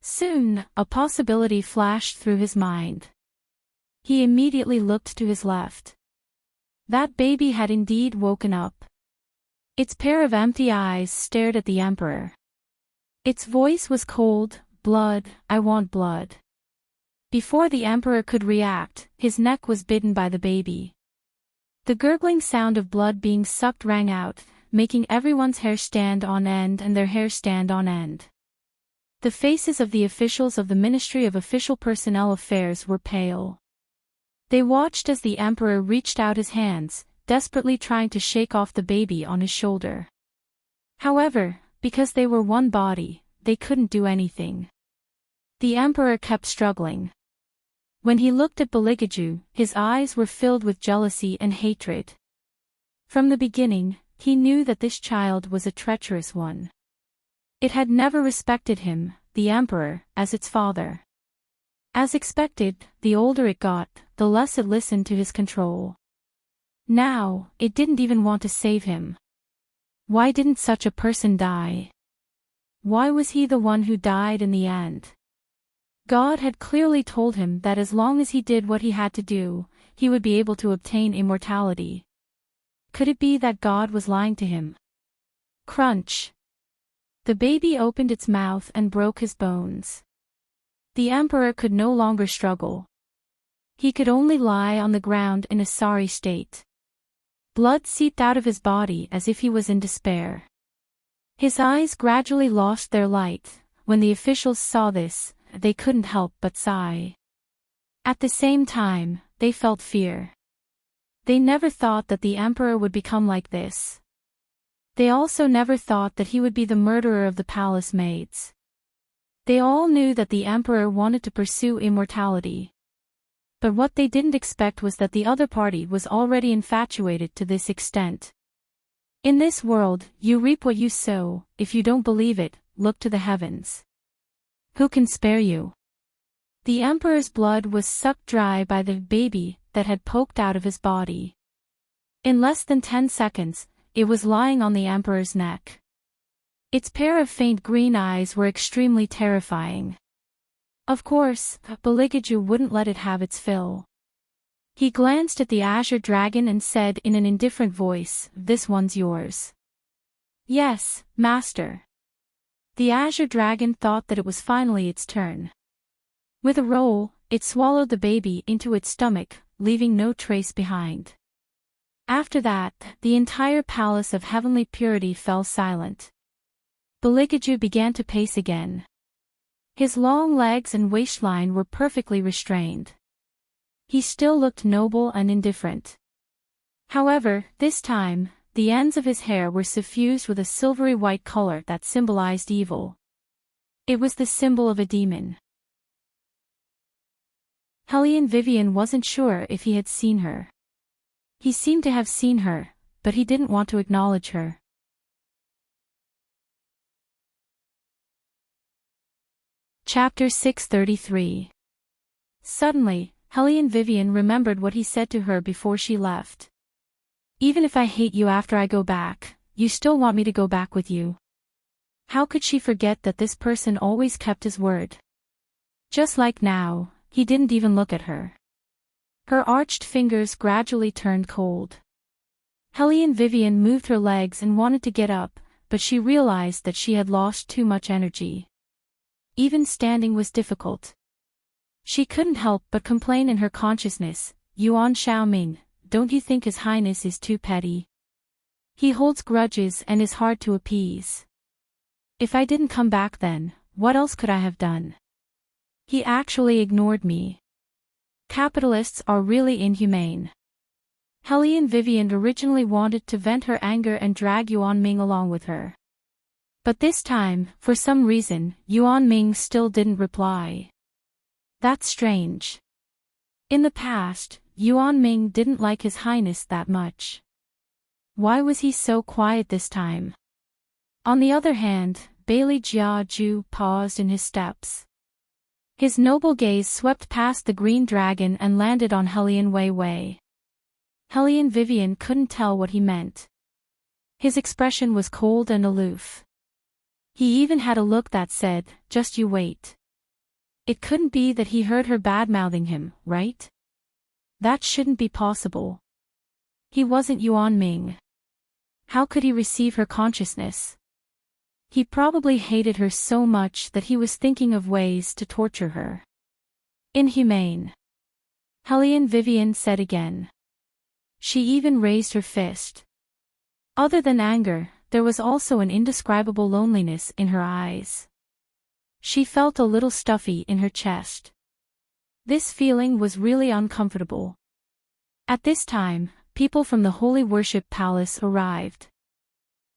Soon, a possibility flashed through his mind. He immediately looked to his left. That baby had indeed woken up. Its pair of empty eyes stared at the emperor. Its voice was cold, "Blood, I want blood." Before the emperor could react, his neck was bitten by the baby. The gurgling sound of blood being sucked rang out, making everyone's hair stand on end and their hair stand on end. The faces of the officials of the Ministry of Official Personnel Affairs were pale. They watched as the emperor reached out his hands, desperately trying to shake off the baby on his shoulder. However, because they were one body, they couldn't do anything. The emperor kept struggling. When he looked at Beligaju, his eyes were filled with jealousy and hatred. From the beginning, he knew that this child was a treacherous one. It had never respected him, the emperor, as its father. As expected, the older it got, the less it listened to his control. Now, it didn't even want to save him. Why didn't such a person die? Why was he the one who died in the end? God had clearly told him that as long as he did what he had to do, he would be able to obtain immortality. Could it be that God was lying to him? Crunch. The baby opened its mouth and broke his bones. The emperor could no longer struggle. He could only lie on the ground in a sorry state. Blood seeped out of his body as if he was in despair. His eyes gradually lost their light. When the officials saw this, they couldn't help but sigh. At the same time, they felt fear. They never thought that the emperor would become like this. They also never thought that he would be the murderer of the palace maids. They all knew that the emperor wanted to pursue immortality. But what they didn't expect was that the other party was already infatuated to this extent. In this world, you reap what you sow. If you don't believe it, look to the heavens. Who can spare you? The emperor's blood was sucked dry by the baby that had poked out of his body. In less than 10 seconds, it was lying on the emperor's neck. Its pair of faint green eyes were extremely terrifying. Of course, Beligaju wouldn't let it have its fill. He glanced at the azure dragon and said in an indifferent voice, "This one's yours." "Yes, master." The azure dragon thought that it was finally its turn. With a roll, it swallowed the baby into its stomach, leaving no trace behind. After that, the entire palace of heavenly purity fell silent. Beligaju began to pace again. His long legs and waistline were perfectly restrained. He still looked noble and indifferent. However, this time, the ends of his hair were suffused with a silvery white color that symbolized evil. It was the symbol of a demon. Helene Vivian wasn't sure if he had seen her. He seemed to have seen her, but he didn't want to acknowledge her. Chapter 633. Suddenly, Hellion Vivian remembered what he said to her before she left. Even if I hate you after I go back, you still want me to go back with you. How could she forget that this person always kept his word? Just like now, he didn't even look at her. Her arched fingers gradually turned cold. Hellion Vivian moved her legs and wanted to get up, but she realized that she had lost too much energy. Even standing was difficult. She couldn't help but complain in her consciousness, Yuan Xiaoming, don't you think His Highness is too petty? He holds grudges and is hard to appease. If I didn't come back then, what else could I have done? He actually ignored me. Capitalists are really inhumane. Hellion Vivian originally wanted to vent her anger and drag Yuan Ming along with her. But this time, for some reason, Yuan Ming still didn't reply. That's strange. In the past, Yuan Ming didn't like His Highness that much. Why was he so quiet this time? On the other hand, Bailey Jiaju paused in his steps. His noble gaze swept past the green dragon and landed on Hellion Wei Wei. Hellion Vivian couldn't tell what he meant. His expression was cold and aloof. He even had a look that said, just you wait. It couldn't be that he heard her bad-mouthing him, right? That shouldn't be possible. He wasn't Yuan Ming. How could he receive her consciousness? He probably hated her so much that he was thinking of ways to torture her. Inhumane. Hellion Vivian said again. She even raised her fist. Other than anger, there was also an indescribable loneliness in her eyes. She felt a little stuffy in her chest. This feeling was really uncomfortable. At this time, people from the Holy Worship Palace arrived.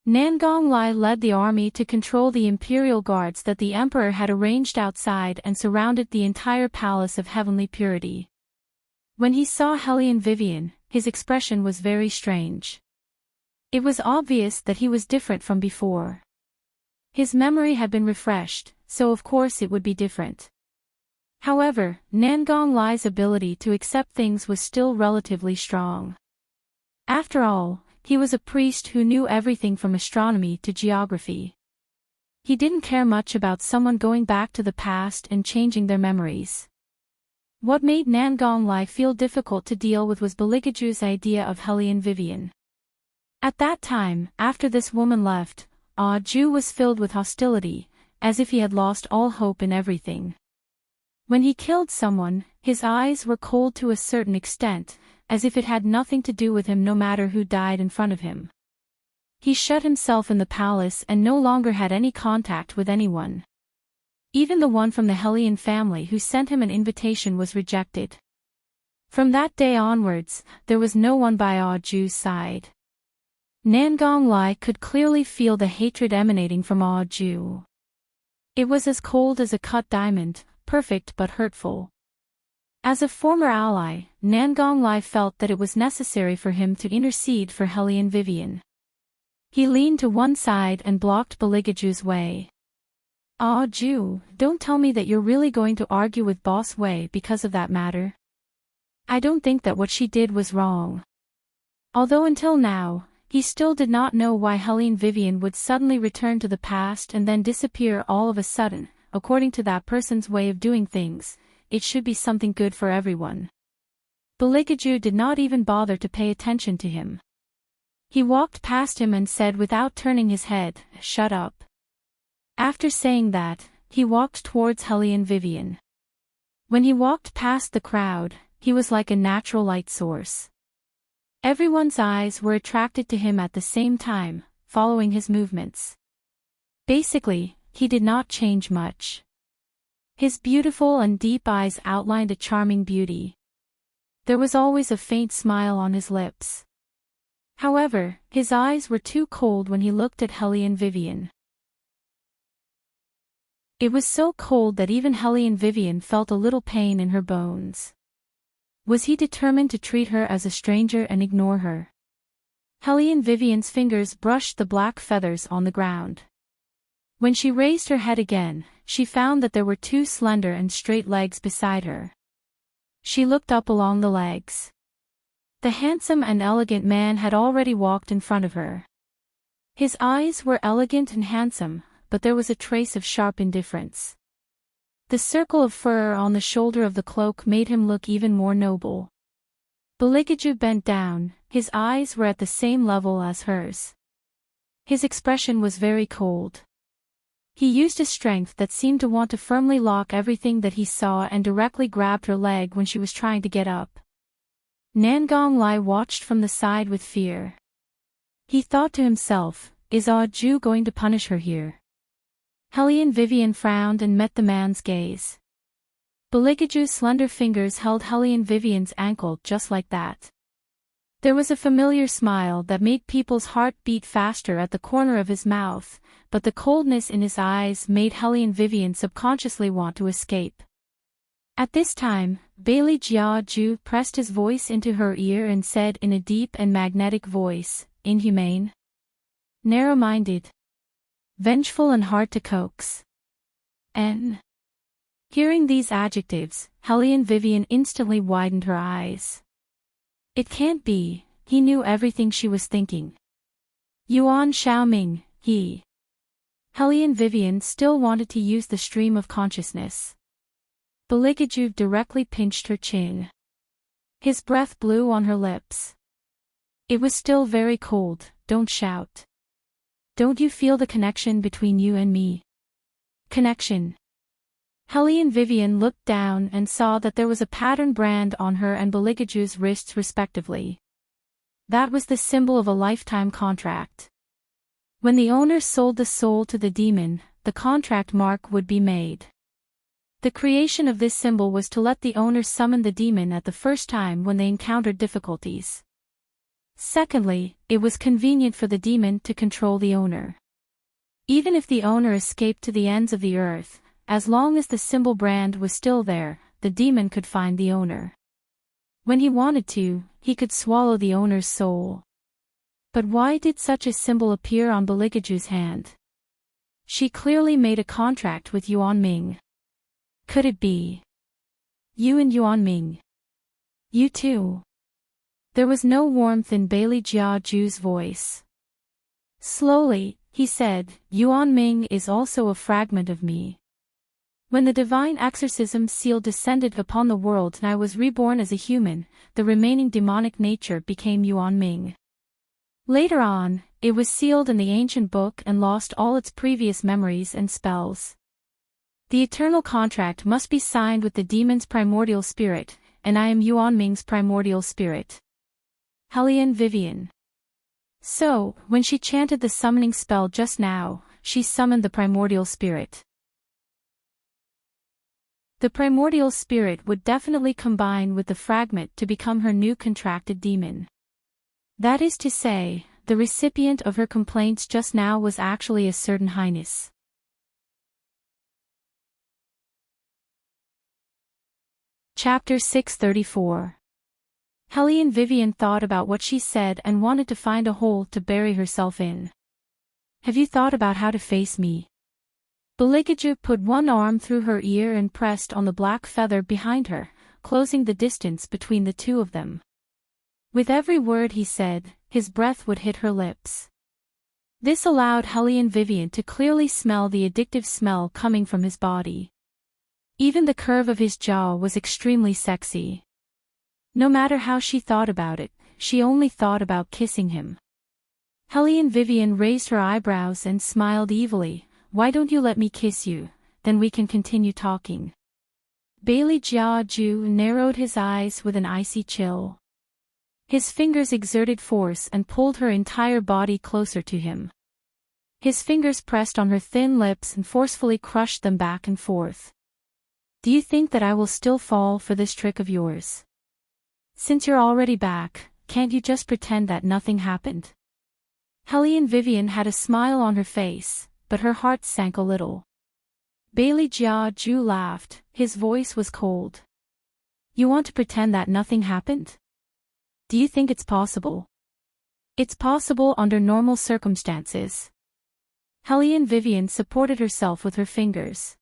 Nangong Lai led the army to control the imperial guards that the emperor had arranged outside and surrounded the entire palace of heavenly purity. When he saw Hellion Vivian, his expression was very strange. It was obvious that he was different from before. His memory had been refreshed, so of course it would be different. However, Nangong Lai's ability to accept things was still relatively strong. After all, he was a priest who knew everything from astronomy to geography. He didn't care much about someone going back to the past and changing their memories. What made Nangong Lai feel difficult to deal with was Beligaju's idea of Hellion Vivian. At that time, after this woman left, Ju was filled with hostility, as if he had lost all hope in everything. When he killed someone, his eyes were cold to a certain extent, as if it had nothing to do with him no matter who died in front of him. He shut himself in the palace and no longer had any contact with anyone. Even the one from the Hellion family who sent him an invitation was rejected. From that day onwards, there was no one by Ju's side. Nangong Lai could clearly feel the hatred emanating from Ju. It was as cold as a cut diamond, perfect but hurtful. As a former ally, Nangong Lai felt that it was necessary for him to intercede for Hellion Vivian. He leaned to one side and blocked Beligaju's way. Ju, don't tell me that you're really going to argue with Boss Wei because of that matter. I don't think that what she did was wrong. Although until now, he still did not know why Hellion Vivian would suddenly return to the past and then disappear all of a sudden. According to that person's way of doing things, it should be something good for everyone. Beligaju did not even bother to pay attention to him. He walked past him and said without turning his head, "Shut up." After saying that, he walked towards Hellion Vivian. When he walked past the crowd, he was like a natural light source. Everyone's eyes were attracted to him at the same time, following his movements. Basically, he did not change much. His beautiful and deep eyes outlined a charming beauty. There was always a faint smile on his lips. However, his eyes were too cold when he looked at Hellion Vivian. It was so cold that even Hellion Vivian felt a little pain in her bones. Was he determined to treat her as a stranger and ignore her? Hellion Vivian's fingers brushed the black feathers on the ground. When she raised her head again, she found that there were two slender and straight legs beside her. She looked up along the legs. The handsome and elegant man had already walked in front of her. His eyes were elegant and handsome, but there was a trace of sharp indifference. The circle of fur on the shoulder of the cloak made him look even more noble. Beligaju bent down, his eyes were at the same level as hers. His expression was very cold. He used a strength that seemed to want to firmly lock everything that he saw and directly grabbed her leg when she was trying to get up. Nangong Lai watched from the side with fear. He thought to himself, is Ju going to punish her here? Hellion Vivian frowned and met the man's gaze. Beligaju's slender fingers held Hellion Vivian's ankle just like that. There was a familiar smile that made people's heart beat faster at the corner of his mouth, but the coldness in his eyes made Hellion Vivian subconsciously want to escape. At this time, Bailey Jiaju pressed his voice into her ear and said in a deep and magnetic voice, inhumane, narrow-minded, vengeful and hard to coax. Hearing these adjectives, Hellion Vivian instantly widened her eyes. It can't be, he knew everything she was thinking. Yuan Xiaoming, he. Hellion Vivian still wanted to use the stream of consciousness. Beligaju directly pinched her chin. His breath blew on her lips. It was still very cold, don't shout. Don't you feel the connection between you and me? Connection. Hellion Vivian looked down and saw that there was a pattern brand on her and Beligaju's wrists respectively. That was the symbol of a lifetime contract. When the owner sold the soul to the demon, the contract mark would be made. The creation of this symbol was to let the owner summon the demon at the first time when they encountered difficulties. Secondly, it was convenient for the demon to control the owner. Even if the owner escaped to the ends of the earth, as long as the symbol brand was still there, the demon could find the owner. When he wanted to, he could swallow the owner's soul. But why did such a symbol appear on Beligaju's hand? She clearly made a contract with Yuan Ming. Could it be you and Yuan Ming? You too? There was no warmth in Bailey Jiaju's voice. Slowly, he said, Yuan Ming is also a fragment of me. When the divine exorcism seal descended upon the world and I was reborn as a human, the remaining demonic nature became Yuan Ming. Later on, it was sealed in the ancient book and lost all its previous memories and spells. The eternal contract must be signed with the demon's primordial spirit, and I am Yuan Ming's primordial spirit. Hellion Vivian. So, when she chanted the summoning spell just now, she summoned the primordial spirit. The primordial spirit would definitely combine with the fragment to become her new contracted demon. That is to say, the recipient of her complaints just now was actually a certain highness. Chapter 634. Hellion Vivian thought about what she said and wanted to find a hole to bury herself in. Have you thought about how to face me? Beligaju put one arm through her ear and pressed on the black feather behind her, closing the distance between the two of them. With every word he said, his breath would hit her lips. This allowed Hellion Vivian to clearly smell the addictive smell coming from his body. Even the curve of his jaw was extremely sexy. No matter how she thought about it, she only thought about kissing him. Hellion Vivian raised her eyebrows and smiled evilly. Why don't you let me kiss you, then we can continue talking. Bailey Jiaju narrowed his eyes with an icy chill. His fingers exerted force and pulled her entire body closer to him. His fingers pressed on her thin lips and forcefully crushed them back and forth. Do you think that I will still fall for this trick of yours? Since you're already back, can't you just pretend that nothing happened? Hellion Vivian had a smile on her face, but her heart sank a little. Bailey Jiaju laughed, his voice was cold. You want to pretend that nothing happened? Do you think it's possible? It's possible under normal circumstances. Hellion Vivian supported herself with her fingers.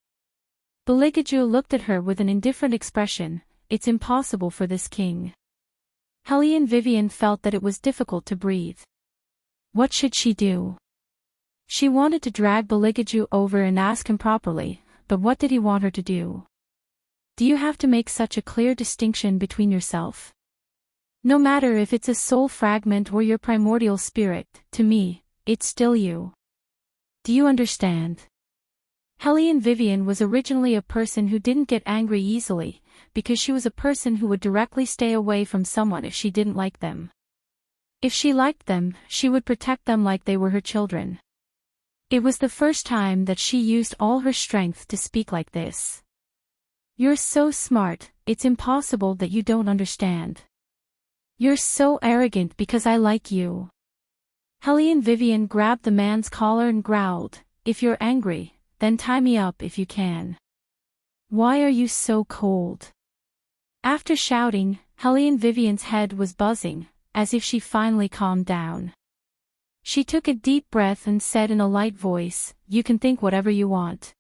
Beligaju looked at her with an indifferent expression. it's impossible for this king. Helene Vivian felt that it was difficult to breathe. What should she do? She wanted to drag Beligaju over and ask him properly, but what did he want her to do? Do you have to make such a clear distinction between yourself? No matter if it's a soul fragment or your primordial spirit, to me, it's still you. Do you understand? Helene Vivian was originally a person who didn't get angry easily, because she was a person who would directly stay away from someone if she didn't like them. If she liked them, she would protect them like they were her children. It was the first time that she used all her strength to speak like this. You're so smart, it's impossible that you don't understand. You're so arrogant because I like you. Helene Vivian grabbed the man's collar and growled, if you're angry, then tie me up if you can. Why are you so cold? After shouting, Helene Vivian's head was buzzing, as if she finally calmed down. She took a deep breath and said in a light voice, you can think whatever you want.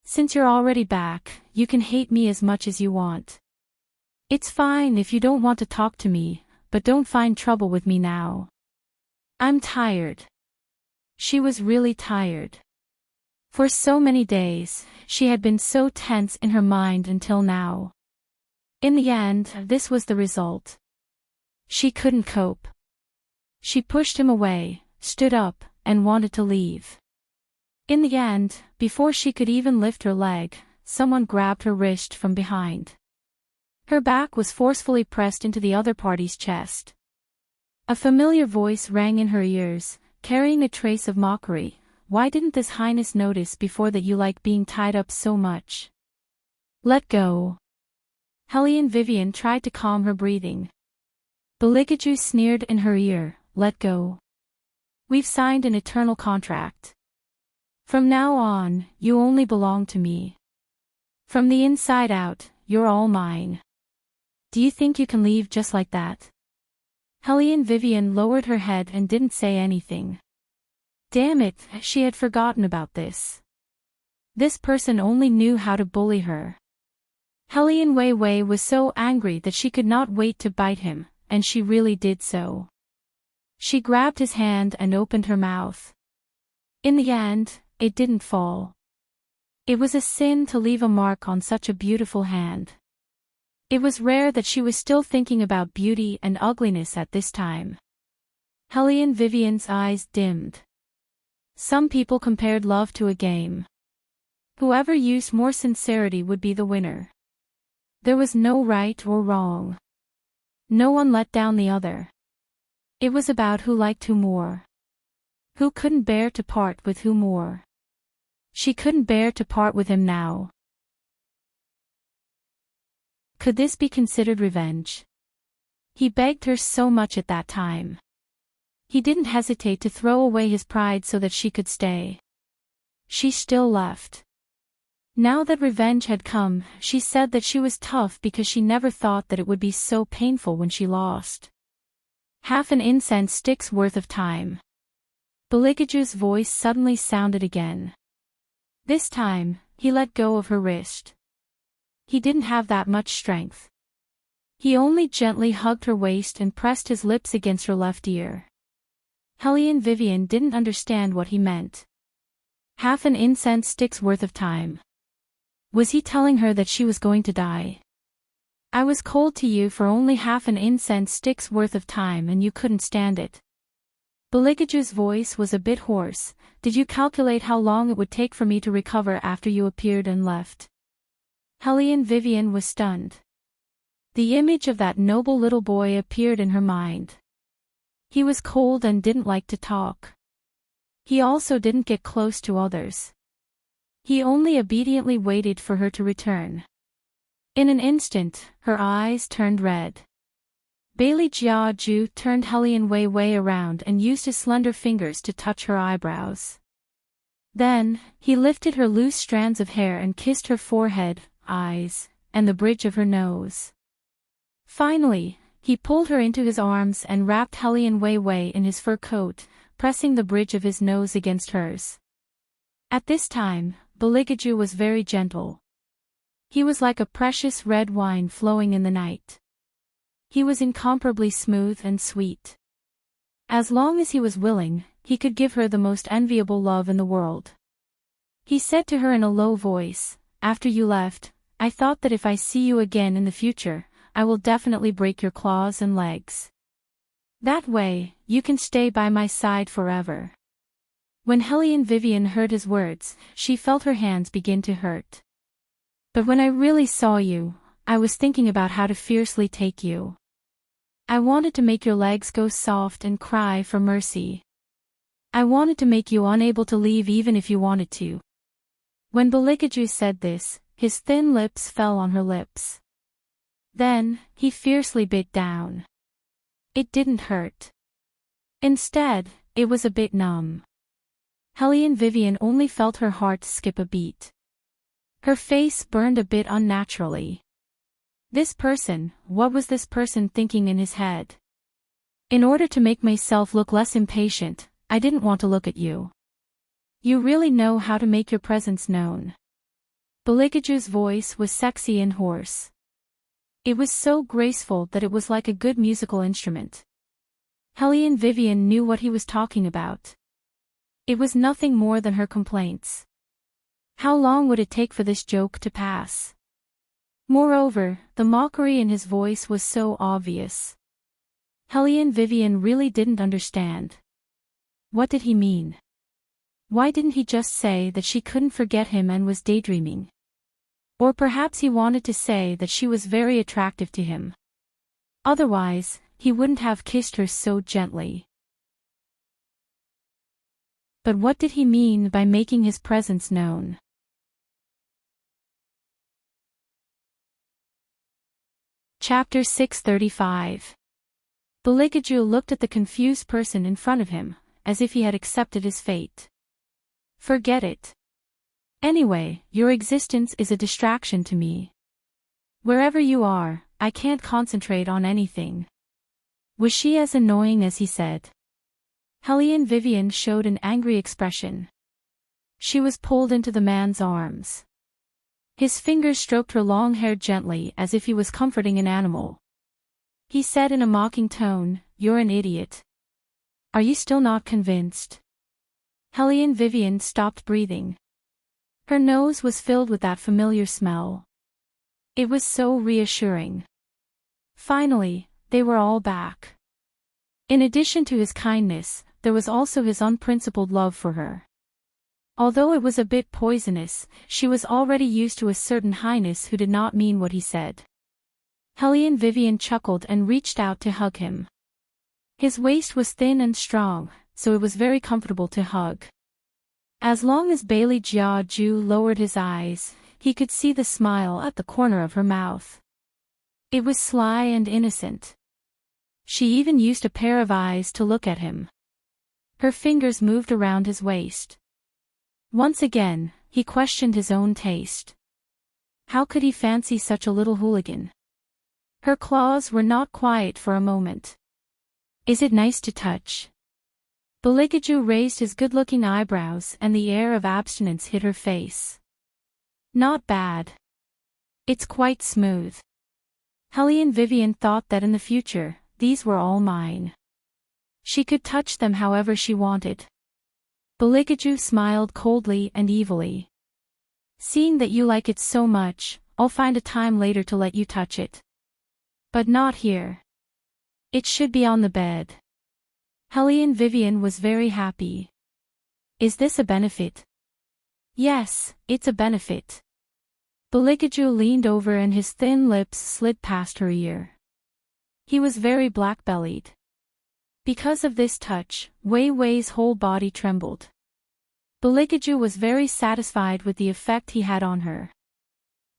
Since you're already back, you can hate me as much as you want. It's fine if you don't want to talk to me, but don't find trouble with me now. I'm tired. She was really tired. For so many days, she had been so tense in her mind until now. In the end, this was the result. She couldn't cope. She pushed him away, stood up, and wanted to leave. In the end, before she could even lift her leg, someone grabbed her wrist from behind. Her back was forcefully pressed into the other party's chest. A familiar voice rang in her ears, carrying a trace of mockery. Why didn't this highness notice before that you like being tied up so much? Let go. Helene Vivian tried to calm her breathing. Beligaju sneered in her ear, let go. We've signed an eternal contract. From now on, you only belong to me. From the inside out, you're all mine. Do you think you can leave just like that? Helene Vivian lowered her head and didn't say anything. Damn it, she had forgotten about this. This person only knew how to bully her. Helene Wei was so angry that she could not wait to bite him, and she really did so. She grabbed his hand and opened her mouth. In the end, it didn't fall. It was a sin to leave a mark on such a beautiful hand. It was rare that she was still thinking about beauty and ugliness at this time. Helene Vivian's eyes dimmed. Some people compared love to a game. Whoever used more sincerity would be the winner. There was no right or wrong. No one let down the other. It was about who liked who more. Who couldn't bear to part with who more. She couldn't bear to part with him now. Could this be considered revenge? He begged her so much at that time. He didn't hesitate to throw away his pride so that she could stay. She still left. Now that revenge had come, she said that she was tough because she never thought that it would be so painful when she lost. Half an incense stick's worth of time. Beligaju's voice suddenly sounded again. This time, he let go of her wrist. He didn't have that much strength. He only gently hugged her waist and pressed his lips against her left ear. Helene Vivian didn't understand what he meant. Half an incense stick's worth of time. Was he telling her that she was going to die? I was cold to you for only half an incense stick's worth of time and you couldn't stand it. Beligaju's voice was a bit hoarse. Did you calculate how long it would take for me to recover after you appeared and left? Helene Vivian was stunned. The image of that noble little boy appeared in her mind. He was cold and didn't like to talk. He also didn't get close to others. He only obediently waited for her to return. In an instant, her eyes turned red. Bailey Jiaju turned Helene Wei around and used his slender fingers to touch her eyebrows. Then, he lifted her loose strands of hair and kissed her forehead, eyes, and the bridge of her nose. Finally, he pulled her into his arms and wrapped Helene Wei in his fur coat, pressing the bridge of his nose against hers. At this time, Beligaju was very gentle. He was like a precious red wine flowing in the night. He was incomparably smooth and sweet. As long as he was willing, he could give her the most enviable love in the world. He said to her in a low voice, "After you left, I thought that if I see you again in the future, I will definitely break your claws and legs. That way, you can stay by my side forever." When Helene Vivian heard his words, she felt her hands begin to hurt. "But when I really saw you, I was thinking about how to fiercely take you. I wanted to make your legs go soft and cry for mercy. I wanted to make you unable to leave even if you wanted to." When Beligaju said this, his thin lips fell on her lips. Then, he fiercely bit down. It didn't hurt. Instead, it was a bit numb. Helene Vivian only felt her heart skip a beat. Her face burned a bit unnaturally. What was this person thinking in his head? "In order to make myself look less impatient, I didn't want to look at you. You really know how to make your presence known." Beligaju's voice was sexy and hoarse. It was so graceful that it was like a good musical instrument. Helene Vivian knew what he was talking about. It was nothing more than her complaints. How long would it take for this joke to pass? Moreover, the mockery in his voice was so obvious. Helene Vivian really didn't understand. What did he mean? Why didn't he just say that she couldn't forget him and was daydreaming? Or perhaps he wanted to say that she was very attractive to him. Otherwise, he wouldn't have kissed her so gently. But what did he mean by making his presence known? Chapter 635. Beligaju looked at the confused person in front of him, as if he had accepted his fate. "Forget it. Anyway, your existence is a distraction to me. Wherever you are, I can't concentrate on anything." Was she as annoying as he said? Helene Vivian showed an angry expression. She was pulled into the man's arms. His fingers stroked her long hair gently as if he was comforting an animal. He said in a mocking tone, "You're an idiot. Are you still not convinced?" Helene Vivian stopped breathing. Her nose was filled with that familiar smell. It was so reassuring. Finally, they were all back. In addition to his kindness, there was also his unprincipled love for her. Although it was a bit poisonous, she was already used to a certain highness who did not mean what he said. Helene Vivian chuckled and reached out to hug him. His waist was thin and strong, so it was very comfortable to hug. As long as Bailey Jiaju lowered his eyes, he could see the smile at the corner of her mouth. It was sly and innocent. She even used a pair of eyes to look at him. Her fingers moved around his waist. Once again, he questioned his own taste. How could he fancy such a little hooligan? Her claws were not quiet for a moment. "Is it nice to touch?" Beligaju raised his good-looking eyebrows and the air of abstinence hid her face. "Not bad. It's quite smooth." Helene Vivian thought that in the future, these were all mine. She could touch them however she wanted. Beligaju smiled coldly and evilly. "Seeing that you like it so much, I'll find a time later to let you touch it. But not here. It should be on the bed." Helene Vivian was very happy. "Is this a benefit?" "Yes, it's a benefit." Beligaju leaned over and his thin lips slid past her ear. He was very black-bellied. Because of this touch, Wei Wei's whole body trembled. Beligaju was very satisfied with the effect he had on her.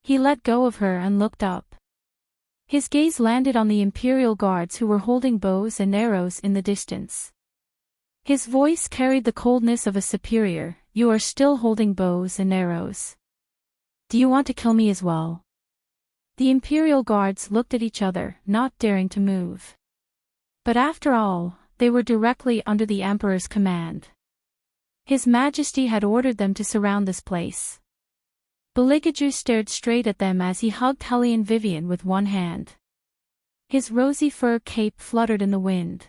He let go of her and looked up. His gaze landed on the Imperial guards who were holding bows and arrows in the distance. His voice carried the coldness of a superior. "You are still holding bows and arrows. Do you want to kill me as well?" The Imperial guards looked at each other, not daring to move. But after all, they were directly under the Emperor's command. His Majesty had ordered them to surround this place. Beligaju stared straight at them as he hugged Hellion Vivian with one hand. His rosy fur cape fluttered in the wind.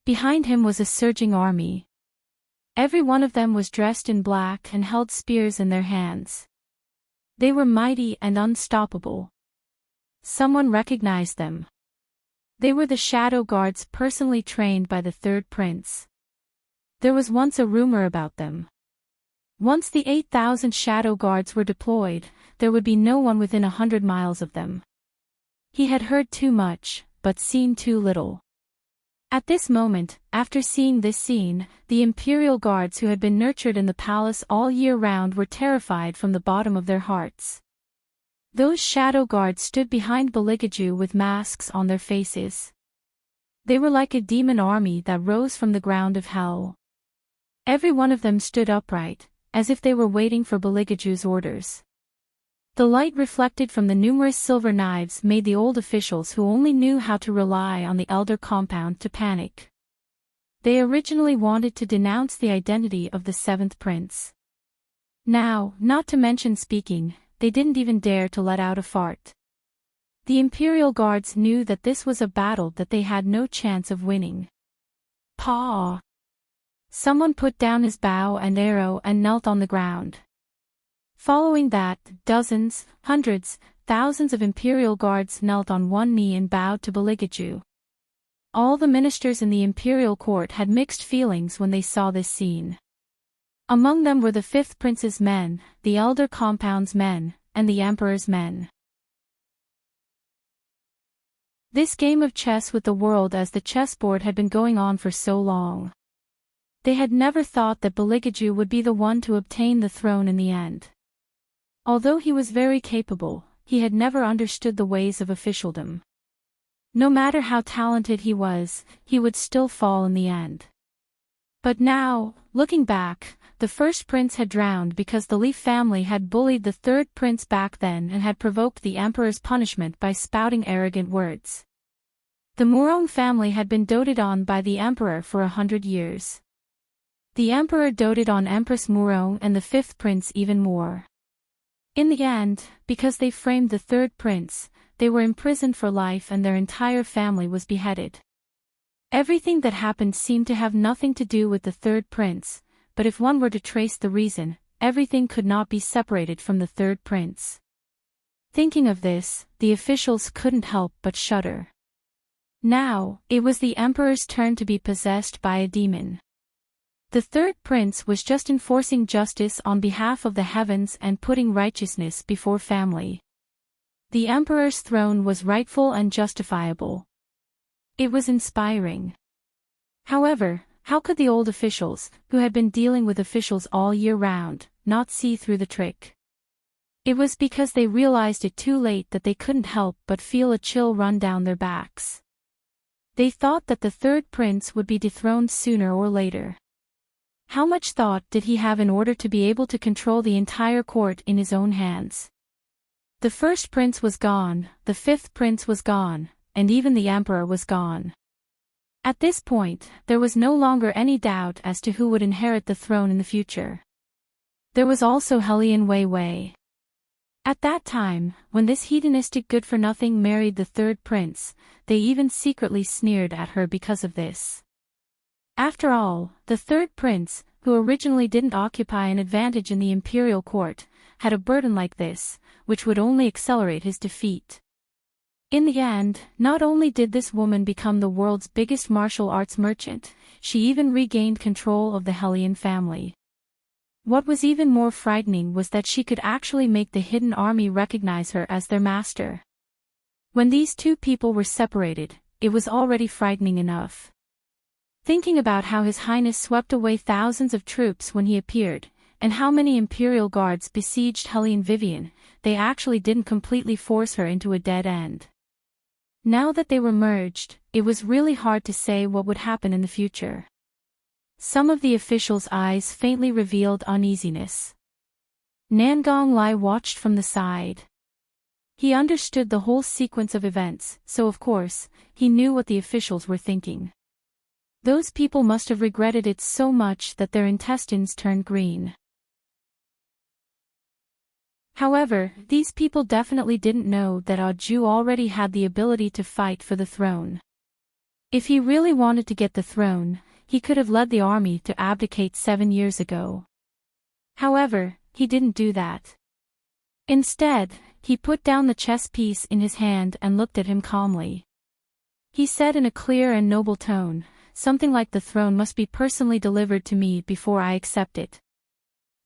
Behind him was a surging army. Every one of them was dressed in black and held spears in their hands. They were mighty and unstoppable. Someone recognized them. They were the shadow guards personally trained by the third prince. There was once a rumor about them. Once the 8,000 shadow guards were deployed, there would be no one within 100 miles of them. He had heard too much, but seen too little. At this moment, after seeing this scene, the Imperial Guards who had been nurtured in the palace all year round were terrified from the bottom of their hearts. Those shadow guards stood behind Beligaju with masks on their faces. They were like a demon army that rose from the ground of hell. Every one of them stood upright, as if they were waiting for Beligaju's orders. The light reflected from the numerous silver knives made the old officials who only knew how to rely on the elder compound to panic. They originally wanted to denounce the identity of the seventh prince. Now, not to mention speaking, they didn't even dare to let out a fart. The Imperial Guards knew that this was a battle that they had no chance of winning. Paw! Someone put down his bow and arrow and knelt on the ground. Following that, dozens, hundreds, thousands of Imperial Guards knelt on one knee and bowed to Beligaju. All the ministers in the Imperial court had mixed feelings when they saw this scene. Among them were the fifth prince's men, the elder compound's men, and the emperor's men. This game of chess with the world as the chessboard had been going on for so long. They had never thought that Beligaju would be the one to obtain the throne in the end. Although he was very capable, he had never understood the ways of officialdom. No matter how talented he was, he would still fall in the end. But now, looking back, the first prince had drowned because the Leaf family had bullied the third prince back then and had provoked the emperor's punishment by spouting arrogant words. The Murong family had been doted on by the emperor for 100 years. The emperor doted on Empress Murong and the fifth prince even more. In the end, because they framed the third prince, they were imprisoned for life and their entire family was beheaded. Everything that happened seemed to have nothing to do with the third prince, but if one were to trace the reason, everything could not be separated from the third prince. Thinking of this, the officials couldn't help but shudder. Now, it was the emperor's turn to be possessed by a demon. The third prince was just enforcing justice on behalf of the heavens and putting righteousness before family. The emperor's throne was rightful and justifiable. It was inspiring. However, how could the old officials, who had been dealing with officials all year round, not see through the trick? It was because they realized it too late that they couldn't help but feel a chill run down their backs. They thought that the third prince would be dethroned sooner or later. How much thought did he have in order to be able to control the entire court in his own hands? The first prince was gone, the fifth prince was gone, and even the emperor was gone. At this point, there was no longer any doubt as to who would inherit the throne in the future. There was also Hellion Wei. At that time, when this hedonistic good-for-nothing married the third prince, they even secretly sneered at her because of this. After all, the third prince, who originally didn't occupy an advantage in the imperial court, had a burden like this, which would only accelerate his defeat. In the end, not only did this woman become the world's biggest martial arts merchant, she even regained control of the Hellion family. What was even more frightening was that she could actually make the hidden army recognize her as their master. When these two people were separated, it was already frightening enough. Thinking about how His Highness swept away thousands of troops when he appeared, and how many Imperial Guards besieged Hellion Vivian, they actually didn't completely force her into a dead end. Now that they were merged, it was really hard to say what would happen in the future. Some of the officials' eyes faintly revealed uneasiness. Nangong Lai watched from the side. He understood the whole sequence of events, so of course, he knew what the officials were thinking. Those people must have regretted it so much that their intestines turned green. However, these people definitely didn't know that Aju already had the ability to fight for the throne. If he really wanted to get the throne, he could have led the army to abdicate 7 years ago. However, he didn't do that. Instead, he put down the chess piece in his hand and looked at him calmly. He said in a clear and noble tone, something like the throne must be personally delivered to me before I accept it.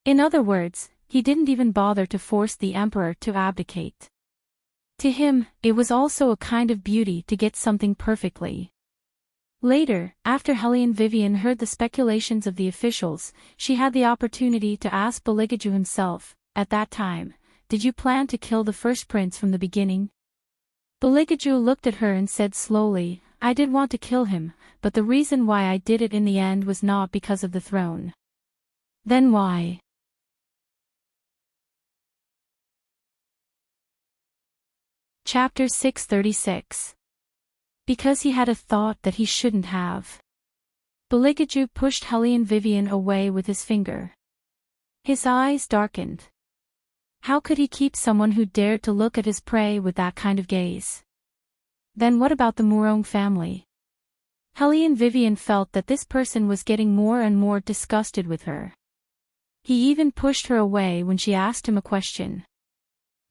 In other words, he didn't even bother to force the emperor to abdicate. To him, it was also a kind of beauty to get something perfectly. Later, after Helene Vivian heard the speculations of the officials, she had the opportunity to ask Beligaju himself, at that time, "Did you plan to kill the first prince from the beginning?" Beligaju looked at her and said slowly, "I did want to kill him, but the reason why I did it in the end was not because of the throne." "Then why?" Chapter 636. Because he had a thought that he shouldn't have. Beligaju pushed Helene Vivian away with his finger. His eyes darkened. How could he keep someone who dared to look at his prey with that kind of gaze? Then what about the Mourong family? Helene Vivian felt that this person was getting more and more disgusted with her. He even pushed her away when she asked him a question.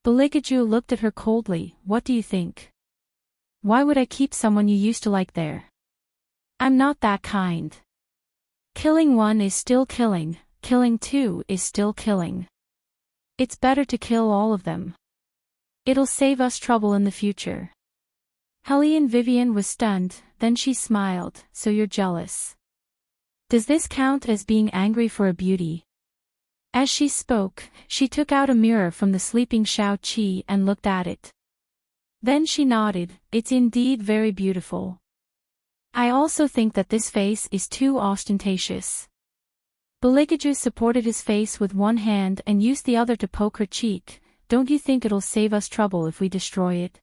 Beligaju looked at her coldly. "What do you think? Why would I keep someone you used to like there? I'm not that kind. Killing one is still killing, killing two is still killing. It's better to kill all of them. It'll save us trouble in the future." Helene Vivian was stunned, then she smiled. "So you're jealous. Does this count as being angry for a beauty?" As she spoke, she took out a mirror from the sleeping Shao Qi and looked at it. Then she nodded. "It's indeed very beautiful. I also think that this face is too ostentatious." Beligaju supported his face with one hand and used the other to poke her cheek. "Don't you think it'll save us trouble if we destroy it?"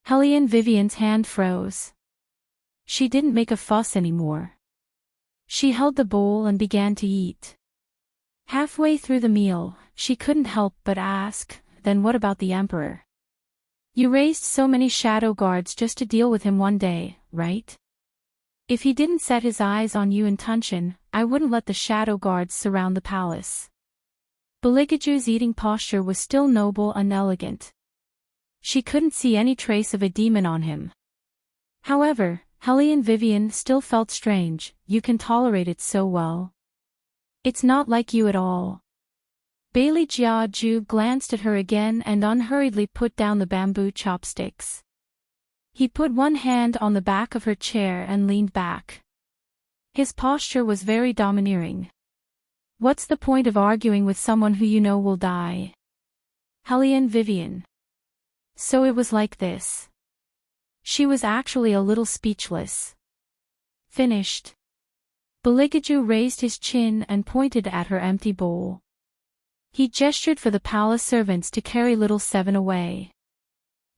Helene Vivian's hand froze. She didn't make a fuss anymore. She held the bowl and began to eat. Halfway through the meal, she couldn't help but ask, "Then what about the emperor? You raised so many shadow guards just to deal with him one day, right? If he didn't set his eyes on you in Tunshan, I wouldn't let the shadow guards surround the palace." Beligaju's eating posture was still noble and elegant. She couldn't see any trace of a demon on him. However, Helene Vivian still felt strange. "You can tolerate it so well. It's not like you at all." Bailey Jiaju glanced at her again and unhurriedly put down the bamboo chopsticks. He put one hand on the back of her chair and leaned back. His posture was very domineering. "What's the point of arguing with someone who you know will die?" Helene Vivian. So it was like this. She was actually a little speechless. "Finished." Beligaju raised his chin and pointed at her empty bowl. He gestured for the palace servants to carry little Seven away.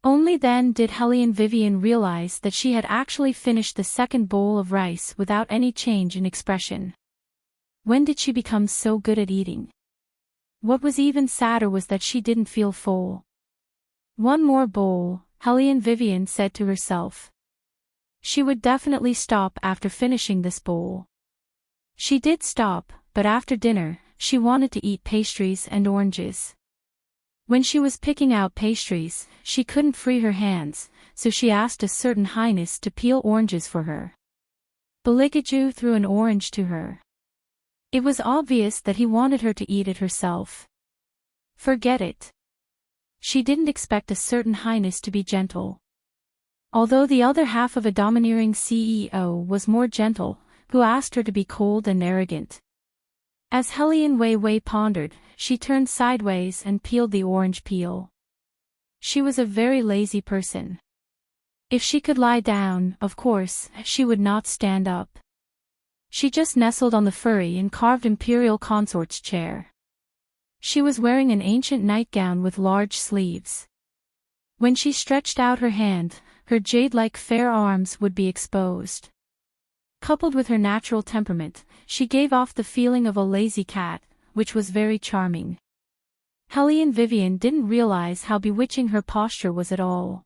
Only then did Helene Vivian realize that she had actually finished the second bowl of rice without any change in expression. When did she become so good at eating? What was even sadder was that she didn't feel full. One more bowl, Helene Vivian said to herself. She would definitely stop after finishing this bowl. She did stop, but after dinner, she wanted to eat pastries and oranges. When she was picking out pastries, she couldn't free her hands, so she asked a certain highness to peel oranges for her. Beligaju threw an orange to her. It was obvious that he wanted her to eat it herself. Forget it. She didn't expect a certain highness to be gentle. Although the other half of a domineering CEO was more gentle, who asked her to be cold and arrogant. As Helene Wei pondered, she turned sideways and peeled the orange peel. She was a very lazy person. If she could lie down, of course, she would not stand up. She just nestled on the furry and carved imperial consort's chair. She was wearing an ancient nightgown with large sleeves. When she stretched out her hand, her jade-like fair arms would be exposed. Coupled with her natural temperament, she gave off the feeling of a lazy cat, which was very charming. Helene Vivian didn't realize how bewitching her posture was at all.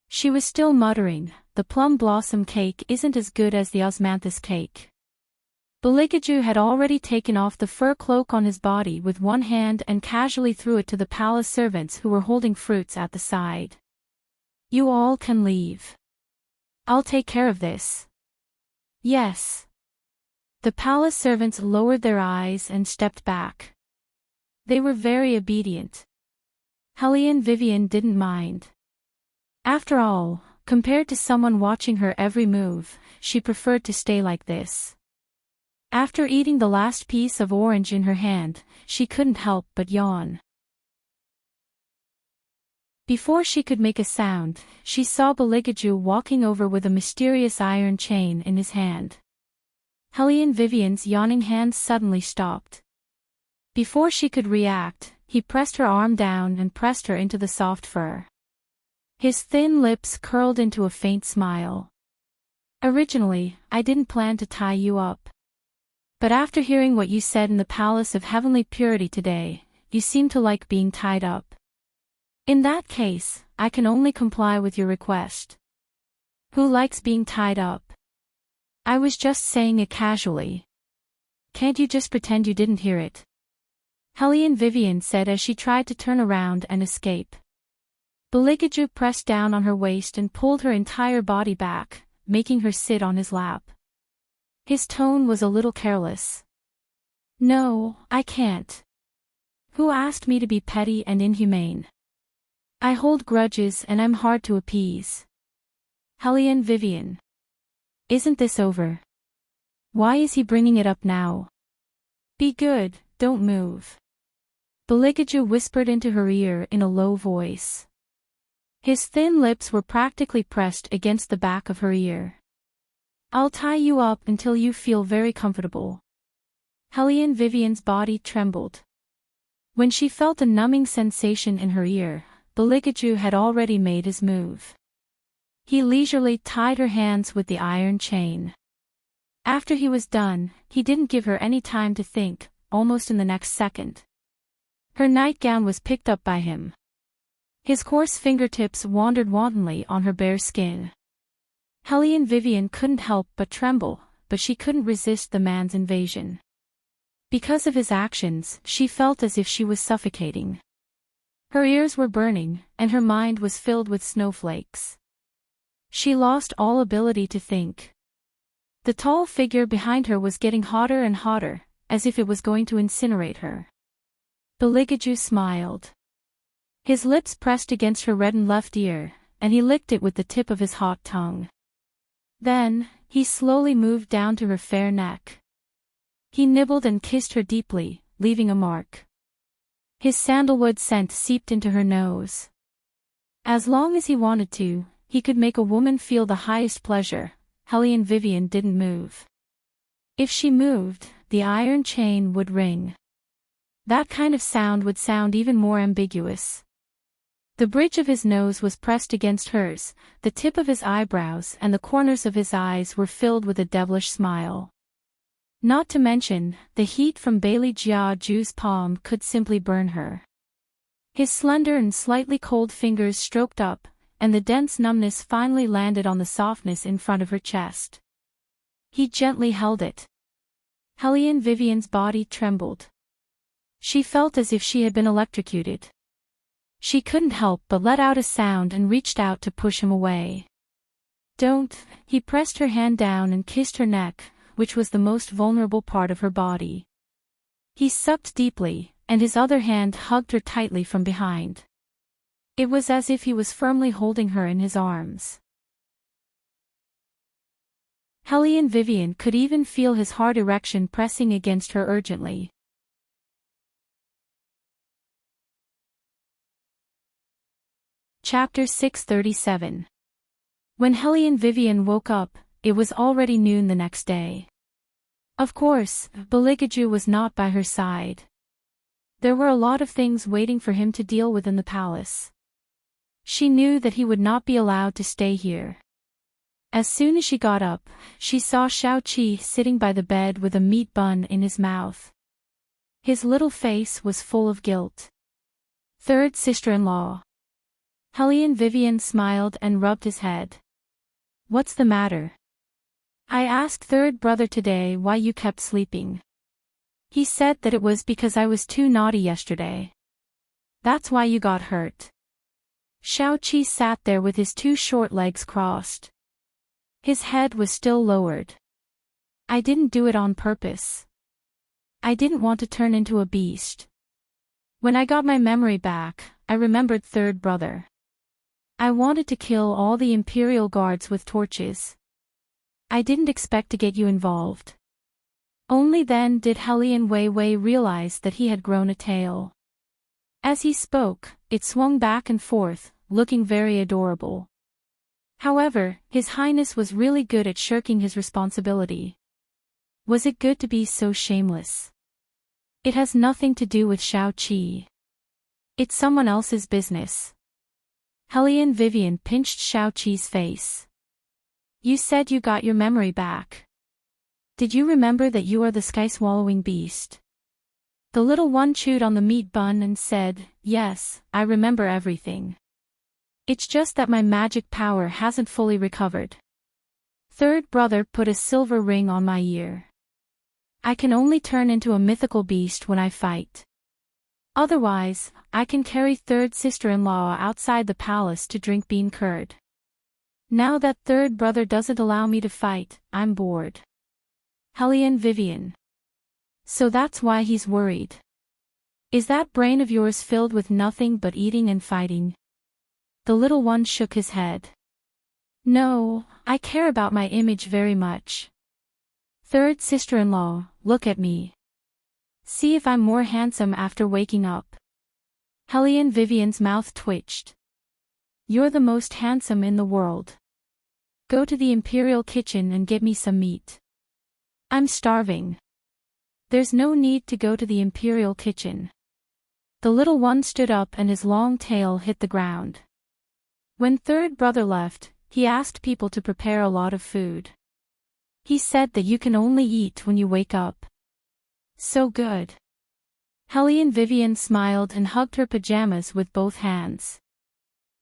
She was still muttering, "The plum blossom cake isn't as good as the osmanthus cake." Beligaju had already taken off the fur cloak on his body with one hand and casually threw it to the palace servants who were holding fruits at the side. "You all can leave. I'll take care of this." "Yes." The palace servants lowered their eyes and stepped back. They were very obedient. Helene Vivian didn't mind. After all, compared to someone watching her every move, she preferred to stay like this. After eating the last piece of orange in her hand, she couldn't help but yawn. Before she could make a sound, she saw Beligaju walking over with a mysterious iron chain in his hand. Helene Vivian's yawning hands suddenly stopped. Before she could react, he pressed her arm down and pressed her into the soft fur. His thin lips curled into a faint smile. "Originally, I didn't plan to tie you up. But after hearing what you said in the Palace of Heavenly Purity today, you seem to like being tied up. In that case, I can only comply with your request." "Who likes being tied up?" "I was just saying it casually. Can't you just pretend you didn't hear it?" Helene Vivian said as she tried to turn around and escape. Beligaju pressed down on her waist and pulled her entire body back, making her sit on his lap. His tone was a little careless. "No, I can't. Who asked me to be petty and inhumane? I hold grudges and I'm hard to appease." "Helene Vivian. Isn't this over? Why is he bringing it up now? Be good, don't move." Beligaju whispered into her ear in a low voice. His thin lips were practically pressed against the back of her ear. "I'll tie you up until you feel very comfortable." Helene Vivian's body trembled. When she felt a numbing sensation in her ear, Beligaju had already made his move. He leisurely tied her hands with the iron chain. After he was done, he didn't give her any time to think, almost in the next second. Her nightgown was picked up by him. His coarse fingertips wandered wantonly on her bare skin. Helene Vivian couldn't help but tremble, but she couldn't resist the man's invasion. Because of his actions, she felt as if she was suffocating. Her ears were burning, and her mind was filled with snowflakes. She lost all ability to think. The tall figure behind her was getting hotter and hotter, as if it was going to incinerate her. Beligaju smiled. His lips pressed against her reddened left ear, and he licked it with the tip of his hot tongue. Then, he slowly moved down to her fair neck. He nibbled and kissed her deeply, leaving a mark. His sandalwood scent seeped into her nose. As long as he wanted to, he could make a woman feel the highest pleasure. Helene Vivian didn't move. If she moved, the iron chain would ring. That kind of sound would sound even more ambiguous. The bridge of his nose was pressed against hers, the tip of his eyebrows and the corners of his eyes were filled with a devilish smile. Not to mention, the heat from Bailey Jiaju's palm could simply burn her. His slender and slightly cold fingers stroked up, and the dense numbness finally landed on the softness in front of her chest. He gently held it. Helene Vivian's body trembled. She felt as if she had been electrocuted. She couldn't help but let out a sound and reached out to push him away. "Don't," he pressed her hand down and kissed her neck, which was the most vulnerable part of her body. He sucked deeply, and his other hand hugged her tightly from behind. It was as if he was firmly holding her in his arms. Helene Vivian could even feel his hard erection pressing against her urgently. Chapter 637. When Helene Vivian woke up, it was already noon the next day. Of course, Beligaju was not by her side. There were a lot of things waiting for him to deal with in the palace. She knew that he would not be allowed to stay here. As soon as she got up, she saw Shao Qi sitting by the bed with a meat bun in his mouth. His little face was full of guilt. Third sister-in-law. Hellion Vivian smiled and rubbed his head. What's the matter? I asked third brother today why you kept sleeping. He said that it was because I was too naughty yesterday. That's why you got hurt. Xiao Qi sat there with his two short legs crossed. His head was still lowered. I didn't do it on purpose. I didn't want to turn into a beast. When I got my memory back, I remembered third brother. I wanted to kill all the Imperial guards with torches. I didn't expect to get you involved. Only then did Hellion Wei realize that he had grown a tail. As he spoke, it swung back and forth, looking very adorable. However, His Highness was really good at shirking his responsibility. Was it good to be so shameless? It has nothing to do with Xiao Qi. It's someone else's business. Hellion Vivian pinched Xiao Qi's face. You said you got your memory back. Did you remember that you are the sky-swallowing beast? The little one chewed on the meat bun and said, yes, I remember everything. It's just that my magic power hasn't fully recovered. Third brother put a silver ring on my ear. I can only turn into a mythical beast when I fight. Otherwise, I can carry third sister-in-law outside the palace to drink bean curd. Now that third brother doesn't allow me to fight, I'm bored. Hellion Vivian. So that's why he's worried. Is that brain of yours filled with nothing but eating and fighting? The little one shook his head. No, I care about my image very much. Third sister-in-law, look at me. See if I'm more handsome after waking up. Hellion Vivian's mouth twitched. You're the most handsome in the world. Go to the Imperial kitchen and get me some meat. I'm starving. There's no need to go to the Imperial kitchen. The little one stood up and his long tail hit the ground. When third brother left, he asked people to prepare a lot of food. He said that you can only eat when you wake up. So good. Hellion Vivian smiled and hugged her pajamas with both hands.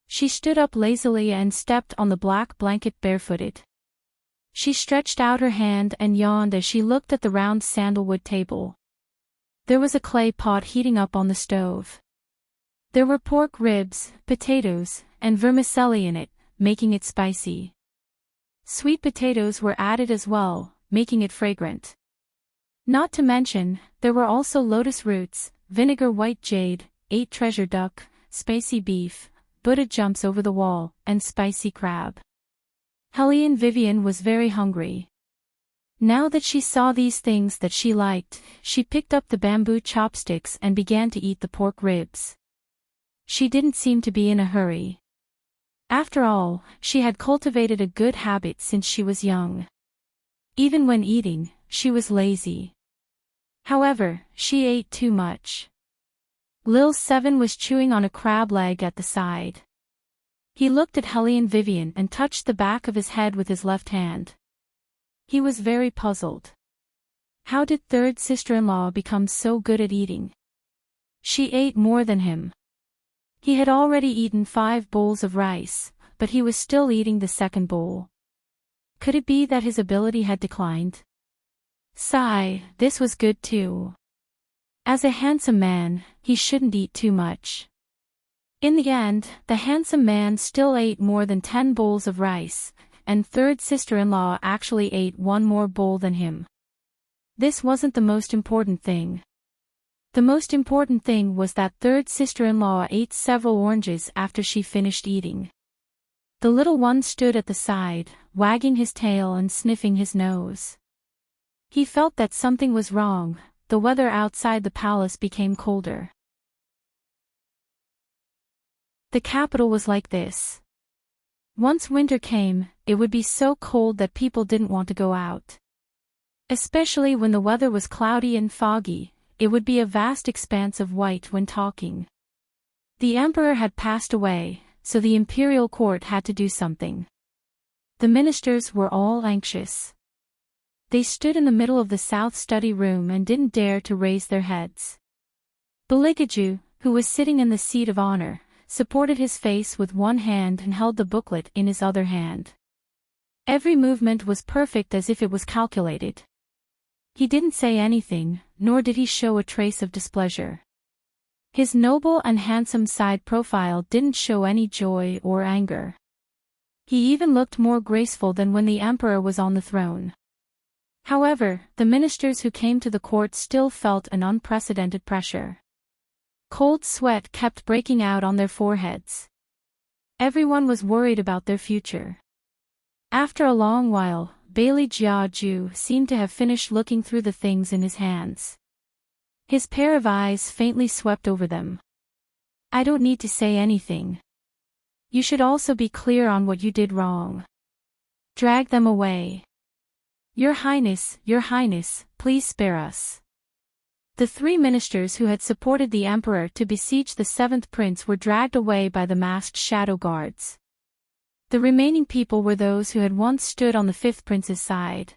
She stood up lazily and stepped on the black blanket barefooted. She stretched out her hand and yawned as she looked at the round sandalwood table. There was a clay pot heating up on the stove. There were pork ribs, potatoes, and vermicelli in it, making it spicy. Sweet potatoes were added as well, making it fragrant. Not to mention, there were also lotus roots, vinegar white jade, 8 treasure duck, spicy beef, Buddha jumps over the wall, and spicy crab. Hellion Vivian was very hungry. Now that she saw these things that she liked, she picked up the bamboo chopsticks and began to eat the pork ribs. She didn't seem to be in a hurry. After all, she had cultivated a good habit since she was young. Even when eating, she was lazy. However, she ate too much. Lil 7 was chewing on a crab leg at the side. He looked at Hellion Vivian and touched the back of his head with his left hand. He was very puzzled. How did third sister-in-law become so good at eating? She ate more than him. He had already eaten 5 bowls of rice, but he was still eating the second bowl. Could it be that his ability had declined? Sigh, this was good too. As a handsome man, he shouldn't eat too much. In the end, the handsome man still ate more than 10 bowls of rice, and third sister-in-law actually ate 1 more bowl than him. This wasn't the most important thing. The most important thing was that third sister-in-law ate several oranges after she finished eating. The little one stood at the side, wagging his tail and sniffing his nose. He felt that something was wrong. The weather outside the palace became colder. The capital was like this. Once winter came, it would be so cold that people didn't want to go out. Especially when the weather was cloudy and foggy, it would be a vast expanse of white when talking. The emperor had passed away, so the imperial court had to do something. The ministers were all anxious. They stood in the middle of the south study room and didn't dare to raise their heads. Beligaju, who was sitting in the seat of honor, supported his face with one hand and held the booklet in his other hand. Every movement was perfect as if it was calculated. He didn't say anything, nor did he show a trace of displeasure. His noble and handsome side profile didn't show any joy or anger. He even looked more graceful than when the emperor was on the throne. However, the ministers who came to the court still felt an unprecedented pressure. Cold sweat kept breaking out on their foreheads. Everyone was worried about their future. After a long while, Bailey Jiaju seemed to have finished looking through the things in his hands. His pair of eyes faintly swept over them. I don't need to say anything. You should also be clear on what you did wrong. Drag them away. Your Highness, please spare us. The 3 ministers who had supported the emperor to besiege the 7th prince were dragged away by the masked shadow guards. The remaining people were those who had once stood on the 5th prince's side.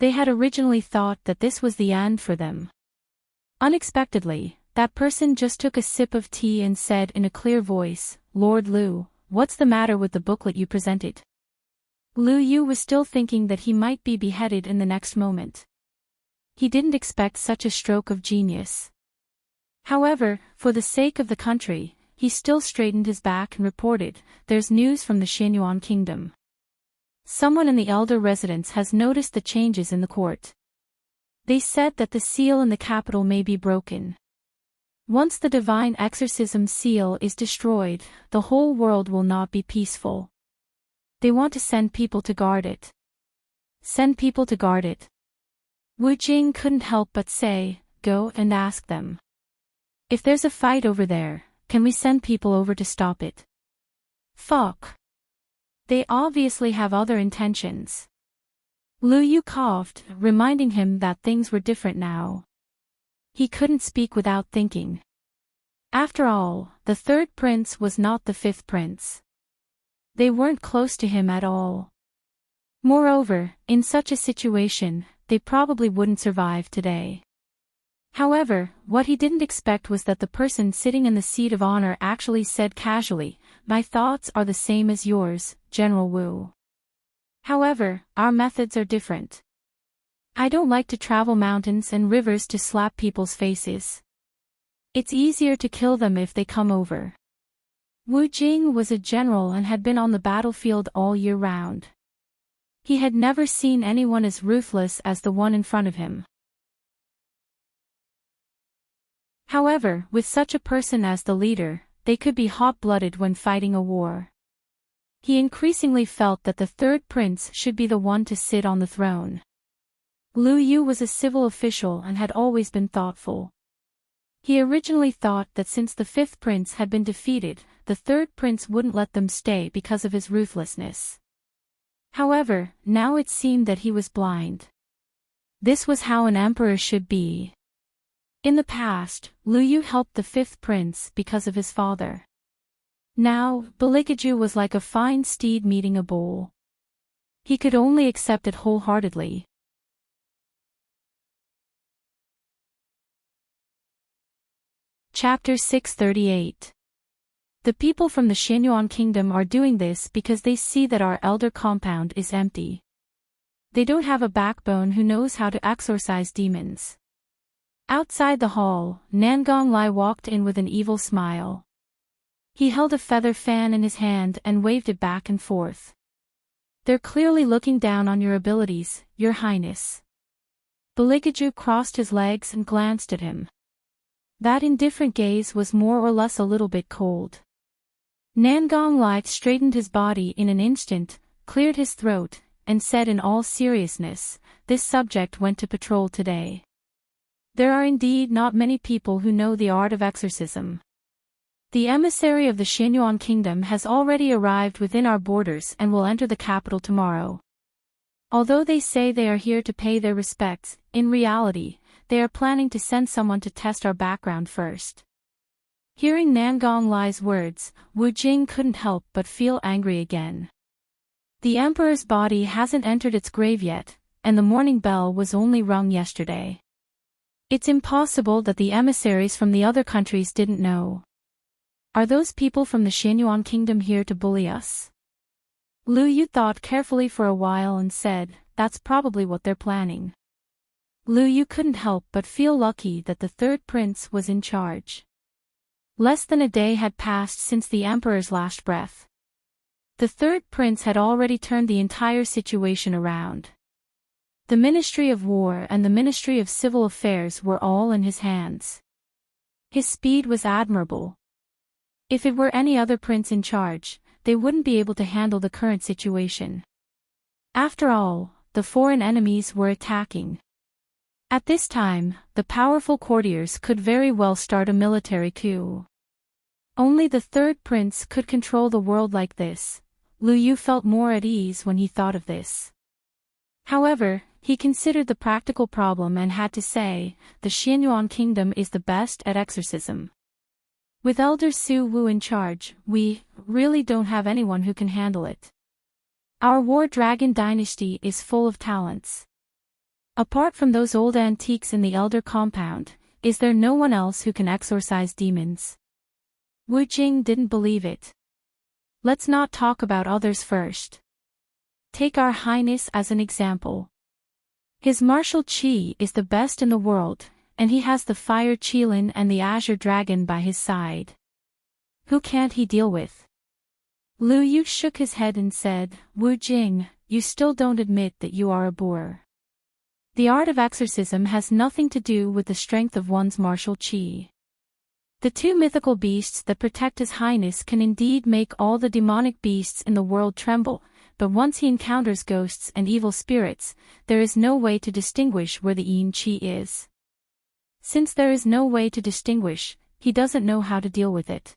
They had originally thought that this was the end for them. Unexpectedly, that person just took a sip of tea and said in a clear voice, "Lord Liu, what's the matter with the booklet you presented?" Liu Yu was still thinking that he might be beheaded in the next moment. He didn't expect such a stroke of genius. However, for the sake of the country, he still straightened his back and reported, "There's news from the Xianyuan kingdom. Someone in the elder residence has noticed the changes in the court. They said that the seal in the capital may be broken. Once the divine exorcism seal is destroyed, the whole world will not be peaceful. They want to send people to guard it." Send people to guard it. Wu Jing couldn't help but say, "Go and ask them. If there's a fight over there, can we send people over to stop it?" Fuck. They obviously have other intentions. Liu Yu coughed, reminding him that things were different now. He couldn't speak without thinking. After all, the 3rd prince was not the 5th prince. They weren't close to him at all. Moreover, in such a situation, they probably wouldn't survive today. However, what he didn't expect was that the person sitting in the seat of honor actually said casually, "My thoughts are the same as yours, General Wu. However, our methods are different. I don't like to travel mountains and rivers to slap people's faces. It's easier to kill them if they come over." Wu Jing was a general and had been on the battlefield all year round. He had never seen anyone as ruthless as the one in front of him. However, with such a person as the leader, they could be hot-blooded when fighting a war. He increasingly felt that the 3rd prince should be the one to sit on the throne. Liu Yu was a civil official and had always been thoughtful. He originally thought that since the 5th prince had been defeated, the 3rd prince wouldn't let them stay because of his ruthlessness. However, now it seemed that he was blind. This was how an emperor should be. In the past, Liu Yu helped the 5th prince because of his father. Now, Balikaju was like a fine steed meeting a bull. He could only accept it wholeheartedly. Chapter 638. The people from the Xianyuan kingdom are doing this because they see that our elder compound is empty. They don't have a backbone who knows how to exorcise demons. Outside the hall, Nangong Lai walked in with an evil smile. He held a feather fan in his hand and waved it back and forth. "They're clearly looking down on your abilities, Your Highness." Balikaju crossed his legs and glanced at him. That indifferent gaze was more or less a little bit cold. Nangong Lai straightened his body in an instant, cleared his throat, and said in all seriousness, "This subject went to patrol today. There are indeed not many people who know the art of exorcism. The emissary of the Xianyuan kingdom has already arrived within our borders and will enter the capital tomorrow. Although they say they are here to pay their respects, in reality, they are planning to send someone to test our background first." Hearing Nangong Lai's words, Wu Jing couldn't help but feel angry again. The emperor's body hasn't entered its grave yet, and the morning bell was only rung yesterday. It's impossible that the emissaries from the other countries didn't know. Are those people from the Xianyuan kingdom here to bully us? Lu Yu thought carefully for a while and said, that's probably what they're planning. Lu Yu couldn't help but feel lucky that the third prince was in charge. Less than a day had passed since the emperor's last breath. The third prince had already turned the entire situation around. The Ministry of War and the Ministry of Civil Affairs were all in his hands. His speed was admirable. If it were any other prince in charge, they wouldn't be able to handle the current situation. After all, the foreign enemies were attacking. At this time, the powerful courtiers could very well start a military coup. Only the third prince could control the world like this. Lu Yu felt more at ease when he thought of this. However, he considered the practical problem and had to say, the Xianyuan kingdom is the best at exorcism. With Elder Su Wu in charge, we really don't have anyone who can handle it. Our War Dragon dynasty is full of talents. Apart from those old antiques in the Elder compound, is there no one else who can exorcise demons? Wu Jing didn't believe it. Let's not talk about others first. Take our Highness as an example. His martial qi is the best in the world, and he has the Fire Qilin and the Azure Dragon by his side. Who can't he deal with? Lu Yu shook his head and said, Wu Jing, you still don't admit that you are a boor. The art of exorcism has nothing to do with the strength of one's martial qi. The two mythical beasts that protect His Highness can indeed make all the demonic beasts in the world tremble, but once he encounters ghosts and evil spirits, there is no way to distinguish where the yin qi is. Since there is no way to distinguish, he doesn't know how to deal with it.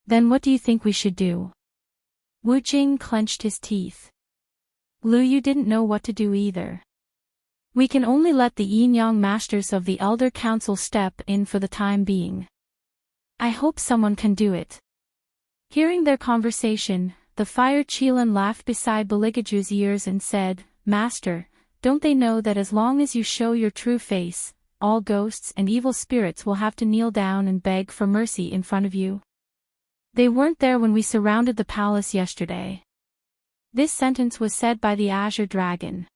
Then what do you think we should do? Wu Jing clenched his teeth. Lu Yu didn't know what to do either. We can only let the yin-yang masters of the Elder Council step in for the time being. I hope someone can do it. Hearing their conversation, the Fire Qilin laughed beside Beligaju's ears and said, Master, don't they know that as long as you show your true face, all ghosts and evil spirits will have to kneel down and beg for mercy in front of you? They weren't there when we surrounded the palace yesterday. This sentence was said by the Azure Dragon.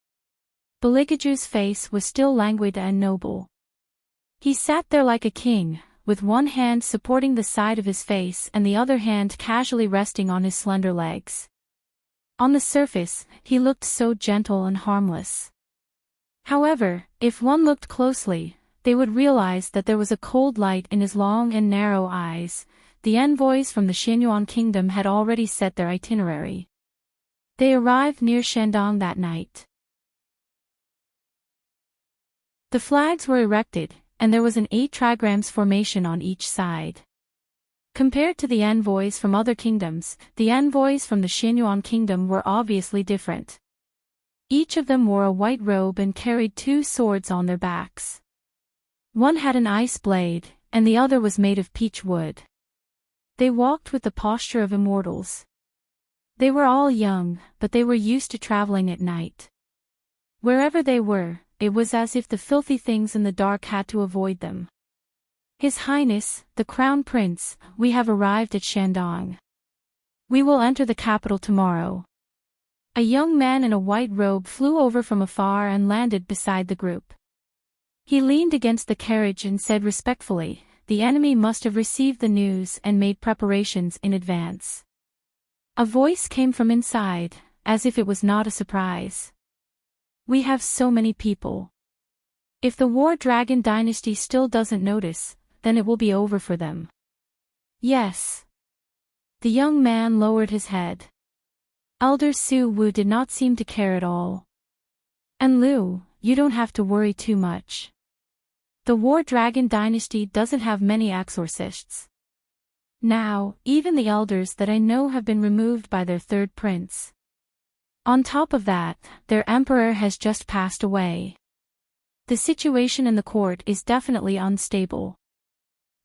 Beligaju's face was still languid and noble. He sat there like a king, with one hand supporting the side of his face and the other hand casually resting on his slender legs. On the surface, he looked so gentle and harmless. However, if one looked closely, they would realize that there was a cold light in his long and narrow eyes. The envoys from the Xianyuan kingdom had already set their itinerary. They arrived near Shandong that night. The flags were erected, and there was an 8 trigrams formation on each side. Compared to the envoys from other kingdoms, the envoys from the Xianyuan kingdom were obviously different. Each of them wore a white robe and carried 2 swords on their backs. One had an ice blade, and the other was made of peach wood. They walked with the posture of immortals. They were all young, but they were used to traveling at night. Wherever they were, it was as if the filthy things in the dark had to avoid them. His Highness, the Crown Prince, we have arrived at Shandong. We will enter the capital tomorrow. A young man in a white robe flew over from afar and landed beside the group. He leaned against the carriage and said respectfully, the enemy must have received the news and made preparations in advance. A voice came from inside, as if it was not a surprise. We have so many people. If the War Dragon dynasty still doesn't notice, then it will be over for them. Yes. The young man lowered his head. Elder Su Wu did not seem to care at all. And Lu, you don't have to worry too much. The War Dragon dynasty doesn't have many exorcists. Now, even the elders that I know have been removed by their third prince. On top of that, their emperor has just passed away. The situation in the court is definitely unstable.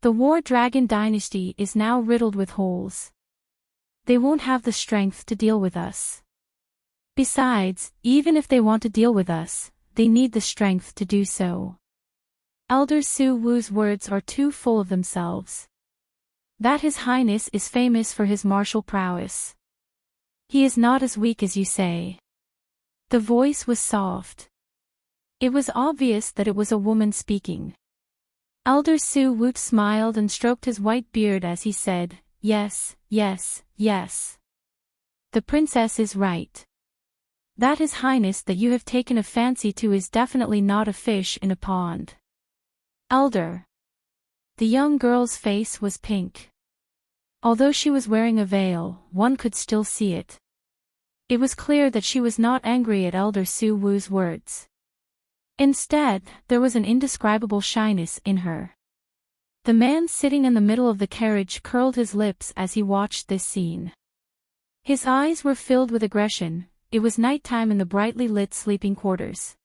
The War Dragon dynasty is now riddled with holes. They won't have the strength to deal with us. Besides, even if they want to deal with us, they need the strength to do so. Elder Su Wu's words are too full of themselves. That His Highness is famous for his martial prowess. He is not as weak as you say. The voice was soft. It was obvious that it was a woman speaking. Elder Su Wu smiled and stroked his white beard as he said, "Yes, yes, yes. The princess is right. That His Highness that you have taken a fancy to is definitely not a fish in a pond. Elder." The young girl's face was pink. Although she was wearing a veil, one could still see it. It was clear that she was not angry at Elder Su Wu's words. Instead, there was an indescribable shyness in her. The man sitting in the middle of the carriage curled his lips as he watched this scene. His eyes were filled with aggression. It was nighttime in the brightly lit sleeping quarters.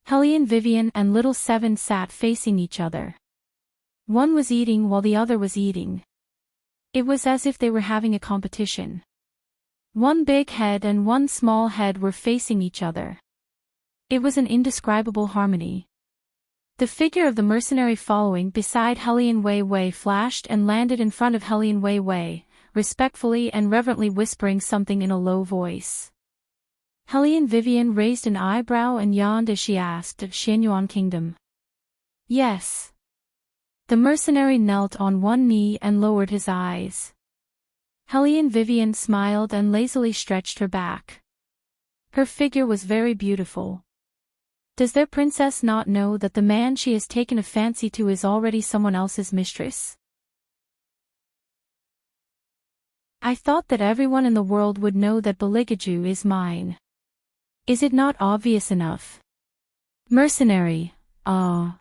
Hellion Vivian and Little Seven sat facing each other. One was eating while the other was eating. It was as if they were having a competition. One big head and one small head were facing each other. It was an indescribable harmony. The figure of the mercenary following beside Hellion Wei Wei flashed and landed in front of Hellion Wei Wei, respectfully and reverently whispering something in a low voice. Hellion Vivian raised an eyebrow and yawned as she asked, "Xianyuan Kingdom?" "Yes." The mercenary knelt on one knee and lowered his eyes. Hellion Vivian smiled and lazily stretched her back. Her figure was very beautiful. Does their princess not know that the man she has taken a fancy to is already someone else's mistress? I thought that everyone in the world would know that Beligaju is mine. Is it not obvious enough? Mercenary, ah.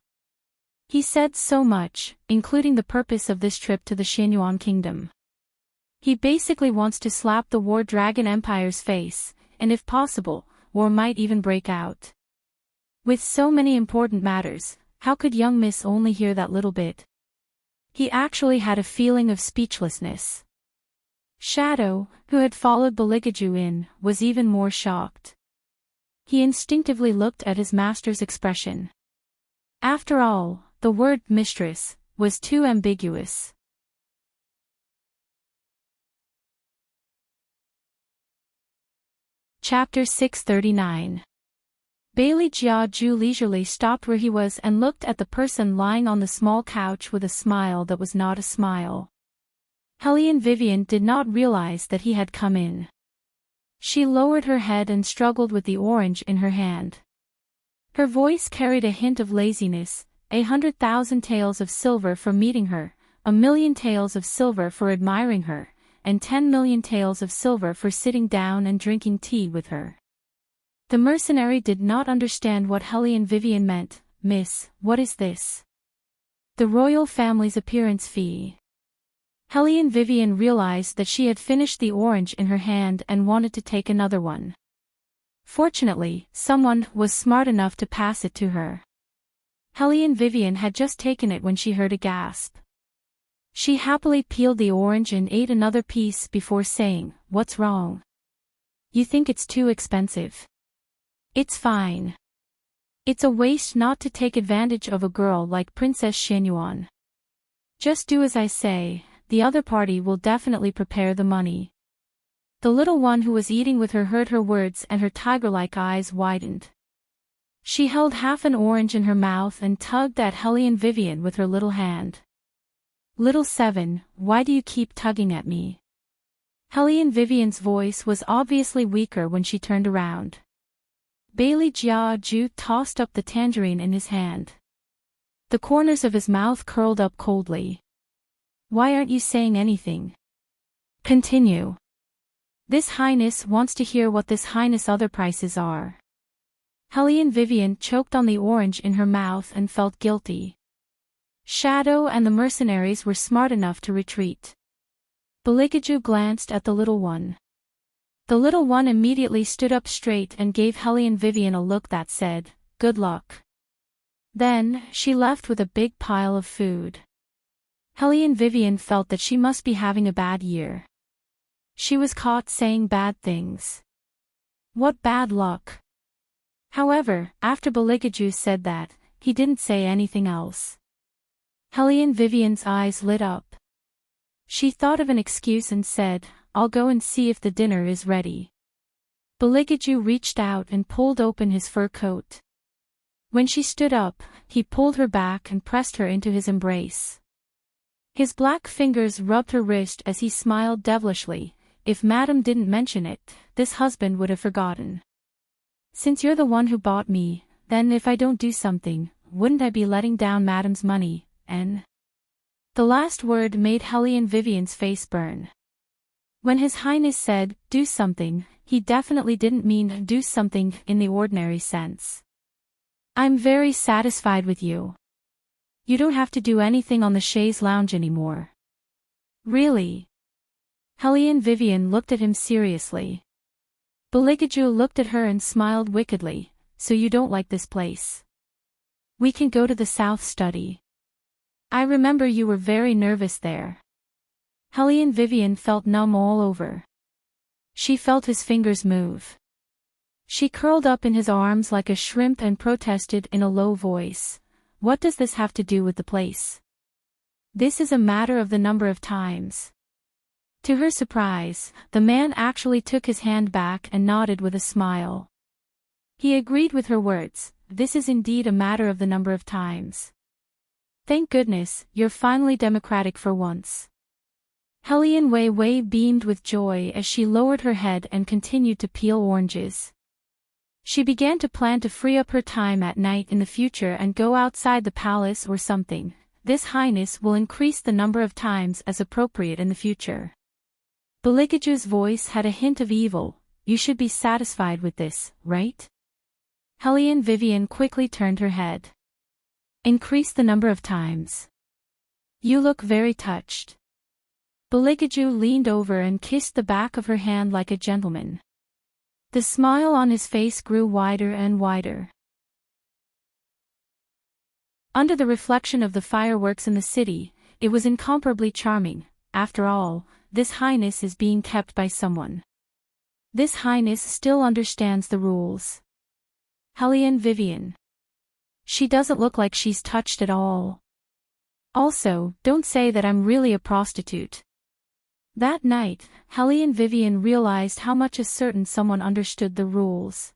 He said so much, including the purpose of this trip to the Xianyuan Kingdom. He basically wants to slap the War Dragon Empire's face, and if possible, war might even break out. With so many important matters, how could young Miss only hear that little bit? He actually had a feeling of speechlessness. Shadow, who had followed Beligaju in, was even more shocked. He instinctively looked at his master's expression. After all, the word mistress was too ambiguous. Chapter 639. Bailey Jiaju leisurely stopped where he was and looked at the person lying on the small couch with a smile that was not a smile. Hellion Vivian did not realize that he had come in. She lowered her head and struggled with the orange in her hand. Her voice carried a hint of laziness, 100,000 taels of silver for meeting her, 1,000,000 taels of silver for admiring her, and 10,000,000 taels of silver for sitting down and drinking tea with her. The mercenary did not understand what Hellion Vivian meant. "Miss, what is this?" "The royal family's appearance fee." Hellion Vivian realized that she had finished the orange in her hand and wanted to take another one. Fortunately, someone was smart enough to pass it to her. Hellion Vivian had just taken it when she heard a gasp. She happily peeled the orange and ate another piece before saying, "What's wrong? You think it's too expensive?" "It's fine. It's a waste not to take advantage of a girl like Princess Xianyuan. Just do as I say, the other party will definitely prepare the money." The little one who was eating with her heard her words and her tiger-like eyes widened. She held half an orange in her mouth and tugged at Hellion Vivian with her little hand. "Little Seven, why do you keep tugging at me?" Hellion Vivian's voice was obviously weaker when she turned around. Bailey Jiaju tossed up the tangerine in his hand. The corners of his mouth curled up coldly. "Why aren't you saying anything? Continue. This Highness wants to hear what this Highness' other prices are." Hellion Vivian choked on the orange in her mouth and felt guilty. Shadow and the mercenaries were smart enough to retreat. Beligaju glanced at the little one. The little one immediately stood up straight and gave Hellion Vivian a look that said, "Good luck." Then, she left with a big pile of food. Hellion Vivian felt that she must be having a bad year. She was caught saying bad things. What bad luck. However, after Beligaju said that, he didn't say anything else. Helene Vivian's eyes lit up. She thought of an excuse and said, "I'll go and see if the dinner is ready." Beligaju reached out and pulled open his fur coat. When she stood up, he pulled her back and pressed her into his embrace. His black fingers rubbed her wrist as he smiled devilishly. "If Madam didn't mention it, this husband would have forgotten. Since you're the one who bought me, then if I don't do something, wouldn't I be letting down Madam's money, en?" The last word made Helene Vivian's face burn. When His Highness said, "do something," he definitely didn't mean do something in the ordinary sense. "I'm very satisfied with you. You don't have to do anything on the chaise lounge anymore." "Really?" Helene Vivian looked at him seriously. Beligaju looked at her and smiled wickedly. "So you don't like this place? We can go to the South Study. I remember you were very nervous there." Helene Vivian felt numb all over. She felt his fingers move. She curled up in his arms like a shrimp and protested in a low voice. "What does this have to do with the place? This is a matter of the number of times." To her surprise, the man actually took his hand back and nodded with a smile. He agreed with her words. "This is indeed a matter of the number of times. Thank goodness, you're finally democratic for once." Helene Wei beamed with joy as she lowered her head and continued to peel oranges. She began to plan to free up her time at night in the future and go outside the palace or something. "This Highness will increase the number of times as appropriate in the future." Beligaju's voice had a hint of evil. "You should be satisfied with this, right?" Helene Vivian quickly turned her head. "Increase the number of times. You look very touched." Beligaju leaned over and kissed the back of her hand like a gentleman. The smile on his face grew wider and wider. Under the reflection of the fireworks in the city, it was incomparably charming. After all, this Highness is being kept by someone. This Highness still understands the rules. Helene Vivian. She doesn't look like she's touched at all. Also, don't say that I'm really a prostitute. That night, Helene Vivian realized how much a certain someone understood the rules.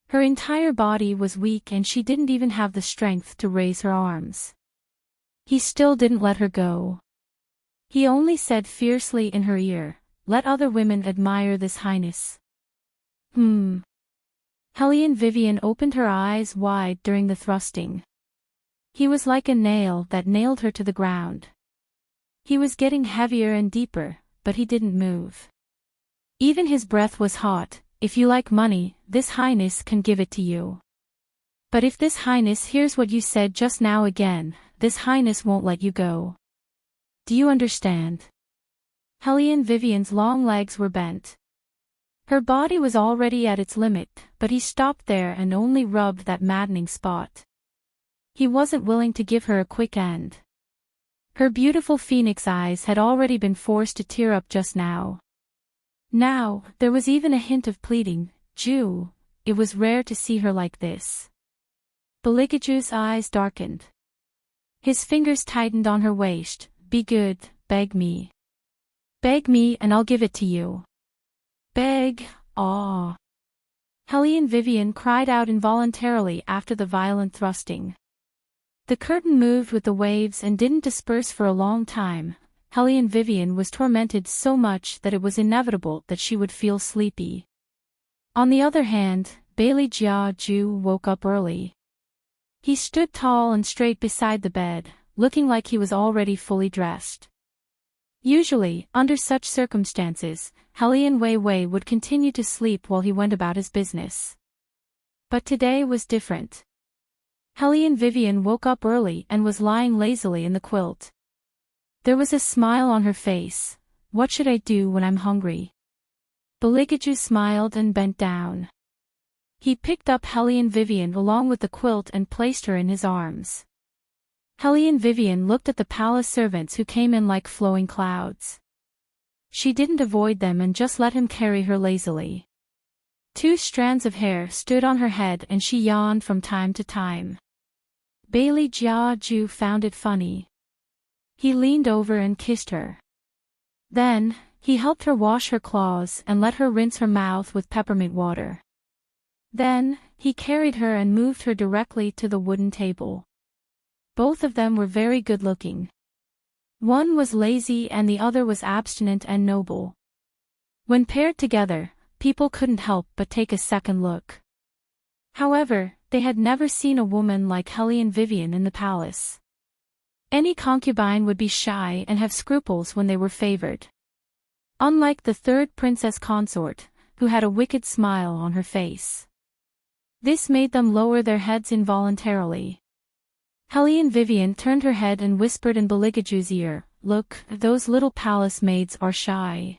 Her entire body was weak and she didn't even have the strength to raise her arms. He still didn't let her go. He only said fiercely in her ear, "Let other women admire this Highness." Helene Vivian opened her eyes wide during the thrusting. He was like a nail that nailed her to the ground. He was getting heavier and deeper, but he didn't move. Even his breath was hot. "If you like money, this Highness can give it to you. But if this Highness hears what you said just now again, this Highness won't let you go. Do you understand?" Helene Vivian's long legs were bent. Her body was already at its limit, but he stopped there and only rubbed that maddening spot. He wasn't willing to give her a quick end. Her beautiful phoenix eyes had already been forced to tear up just now. Now, there was even a hint of pleading. "Jew." It was rare to see her like this. Beligaju's eyes darkened. His fingers tightened on her waist. "Be good, beg me. Beg me and I'll give it to you." "Beg, aw." Helene Vivian cried out involuntarily after the violent thrusting. The curtain moved with the waves and didn't disperse for a long time. Helene Vivian was tormented so much that it was inevitable that she would feel sleepy. On the other hand, Bailey Jia Ju woke up early. He stood tall and straight beside the bed, looking like he was already fully dressed. Usually, under such circumstances, Helene Wei would continue to sleep while he went about his business. But today was different. Helene Vivian woke up early and was lying lazily in the quilt. There was a smile on her face. "What should I do when I'm hungry?" Beligaju smiled and bent down. He picked up Helene Vivian along with the quilt and placed her in his arms. Helene Vivian looked at the palace servants who came in like flowing clouds. She didn't avoid them and just let him carry her lazily. 2 strands of hair stood on her head and she yawned from time to time. Bailey Jiaju found it funny. He leaned over and kissed her. Then, he helped her wash her claws and let her rinse her mouth with peppermint water. Then, he carried her and moved her directly to the wooden table. Both of them were very good-looking. One was lazy and the other was abstinent and noble. When paired together, people couldn't help but take a second look. However, they had never seen a woman like Helene Vivian in the palace. Any concubine would be shy and have scruples when they were favored. Unlike the third princess consort, who had a wicked smile on her face. This made them lower their heads involuntarily. Helene Vivian turned her head and whispered in Beligaju's ear, "Look, those little palace maids are shy.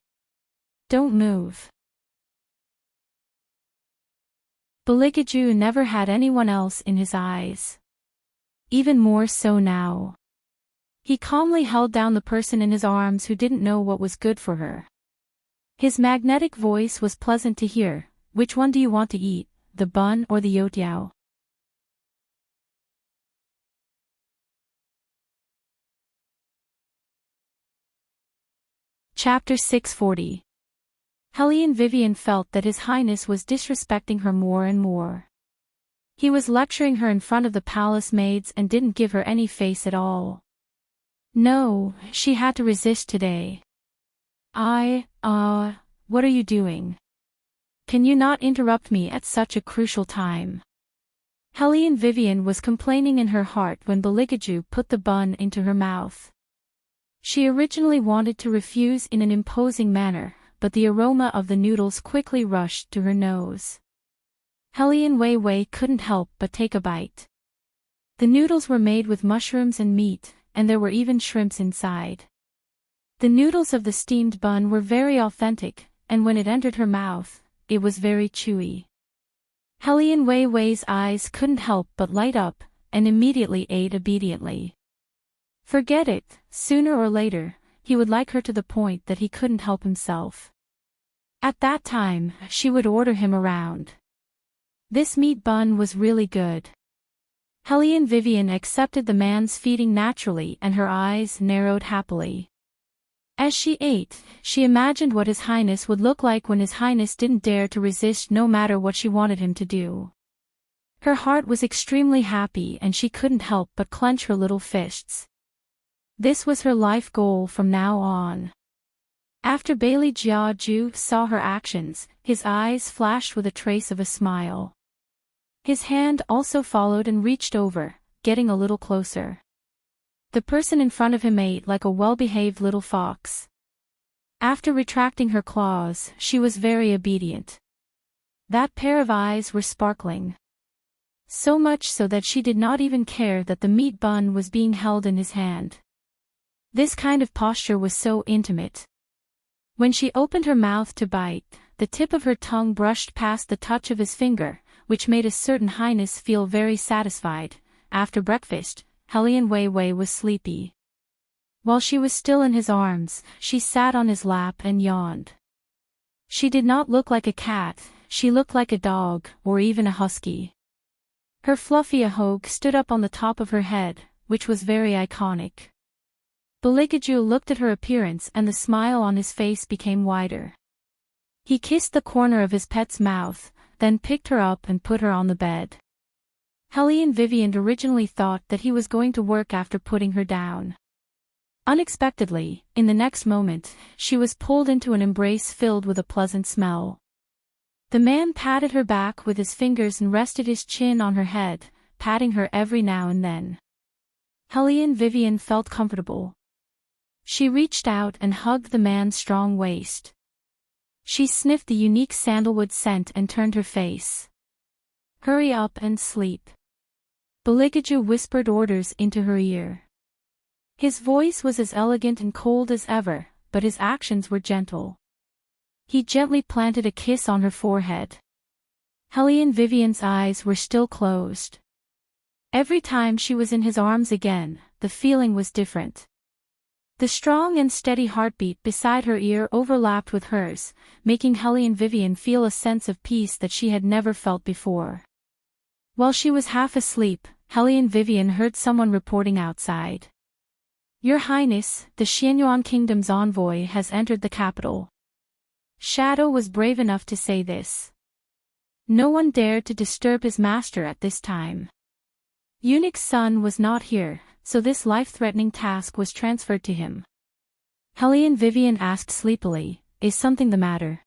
Don't move." Beligaju never had anyone else in his eyes. Even more so now. He calmly held down the person in his arms who didn't know what was good for her. His magnetic voice was pleasant to hear. "Which one do you want to eat, the bun or the youtiao?" Chapter 640. Helene Vivian felt that His Highness was disrespecting her more and more. He was lecturing her in front of the palace maids and didn't give her any face at all. No, she had to resist today. What are you doing? Can you not interrupt me at such a crucial time?" Helene Vivian was complaining in her heart when Beligaju put the bun into her mouth. She originally wanted to refuse in an imposing manner, but the aroma of the noodles quickly rushed to her nose. Helene Wei couldn't help but take a bite. The noodles were made with mushrooms and meat, and there were even shrimps inside. The noodles of the steamed bun were very authentic, and when it entered her mouth, it was very chewy. Helene Wei's eyes couldn't help but light up, and immediately ate obediently. Forget it, sooner or later, he would like her to the point that he couldn't help himself. At that time, she would order him around. This meat bun was really good. Helene Vivian accepted the man's feeding naturally and her eyes narrowed happily. As she ate, she imagined what His Highness would look like when His Highness didn't dare to resist no matter what she wanted him to do. Her heart was extremely happy and she couldn't help but clench her little fists. This was her life goal from now on. After Bailey Jiaju saw her actions, his eyes flashed with a trace of a smile. His hand also followed and reached over, getting a little closer. The person in front of him ate like a well-behaved little fox. After retracting her claws, she was very obedient. That pair of eyes were sparkling. So much so that she did not even care that the meat bun was being held in his hand. This kind of posture was so intimate. When she opened her mouth to bite, the tip of her tongue brushed past the touch of his finger, which made His Certain Highness feel very satisfied. After breakfast, Helene Wei was sleepy. While she was still in his arms, she sat on his lap and yawned. She did not look like a cat, she looked like a dog, or even a husky. Her fluffy ahogue stood up on the top of her head, which was very iconic. Beligaju looked at her appearance and the smile on his face became wider. He kissed the corner of his pet's mouth, then picked her up and put her on the bed. Helene Vivian originally thought that he was going to work after putting her down. Unexpectedly, in the next moment, she was pulled into an embrace filled with a pleasant smell. The man patted her back with his fingers and rested his chin on her head, patting her every now and then. Helene Vivian felt comfortable. She reached out and hugged the man's strong waist. She sniffed the unique sandalwood scent and turned her face. "Hurry up and sleep." Beligaju whispered orders into her ear. His voice was as elegant and cold as ever, but his actions were gentle. He gently planted a kiss on her forehead. Helene Vivian's eyes were still closed. Every time she was in his arms again, the feeling was different. The strong and steady heartbeat beside her ear overlapped with hers, making Helene Vivian feel a sense of peace that she had never felt before. While she was half asleep, Hellion Vivian heard someone reporting outside. "Your Highness, the Xianyuan Kingdom's envoy has entered the capital." Shadow was brave enough to say this. No one dared to disturb his master at this time. Eunuch's son was not here, so this life-threatening task was transferred to him. Hellion Vivian asked sleepily, "Is something the matter?"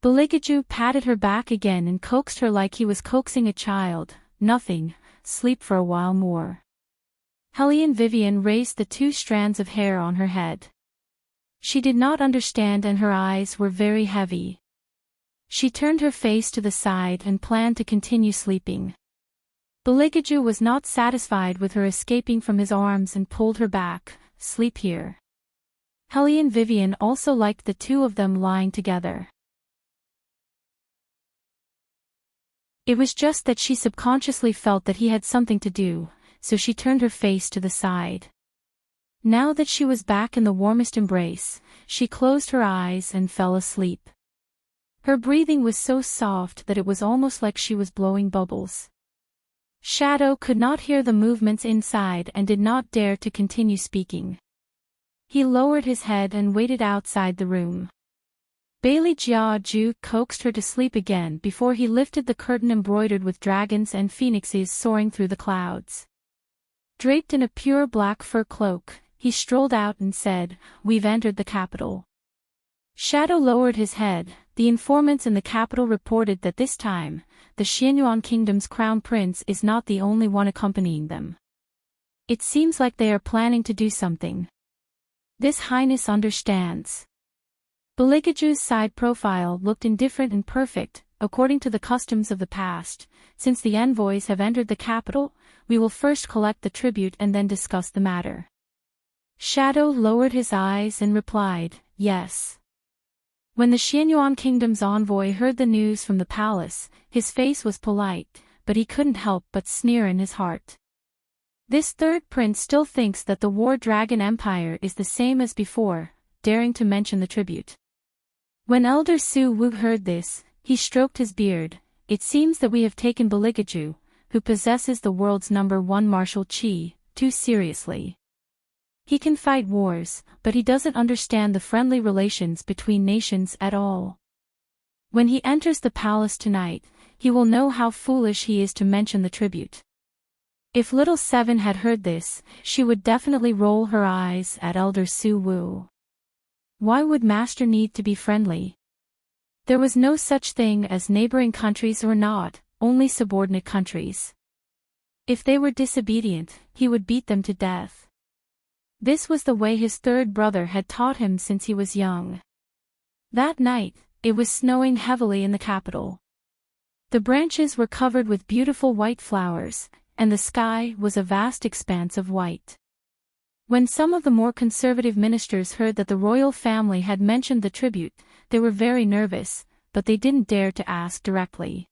Beligaju patted her back again and coaxed her like he was coaxing a child. "Nothing, sleep for a while more." Hellion Vivian raised the 2 strands of hair on her head. She did not understand and her eyes were very heavy. She turned her face to the side and planned to continue sleeping. Beligaju was not satisfied with her escaping from his arms and pulled her back. "Sleep here." Hellion Vivian also liked the 2 of them lying together. It was just that she subconsciously felt that he had something to do, so she turned her face to the side. Now that she was back in the warmest embrace, she closed her eyes and fell asleep. Her breathing was so soft that it was almost like she was blowing bubbles. Shadow could not hear the movements inside and did not dare to continue speaking. He lowered his head and waited outside the room. Bailey Jiaju coaxed her to sleep again before he lifted the curtain embroidered with dragons and phoenixes soaring through the clouds. Draped in a pure black fur cloak, he strolled out and said, "We've entered the capital." Shadow lowered his head. The informants in the capital reported that this time, the Xianyuan Kingdom's crown prince is not the only one accompanying them. It seems like they are planning to do something. This Highness understands. Beligaju's side profile looked indifferent and perfect. "According to the customs of the past, since the envoys have entered the capital, we will first collect the tribute and then discuss the matter." Shadow lowered his eyes and replied, "Yes." When the Xianyuan Kingdom's envoy heard the news from the palace, his face was polite, but he couldn't help but sneer in his heart. This 3rd prince still thinks that the War Dragon Empire is the same as before, daring to mention the tribute. When Elder Su Wu heard this, he stroked his beard. "It seems that we have taken Beligaju, who possesses the world's #1 martial chi, too seriously. He can fight wars, but he doesn't understand the friendly relations between nations at all. When he enters the palace tonight, he will know how foolish he is to mention the tribute." If Little Seven had heard this, she would definitely roll her eyes at Elder Su Wu. Why would Master need to be friendly? There was no such thing as neighboring countries or not, only subordinate countries. If they were disobedient, he would beat them to death. This was the way his 3rd brother had taught him since he was young. That night, it was snowing heavily in the capital. The branches were covered with beautiful white flowers, and the sky was a vast expanse of white. When some of the more conservative ministers heard that the royal family had mentioned the tribute, they were very nervous, but they didn't dare to ask directly.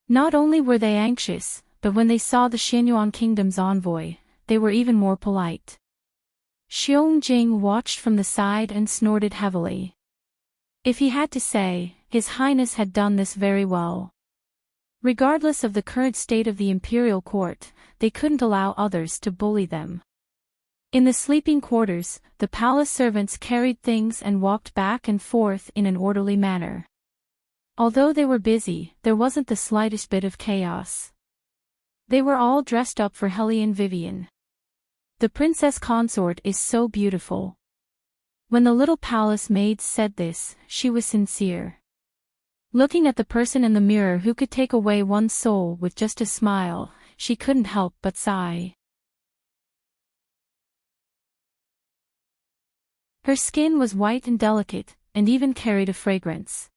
Not only were they anxious, but when they saw the Xianyuan Kingdom's envoy, they were even more polite. Xiong watched from the side and snorted heavily. If he had to say, His Highness had done this very well. Regardless of the current state of the imperial court, they couldn't allow others to bully them. In the sleeping quarters, the palace servants carried things and walked back and forth in an orderly manner. Although they were busy, there wasn't the slightest bit of chaos. They were all dressed up for Hellion Vivian. The Princess Consort is so beautiful. When the little palace maid said this, she was sincere. Looking at the person in the mirror who could take away one's soul with just a smile, she couldn't help but sigh. Her skin was white and delicate, and even carried a fragrance.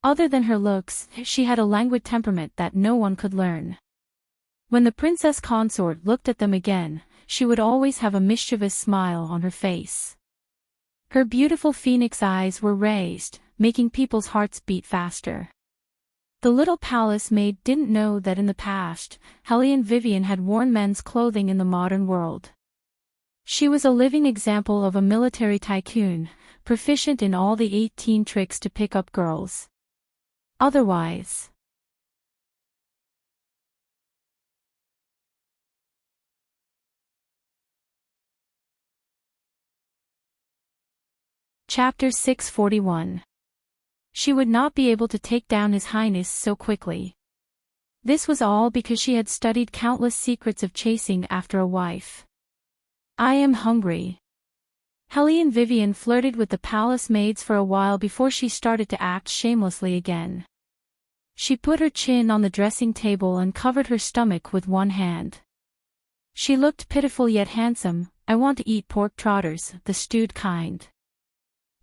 Other than her looks, she had a languid temperament that no one could learn. When the Princess Consort looked at them again, she would always have a mischievous smile on her face. Her beautiful phoenix eyes were raised, making people's hearts beat faster. The little palace maid didn't know that in the past, Hellion Vivian had worn men's clothing in the modern world. She was a living example of a military tycoon, proficient in all the 18 tricks to pick up girls. Otherwise, Chapter 641. She would not be able to take down His Highness so quickly. This was all because she had studied countless secrets of chasing after a wife. I am hungry. Helene Vivian flirted with the palace maids for a while before she started to act shamelessly again. She put her chin on the dressing table and covered her stomach with one hand. She looked pitiful yet handsome. I want to eat pork trotters, the stewed kind.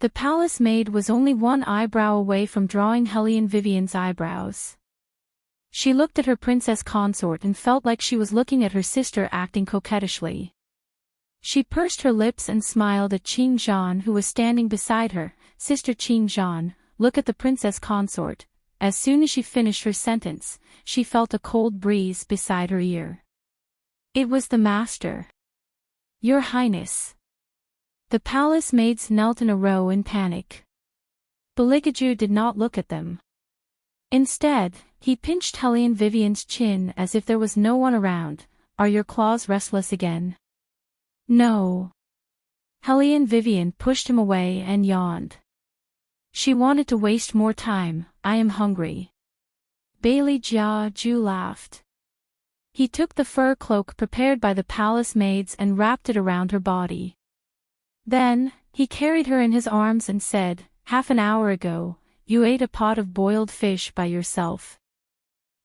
The palace maid was only one eyebrow away from drawing Helene Vivian's eyebrows. She looked at her princess consort and felt like she was looking at her sister acting coquettishly. She pursed her lips and smiled at Qing Zhan, who was standing beside her. Sister Qing Zhan, look at the princess consort. As soon as she finished her sentence, she felt a cold breeze beside her ear. It was the master. Your Highness. The palace maids knelt in a row in panic. Beligaju did not look at them. Instead, he pinched Helene Vivian's chin as if there was no one around. Are your claws restless again? No. Helene Vivian pushed him away and yawned. She wanted to waste more time. I am hungry. Bailey Jia Ju laughed. He took the fur cloak prepared by the palace maids and wrapped it around her body. Then, he carried her in his arms and said, half an hour ago, you ate a pot of boiled fish by yourself.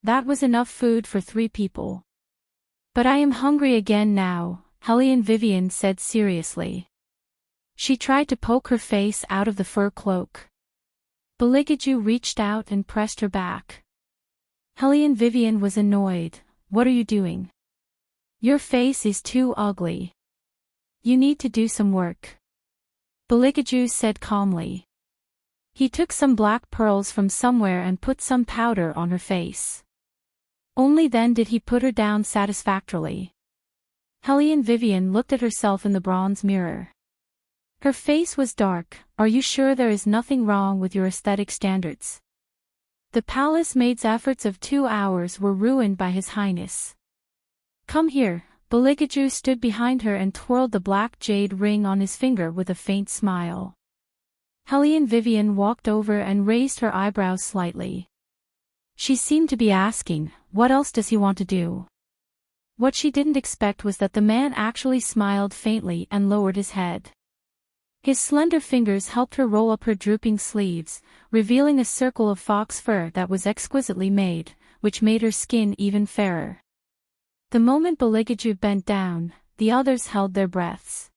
That was enough food for 3 people. But I am hungry again now, Helene Vivian said seriously. She tried to poke her face out of the fur cloak. Beligaju reached out and pressed her back. Helene Vivian was annoyed. What are you doing? Your face is too ugly. You need to do some work. Beligaju said calmly. He took some black pearls from somewhere and put some powder on her face. Only then did he put her down satisfactorily. Helene Vivian looked at herself in the bronze mirror. Her face was dark. Are you sure there is nothing wrong with your aesthetic standards? The palace maid's efforts of 2 hours were ruined by His Highness. Come here. Beligaju stood behind her and twirled the black jade ring on his finger with a faint smile. Helene Vivian walked over and raised her eyebrows slightly. She seemed to be asking, what else does he want to do? What she didn't expect was that the man actually smiled faintly and lowered his head. His slender fingers helped her roll up her drooping sleeves, revealing a circle of fox fur that was exquisitely made, which made her skin even fairer. The moment Beligaju bent down, the others held their breaths.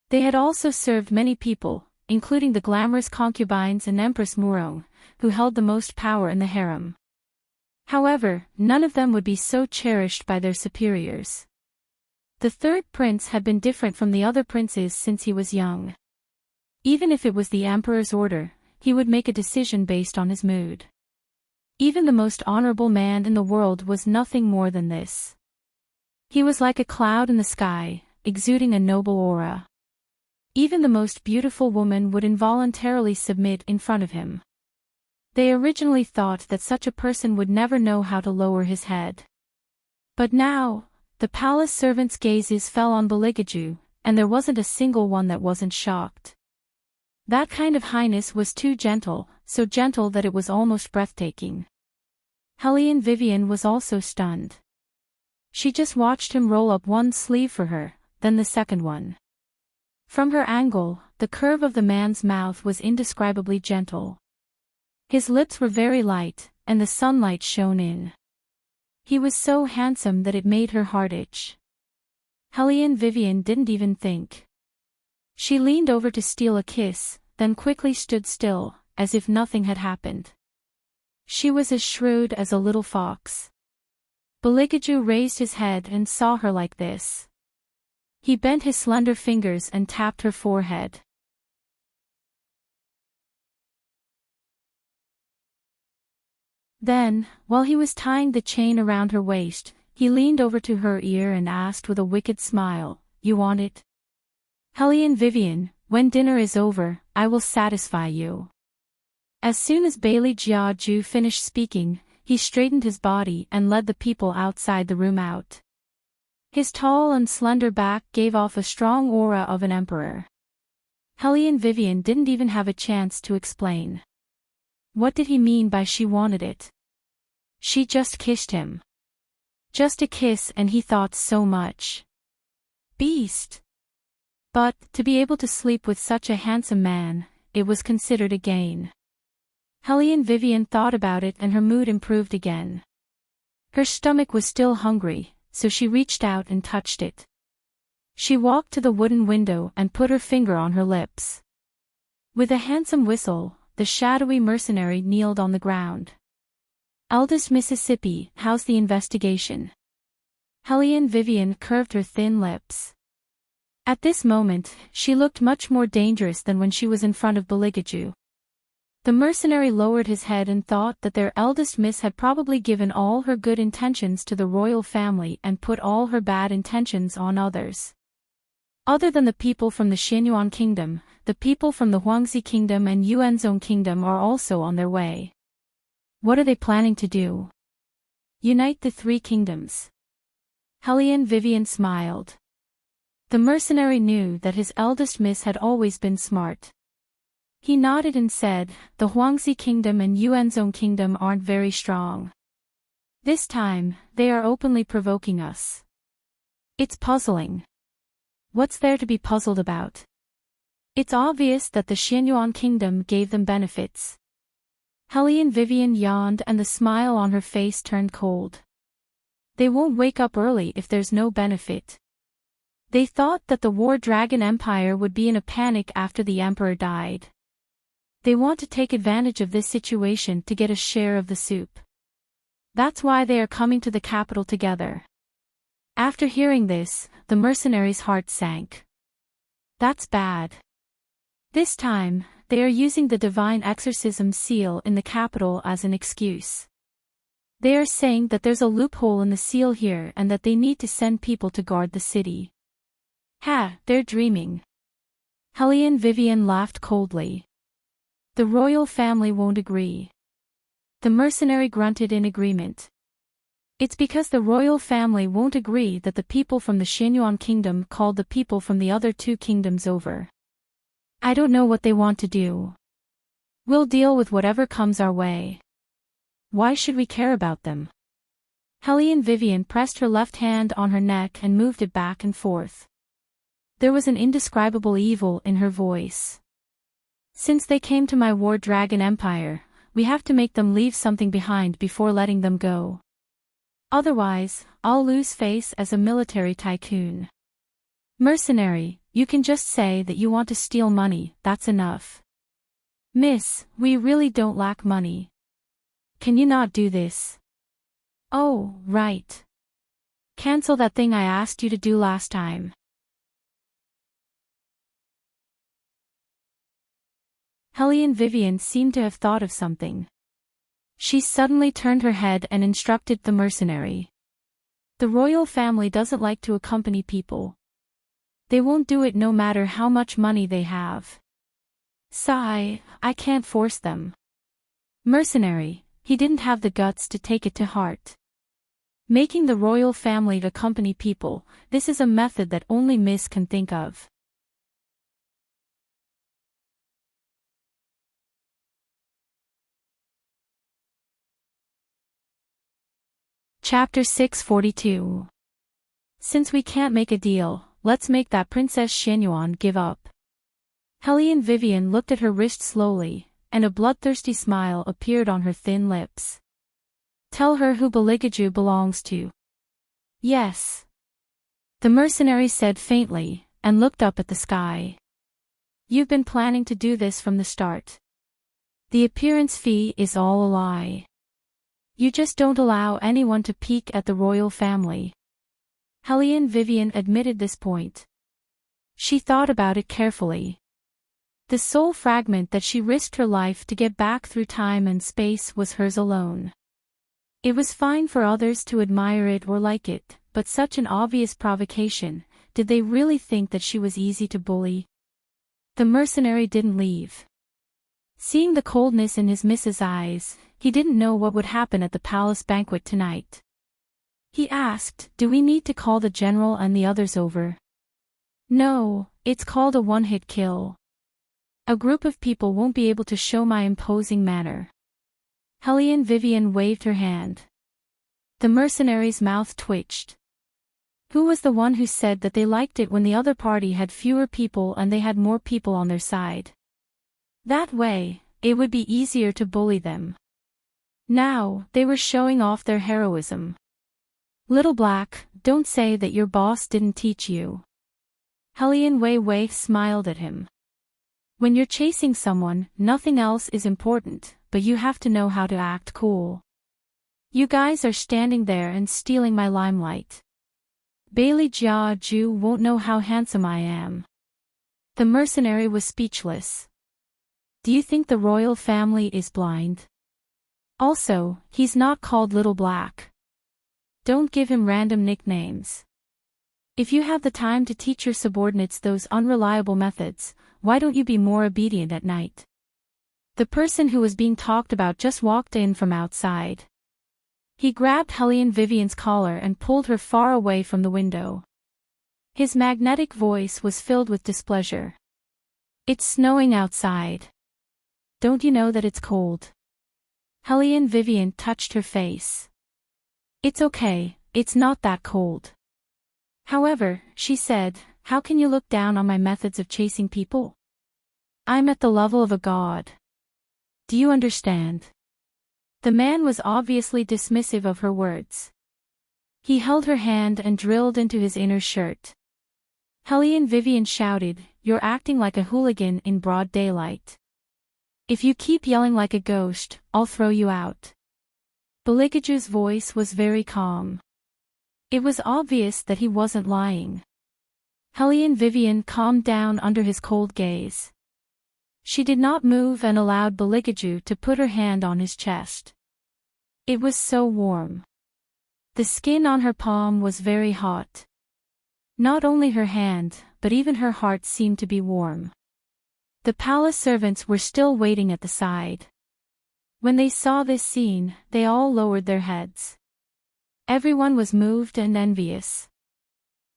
They had also served many people, including the glamorous concubines and Empress Murong, who held the most power in the harem. However, none of them would be so cherished by their superiors. The third prince had been different from the other princes since he was young. Even if it was the emperor's order, he would make a decision based on his mood. Even the most honorable man in the world was nothing more than this. He was like a cloud in the sky, exuding a noble aura. Even the most beautiful woman would involuntarily submit in front of him. They originally thought that such a person would never know how to lower his head. But now, the palace servants' gazes fell on Beligaju, and there wasn't a single one that wasn't shocked. That kind of highness was too gentle, so gentle that it was almost breathtaking. Helene Vivian was also stunned. She just watched him roll up one sleeve for her, then the second one. From her angle, the curve of the man's mouth was indescribably gentle. His lips were very light, and the sunlight shone in. He was so handsome that it made her heart itch. Helene Vivian didn't even think. She leaned over to steal a kiss, then quickly stood still, as if nothing had happened. She was as shrewd as a little fox. Beligaju raised his head and saw her like this. He bent his slender fingers and tapped her forehead. Then, while he was tying the chain around her waist, he leaned over to her ear and asked with a wicked smile, "You want it? Helene Vivian, when dinner is over, I will satisfy you." As soon as Bailey Jia Ju finished speaking, he straightened his body and led the people outside the room out. His tall and slender back gave off a strong aura of an emperor. Helene Vivian didn't even have a chance to explain. What did he mean by she wanted it? She just kissed him. Just a kiss, and he thought so much. Beast. But, to be able to sleep with such a handsome man, it was considered a gain. Helene Vivian thought about it and her mood improved again. Her stomach was still hungry, so she reached out and touched it. She walked to the wooden window and put her finger on her lips. With a handsome whistle, the shadowy mercenary kneeled on the ground. Eldest Mississippi, how's the investigation? Helene Vivian curved her thin lips. At this moment, she looked much more dangerous than when she was in front of Beligaju. The mercenary lowered his head and thought that their eldest miss had probably given all her good intentions to the royal family and put all her bad intentions on others. Other than the people from the Xianyuan Kingdom, the people from the Huangzi Kingdom and Yuanzhong Kingdom are also on their way. What are they planning to do? Unite the three kingdoms. Helene Vivian smiled. The mercenary knew that his eldest miss had always been smart. He nodded and said, the Huangzi Kingdom and Yuanzhong Kingdom aren't very strong. This time, they are openly provoking us. It's puzzling. What's there to be puzzled about? It's obvious that the Xianyuan Kingdom gave them benefits. Helene Vivian yawned and the smile on her face turned cold. They won't wake up early if there's no benefit. They thought that the War Dragon Empire would be in a panic after the Emperor died. They want to take advantage of this situation to get a share of the soup. That's why they are coming to the capital together. After hearing this, the mercenary's heart sank. That's bad. This time, they are using the divine exorcism seal in the capital as an excuse. They are saying that there's a loophole in the seal here and that they need to send people to guard the city. Ha, they're dreaming. Helene Vivian laughed coldly. The royal family won't agree. The mercenary grunted in agreement. It's because the royal family won't agree that the people from the Xianyuan Kingdom called the people from the other two kingdoms over. I don't know what they want to do. We'll deal with whatever comes our way. Why should we care about them? Helene Vivian pressed her left hand on her neck and moved it back and forth. There was an indescribable evil in her voice. Since they came to my War Dragon Empire, we have to make them leave something behind before letting them go. Otherwise, I'll lose face as a military tycoon. Mercenary, you can just say that you want to steal money, that's enough. Miss, we really don't lack money. Can you not do this? Oh, right. Cancel that thing I asked you to do last time. Helene Vivian seemed to have thought of something. She suddenly turned her head and instructed the mercenary. The royal family doesn't like to accompany people. They won't do it no matter how much money they have. Sigh, I can't force them. Mercenary, he didn't have the guts to take it to heart. Making the royal family accompany people, this is a method that only Miss can think of. Chapter 642. Since we can't make a deal, let's make that Princess Xianyuan give up. Helene Vivian looked at her wrist slowly, and a bloodthirsty smile appeared on her thin lips. Tell her who Beligaju belongs to. Yes. The mercenary said faintly, and looked up at the sky. You've been planning to do this from the start. The appearance fee is all a lie. You just don't allow anyone to peek at the royal family. Helene Vivian admitted this point. She thought about it carefully. The soul fragment that she risked her life to get back through time and space was hers alone. It was fine for others to admire it or like it, but such an obvious provocation, did they really think that she was easy to bully? The mercenary didn't leave. Seeing the coldness in his miss's eyes, he didn't know what would happen at the palace banquet tonight. He asked, do we need to call the general and the others over? No, it's called a one-hit kill. A group of people won't be able to show my imposing manner. Helene Vivian waved her hand. The mercenary's mouth twitched. Who was the one who said that they liked it when the other party had fewer people and they had more people on their side? That way, it would be easier to bully them. Now, they were showing off their heroism. Little Black, don't say that your boss didn't teach you. Helene Wei smiled at him. When you're chasing someone, nothing else is important, but you have to know how to act cool. You guys are standing there and stealing my limelight. Bailey Jia Ju won't know how handsome I am. The mercenary was speechless. Do you think the royal family is blind? Also, he's not called Little Black. Don't give him random nicknames. If you have the time to teach your subordinates those unreliable methods, why don't you be more obedient at night? The person who was being talked about just walked in from outside. He grabbed Helene Vivian's collar and pulled her far away from the window. His magnetic voice was filled with displeasure. It's snowing outside. Don't you know that it's cold? Helene Vivian touched her face. It's okay, it's not that cold. However, she said, how can you look down on my methods of chasing people? I'm at the level of a god. Do you understand? The man was obviously dismissive of her words. He held her hand and drilled into his inner shirt. Helene Vivian shouted, you're acting like a hooligan in broad daylight. If you keep yelling like a ghost, I'll throw you out. Beligaju's voice was very calm. It was obvious that he wasn't lying. Helene Vivian calmed down under his cold gaze. She did not move and allowed Beligaju to put her hand on his chest. It was so warm. The skin on her palm was very hot. Not only her hand, but even her heart seemed to be warm. The palace servants were still waiting at the side. When they saw this scene, they all lowered their heads. Everyone was moved and envious.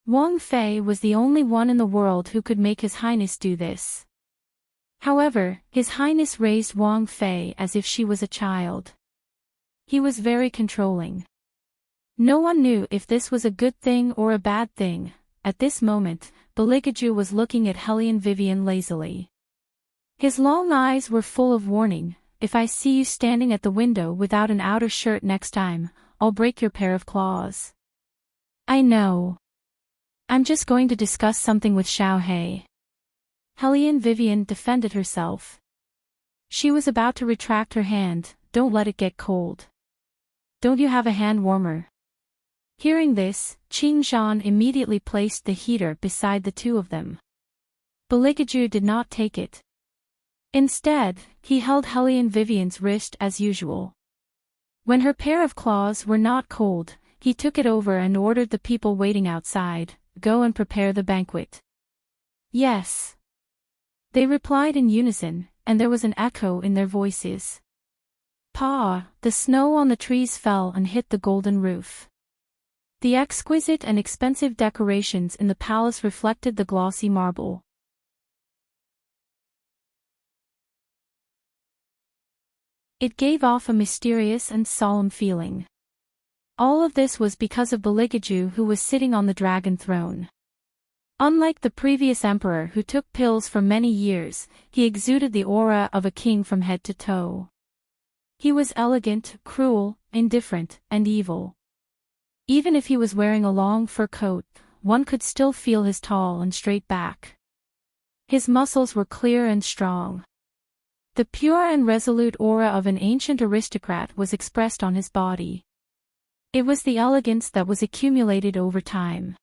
Wang Fei was the only one in the world who could make His Highness do this. However, His Highness raised Wang Fei as if she was a child. He was very controlling. No one knew if this was a good thing or a bad thing. At this moment, Beligaju was looking at Helene Vivian lazily. His long eyes were full of warning. If I see you standing at the window without an outer shirt next time, I'll break your pair of claws. I know. I'm just going to discuss something with Xiao He. Helene Vivian defended herself. She was about to retract her hand. Don't let it get cold. Don't you have a hand warmer? Hearing this, Qing Zhan immediately placed the heater beside the two of them. Beligaju did not take it. Instead, he held Helene Vivian's wrist as usual. When her pair of claws were not cold, he took it over and ordered the people waiting outside, go and prepare the banquet. Yes. They replied in unison, and there was an echo in their voices. Pa! The snow on the trees fell and hit the golden roof. The exquisite and expensive decorations in the palace reflected the glossy marble. It gave off a mysterious and solemn feeling. All of this was because of Beligaju, who was sitting on the dragon throne. Unlike the previous emperor who took pills for many years, he exuded the aura of a king from head to toe. He was elegant, cruel, indifferent, and evil. Even if he was wearing a long fur coat, one could still feel his tall and straight back. His muscles were clear and strong. The pure and resolute aura of an ancient aristocrat was expressed on his body. It was the elegance that was accumulated over time.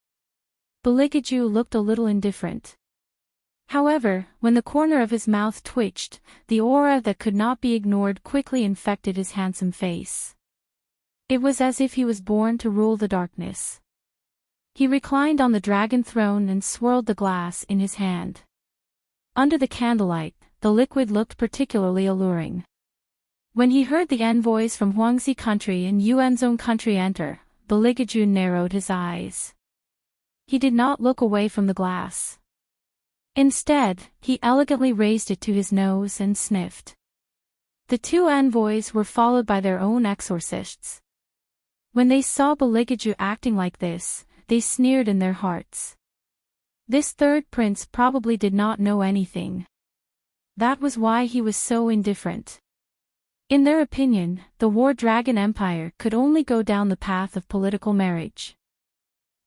Beligaju looked a little indifferent. However, when the corner of his mouth twitched, the aura that could not be ignored quickly infected his handsome face. It was as if he was born to rule the darkness. He reclined on the dragon throne and swirled the glass in his hand. Under the candlelight, the liquid looked particularly alluring. When he heard the envoys from Huangzi country and Yuanzhong country enter, Beligaju narrowed his eyes. He did not look away from the glass. Instead, he elegantly raised it to his nose and sniffed. The two envoys were followed by their own exorcists. When they saw Beligaju acting like this, they sneered in their hearts. This third prince probably did not know anything. That was why he was so indifferent. In their opinion, the War Dragon Empire could only go down the path of political marriage.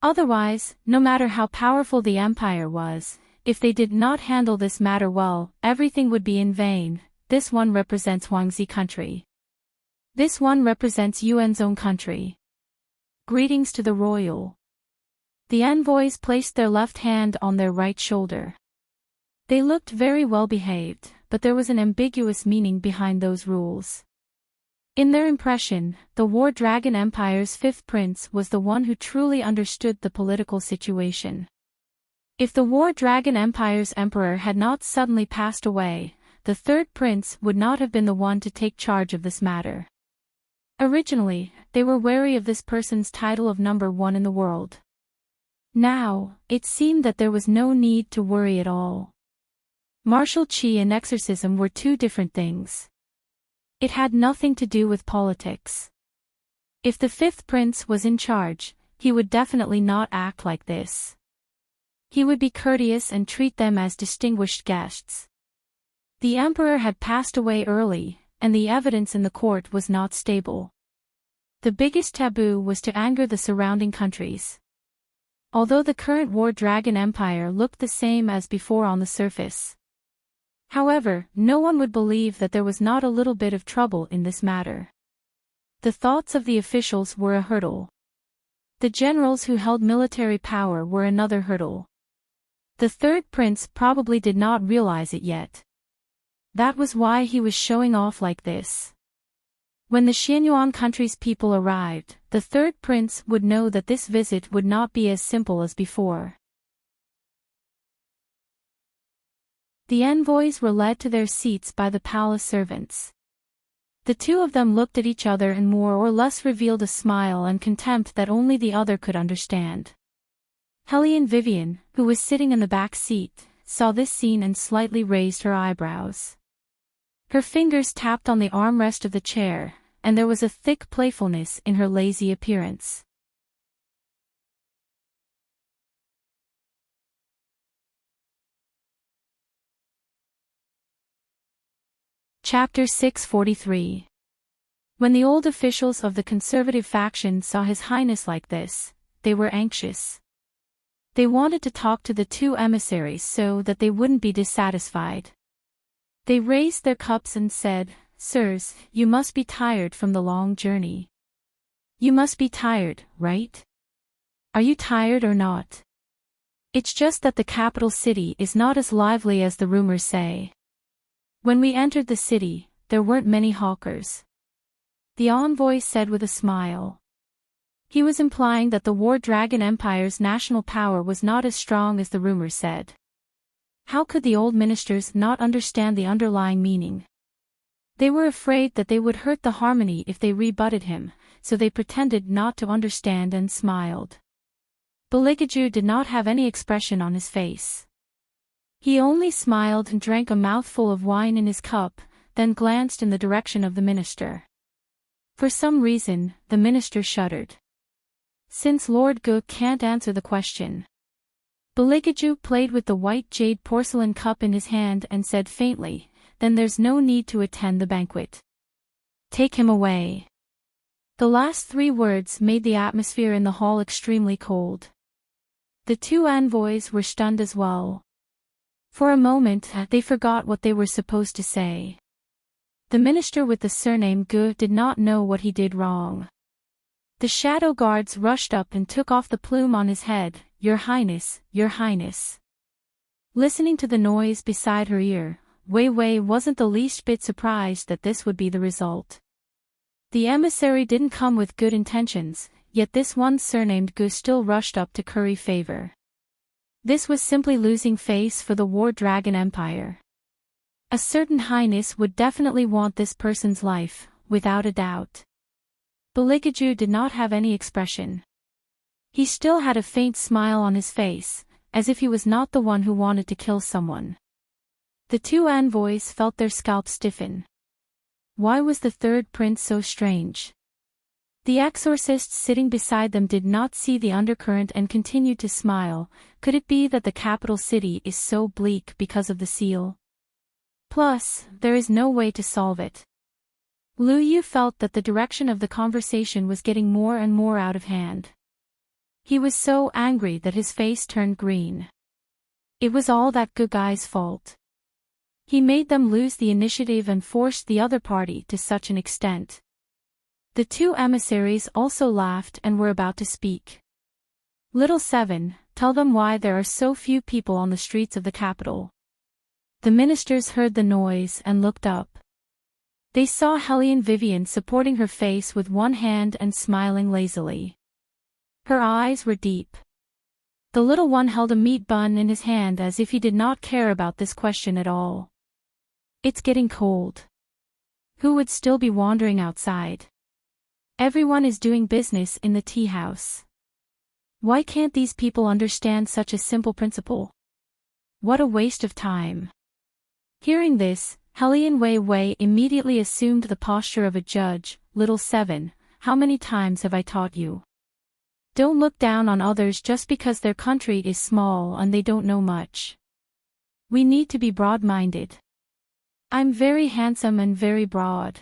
Otherwise, no matter how powerful the empire was, if they did not handle this matter well, everything would be in vain. This one represents Huangzi country. This one represents Yuan's own country. Greetings to the royal. The envoys placed their left hand on their right shoulder. They looked very well behaved, but there was an ambiguous meaning behind those rules. In their impression, the War Dragon Empire's fifth prince was the one who truly understood the political situation. If the War Dragon Empire's emperor had not suddenly passed away, the third prince would not have been the one to take charge of this matter. Originally, they were wary of this person's title of number one in the world. Now, it seemed that there was no need to worry at all. Martial qi and exorcism were two different things. It had nothing to do with politics. If the fifth prince was in charge, he would definitely not act like this. He would be courteous and treat them as distinguished guests. The emperor had passed away early, and the evidence in the court was not stable. The biggest taboo was to anger the surrounding countries. Although the current War Dragon Empire looked the same as before on the surface. However, no one would believe that there was not a little bit of trouble in this matter. The thoughts of the officials were a hurdle. The generals who held military power were another hurdle. The third prince probably did not realize it yet. That was why he was showing off like this. When the Xianyuan country's people arrived, the third prince would know that this visit would not be as simple as before. The envoys were led to their seats by the palace servants. The two of them looked at each other and more or less revealed a smile and contempt that only the other could understand. Hellion Vivian, who was sitting in the back seat, saw this scene and slightly raised her eyebrows. Her fingers tapped on the armrest of the chair, and there was a thick playfulness in her lazy appearance. Chapter 643. When the old officials of the conservative faction saw His Highness like this, they were anxious. They wanted to talk to the two emissaries so that they wouldn't be dissatisfied. They raised their cups and said, "Sirs, you must be tired from the long journey. You must be tired, right? Are you tired or not? It's just that the capital city is not as lively as the rumors say. When we entered the city, there weren't many hawkers." The envoy said with a smile. He was implying that the War Dragon Empire's national power was not as strong as the rumors said. How could the old ministers not understand the underlying meaning? They were afraid that they would hurt the harmony if they rebutted him, so they pretended not to understand and smiled. Beligaju did not have any expression on his face. He only smiled and drank a mouthful of wine in his cup, then glanced in the direction of the minister. For some reason, the minister shuddered. Since Lord Gu can't answer the question. Beligaju played with the white jade porcelain cup in his hand and said faintly, "Then there's no need to attend the banquet. Take him away." The last three words made the atmosphere in the hall extremely cold. The two envoys were stunned as well. For a moment, they forgot what they were supposed to say. The minister with the surname Gu did not know what he did wrong. The shadow guards rushed up and took off the plume on his head. "Your Highness, Your Highness." Listening to the noise beside her ear, Wei Wei wasn't the least bit surprised that this would be the result. The emissary didn't come with good intentions, yet this one surnamed Gu still rushed up to curry favor. This was simply losing face for the War Dragon Empire. A certain highness would definitely want this person's life, without a doubt. Beligaju did not have any expression. He still had a faint smile on his face, as if he was not the one who wanted to kill someone. The two envoys felt their scalps stiffen. Why was the third prince so strange? The exorcists sitting beside them did not see the undercurrent and continued to smile. Could it be that the capital city is so bleak because of the seal? Plus, there is no way to solve it. Lu Yu felt that the direction of the conversation was getting more and more out of hand. He was so angry that his face turned green. It was all that good guy's fault. He made them lose the initiative and forced the other party to such an extent. The two emissaries also laughed and were about to speak. Little Seven, tell them why there are so few people on the streets of the capital. The ministers heard the noise and looked up. They saw Hellion Vivian supporting her face with one hand and smiling lazily. Her eyes were deep. The little one held a meat bun in his hand as if he did not care about this question at all. It's getting cold. Who would still be wandering outside? Everyone is doing business in the tea house. Why can't these people understand such a simple principle? What a waste of time. Hearing this, Hellion Wei Wei immediately assumed the posture of a judge. Little Seven, how many times have I taught you? Don't look down on others just because their country is small and they don't know much. We need to be broad-minded. I'm very handsome and very broad.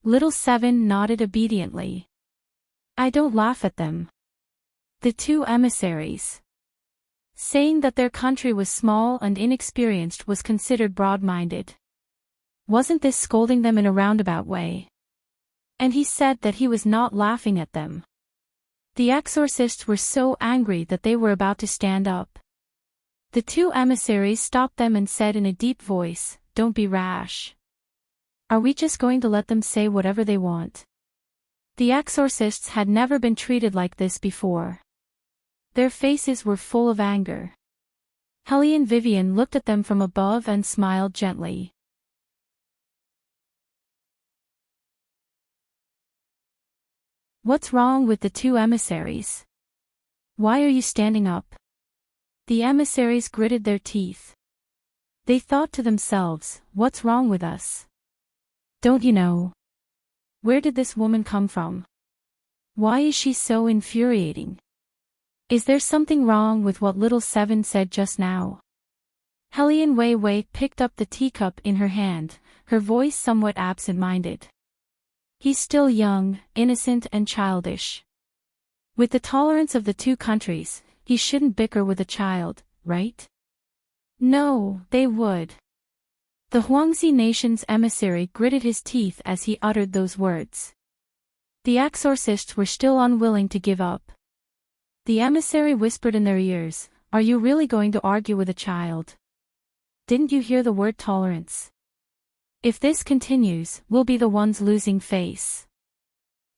Little Seven nodded obediently. I don't laugh at them. The two emissaries. Saying that their country was small and inexperienced was considered broad-minded. Wasn't this scolding them in a roundabout way? And he said that he was not laughing at them. The exorcists were so angry that they were about to stand up. The two emissaries stopped them and said in a deep voice, "Don't be rash. Are we just going to let them say whatever they want?" The exorcists had never been treated like this before. Their faces were full of anger. Hellion Vivian looked at them from above and smiled gently. What's wrong with the two emissaries? Why are you standing up? The emissaries gritted their teeth. They thought to themselves, what's wrong with us? Don't you know? Where did this woman come from? Why is she so infuriating? Is there something wrong with what Little Seven said just now? Hellion Wei Wei picked up the teacup in her hand, her voice somewhat absent-minded. He's still young, innocent and childish. With the tolerance of the two countries, he shouldn't bicker with a child, right? No, they would. The Huangzi nation's emissary gritted his teeth as he uttered those words. The exorcists were still unwilling to give up. The emissary whispered in their ears, "Are you really going to argue with a child? Didn't you hear the word tolerance? If this continues, we'll be the ones losing face."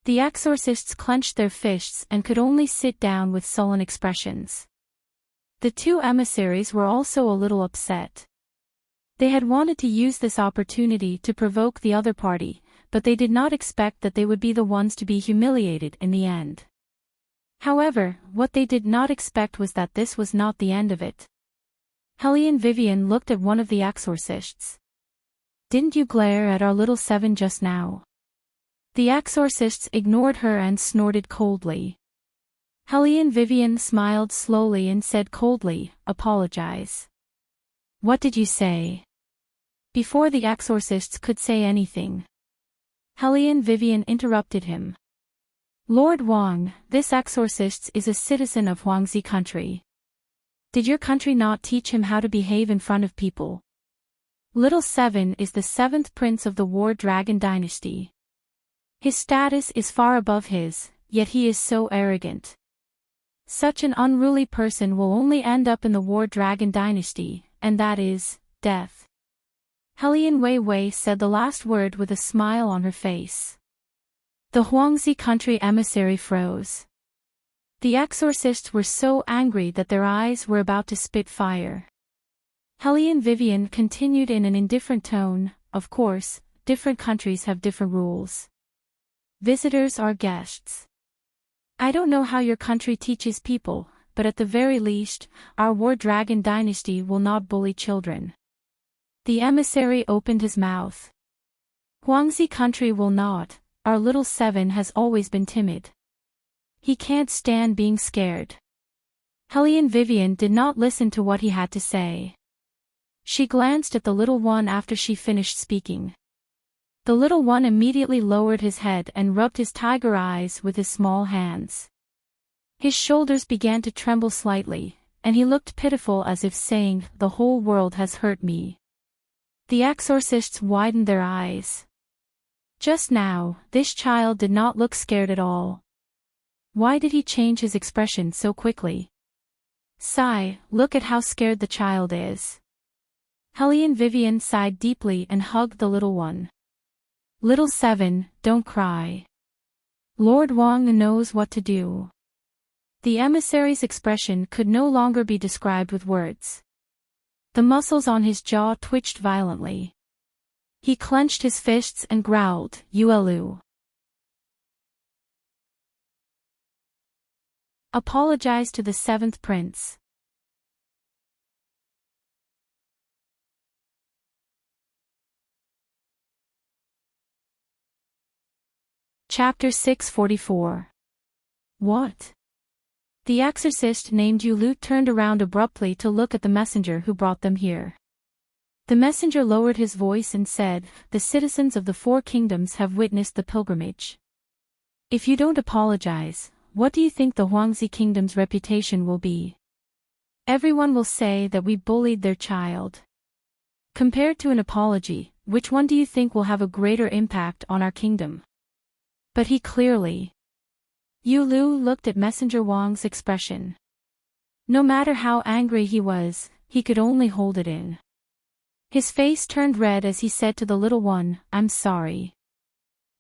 The exorcists clenched their fists and could only sit down with sullen expressions. The two emissaries were also a little upset. They had wanted to use this opportunity to provoke the other party, but they did not expect that they would be the ones to be humiliated in the end. However, what they did not expect was that this was not the end of it. Hellion Vivian looked at one of the exorcists. "Didn't you glare at our Little Seven just now?" The exorcists ignored her and snorted coldly. Hellion Vivian smiled slowly and said coldly, "Apologize." "What did you say?" Before the exorcists could say anything, Hellion Vivian interrupted him. "Lord Wang, this exorcist is a citizen of Huangzi country. Did your country not teach him how to behave in front of people? Little Seven is the 7th prince of the War Dragon dynasty. His status is far above his, yet he is so arrogant. Such an unruly person will only end up in the War Dragon dynasty, and that is, death." Hellion Wei Wei said the last word with a smile on her face. The Huangzi country emissary froze. The exorcists were so angry that their eyes were about to spit fire. Hellion Vivian continued in an indifferent tone, "Of course, different countries have different rules. Visitors are guests. I don't know how your country teaches people, but at the very least, our war dragon dynasty will not bully children. The emissary opened his mouth. Huangzi country will not, our little seven has always been timid. He can't stand being scared. Hellion Vivian did not listen to what he had to say. She glanced at the little one after she finished speaking. The little one immediately lowered his head and rubbed his tiger eyes with his small hands. His shoulders began to tremble slightly, and he looked pitiful as if saying, "The whole world has hurt me." The exorcists widened their eyes. Just now, this child did not look scared at all. Why did he change his expression so quickly? Sigh, look at how scared the child is. Hellion Vivian sighed deeply and hugged the little one. Little seven, don't cry. Lord Wang knows what to do. The emissary's expression could no longer be described with words. The muscles on his jaw twitched violently. He clenched his fists and growled, "Yuelu. Apologize to the seventh prince." Chapter 644. What? The exorcist named Yulu turned around abruptly to look at the messenger who brought them here. The messenger lowered his voice and said, "The citizens of the four kingdoms have witnessed the pilgrimage. If you don't apologize, what do you think the Huangzi kingdom's reputation will be? Everyone will say that we bullied their child. Compared to an apology, which one do you think will have a greater impact on our kingdom?" But he clearly. Yu Lu looked at Messenger Wang's expression. No matter how angry he was, he could only hold it in. His face turned red as he said to the little one, "I'm sorry."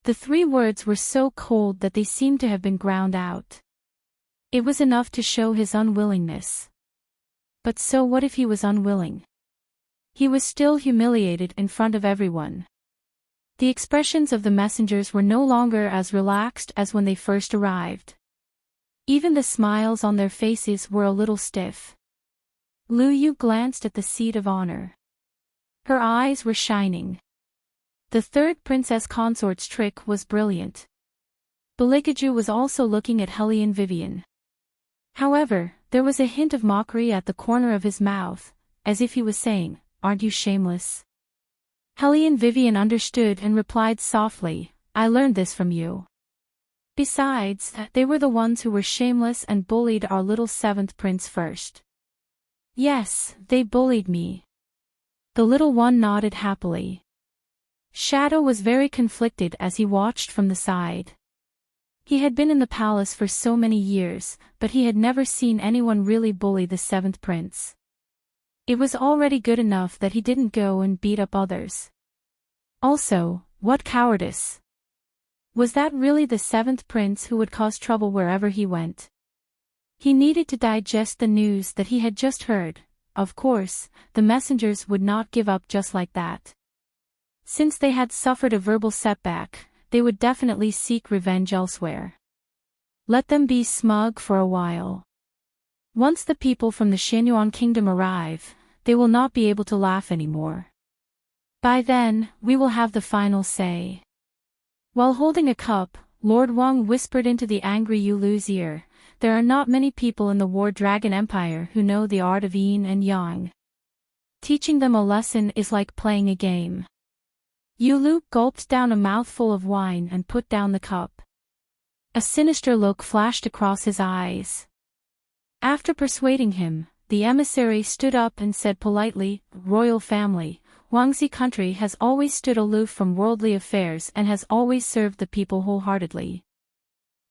The three words were so cold that they seemed to have been ground out. It was enough to show his unwillingness. But so what if he was unwilling? He was still humiliated in front of everyone. The expressions of the messengers were no longer as relaxed as when they first arrived. Even the smiles on their faces were a little stiff. Lu Yu glanced at the seat of honor. Her eyes were shining. The third princess consort's trick was brilliant. Beligaju was also looking at Hellion Vivian. However, there was a hint of mockery at the corner of his mouth, as if he was saying, "Aren't you shameless?" Hellion Vivian understood and replied softly, "I learned this from you. Besides, they were the ones who were shameless and bullied our little seventh prince first." "Yes, they bullied me." The little one nodded happily. Shadow was very conflicted as he watched from the side. He had been in the palace for so many years, but he had never seen anyone really bully the seventh prince. It was already good enough that he didn't go and beat up others. Also, what cowardice! Was that really the seventh prince who would cause trouble wherever he went? He needed to digest the news that he had just heard. Of course, the messengers would not give up just like that. Since they had suffered a verbal setback, they would definitely seek revenge elsewhere. Let them be smug for a while. Once the people from the Xianyuan kingdom arrive, they will not be able to laugh anymore. By then, we will have the final say. While holding a cup, Lord Wang whispered into the angry Yu Lu's ear, "There are not many people in the War Dragon Empire who know the art of yin and yang. Teaching them a lesson is like playing a game." Yu Lu gulped down a mouthful of wine and put down the cup. A sinister look flashed across his eyes. After persuading him, the emissary stood up and said politely, "Royal family, Huangzi country has always stood aloof from worldly affairs and has always served the people wholeheartedly.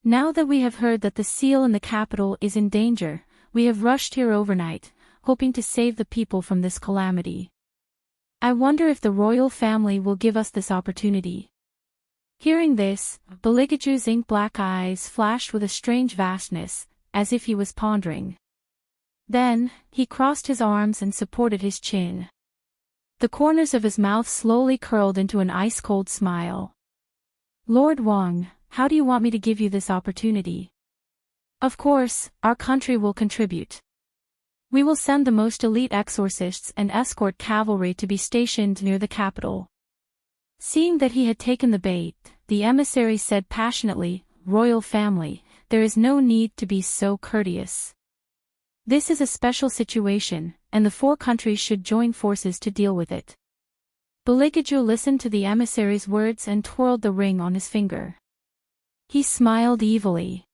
Now that we have heard that the seal in the capital is in danger, we have rushed here overnight, hoping to save the people from this calamity. I wonder if the royal family will give us this opportunity." Hearing this, Beligaju's ink-black eyes flashed with a strange vastness, as if he was pondering. Then, he crossed his arms and supported his chin. The corners of his mouth slowly curled into an ice-cold smile. "Lord Wang, how do you want me to give you this opportunity?" Of course, our country will contribute. We will send the most elite exorcists and escort cavalry to be stationed near the capital. Seeing that he had taken the bait, the emissary said passionately, "Royal family, there is no need to be so courteous. This is a special situation, and the four countries should join forces to deal with it." Beligaju listened to the emissary's words and twirled the ring on his finger. He smiled evilly.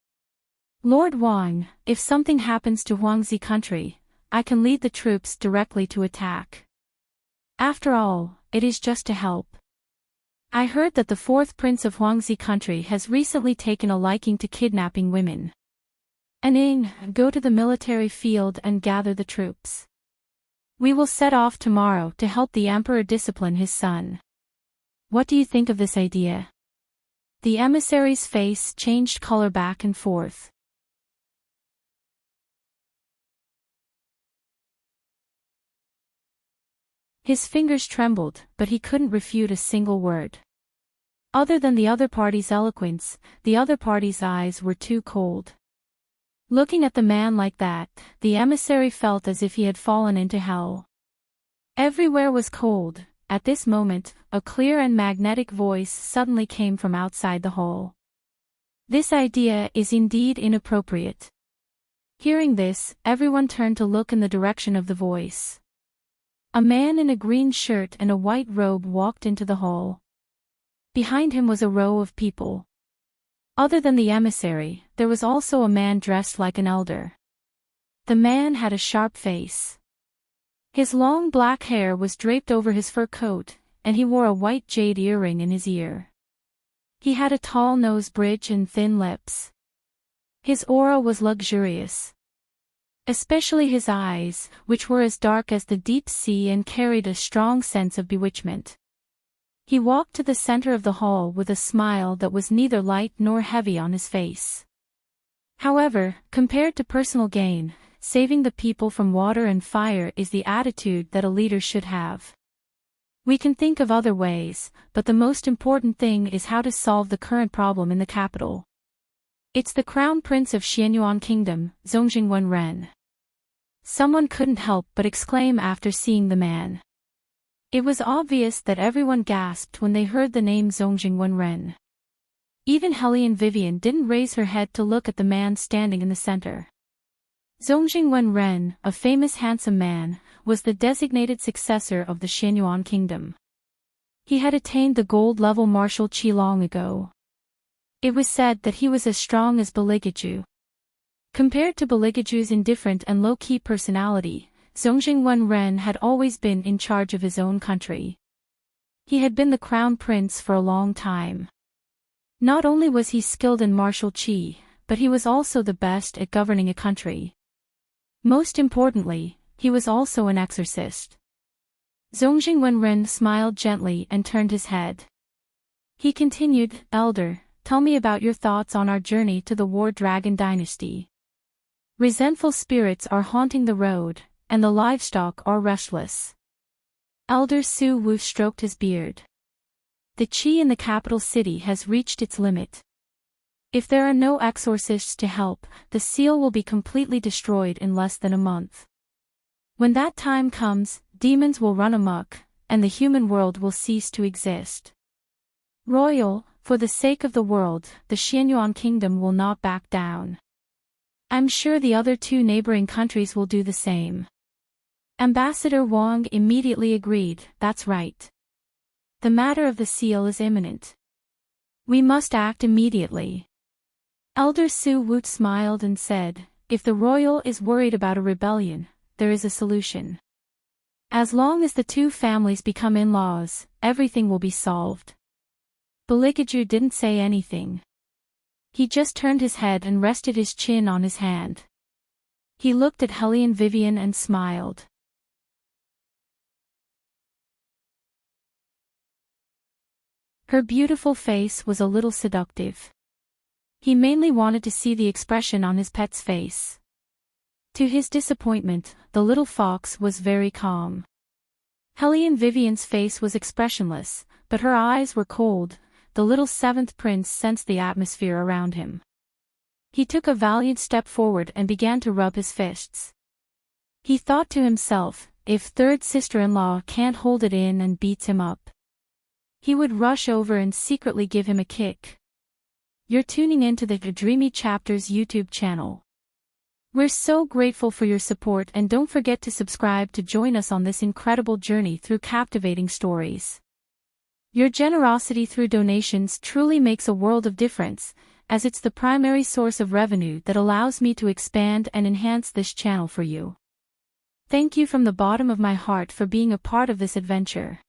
"Lord Wang, if something happens to Huangzi country, I can lead the troops directly to attack. After all, it is just to help. I heard that the fourth prince of Huangzi country has recently taken a liking to kidnapping women. Aning, go to the military field and gather the troops. We will set off tomorrow to help the emperor discipline his son. What do you think of this idea?" The emissary's face changed color back and forth. His fingers trembled, but he couldn't refute a single word. Other than the other party's eloquence, the other party's eyes were too cold. Looking at the man like that, the emissary felt as if he had fallen into hell. Everywhere was cold. At this moment, a clear and magnetic voice suddenly came from outside the hall. "This idea is indeed inappropriate." Hearing this, everyone turned to look in the direction of the voice. A man in a green shirt and a white robe walked into the hall. Behind him was a row of people. Other than the emissary, there was also a man dressed like an elder. The man had a sharp face. His long black hair was draped over his fur coat, and he wore a white jade earring in his ear. He had a tall nose bridge and thin lips. His aura was luxurious. Especially his eyes, which were as dark as the deep sea and carried a strong sense of bewitchment. He walked to the center of the hall with a smile that was neither light nor heavy on his face. However, compared to personal gain, saving the people from water and fire is the attitude that a leader should have. We can think of other ways, but the most important thing is how to solve the current problem in the capital. It's the Crown Prince of Xianyuan Kingdom, Zongjing Wenren. Someone couldn't help but exclaim after seeing the man. It was obvious that everyone gasped when they heard the name Zongjing Wenren. Even Hellion Vivian didn't raise her head to look at the man standing in the center. Zongjing Wenren, a famous handsome man, was the designated successor of the Xianyuan Kingdom. He had attained the gold-level martial qi long ago. It was said that he was as strong as Beligaju. Compared to Beligaju's indifferent and low-key personality, Zongjing Wenren had always been in charge of his own country. He had been the crown prince for a long time. Not only was he skilled in martial qi, but he was also the best at governing a country. Most importantly, he was also an exorcist. Zongjing Wenren smiled gently and turned his head. He continued, "Elder, tell me about your thoughts on our journey to the War Dragon Dynasty. Resentful spirits are haunting the road, and the livestock are restless." Elder Su Wu stroked his beard. "The qi in the capital city has reached its limit. If there are no exorcists to help, the seal will be completely destroyed in less than a month. When that time comes, demons will run amok, and the human world will cease to exist. Royal, for the sake of the world, the Xianyuan Kingdom will not back down. I'm sure the other two neighboring countries will do the same." Ambassador Wang immediately agreed, "That's right. The matter of the seal is imminent. We must act immediately." Elder Su Wu smiled and said, "If the royal is worried about a rebellion, there is a solution. As long as the two families become in-laws, everything will be solved." Beligaju didn't say anything. He just turned his head and rested his chin on his hand. He looked at Hellion Vivian and smiled. Her beautiful face was a little seductive. He mainly wanted to see the expression on his pet's face. To his disappointment, the little fox was very calm. Hellion Vivian's face was expressionless, but her eyes were cold. The little seventh prince sensed the atmosphere around him. He took a valiant step forward and began to rub his fists. He thought to himself, if third sister-in-law can't hold it in and beats him up, he would rush over and secretly give him a kick. You're tuning in to the Dreamy Chapters YouTube channel. We're so grateful for your support, and don't forget to subscribe to join us on this incredible journey through captivating stories. Your generosity through donations truly makes a world of difference, as it's the primary source of revenue that allows me to expand and enhance this channel for you. Thank you from the bottom of my heart for being a part of this adventure.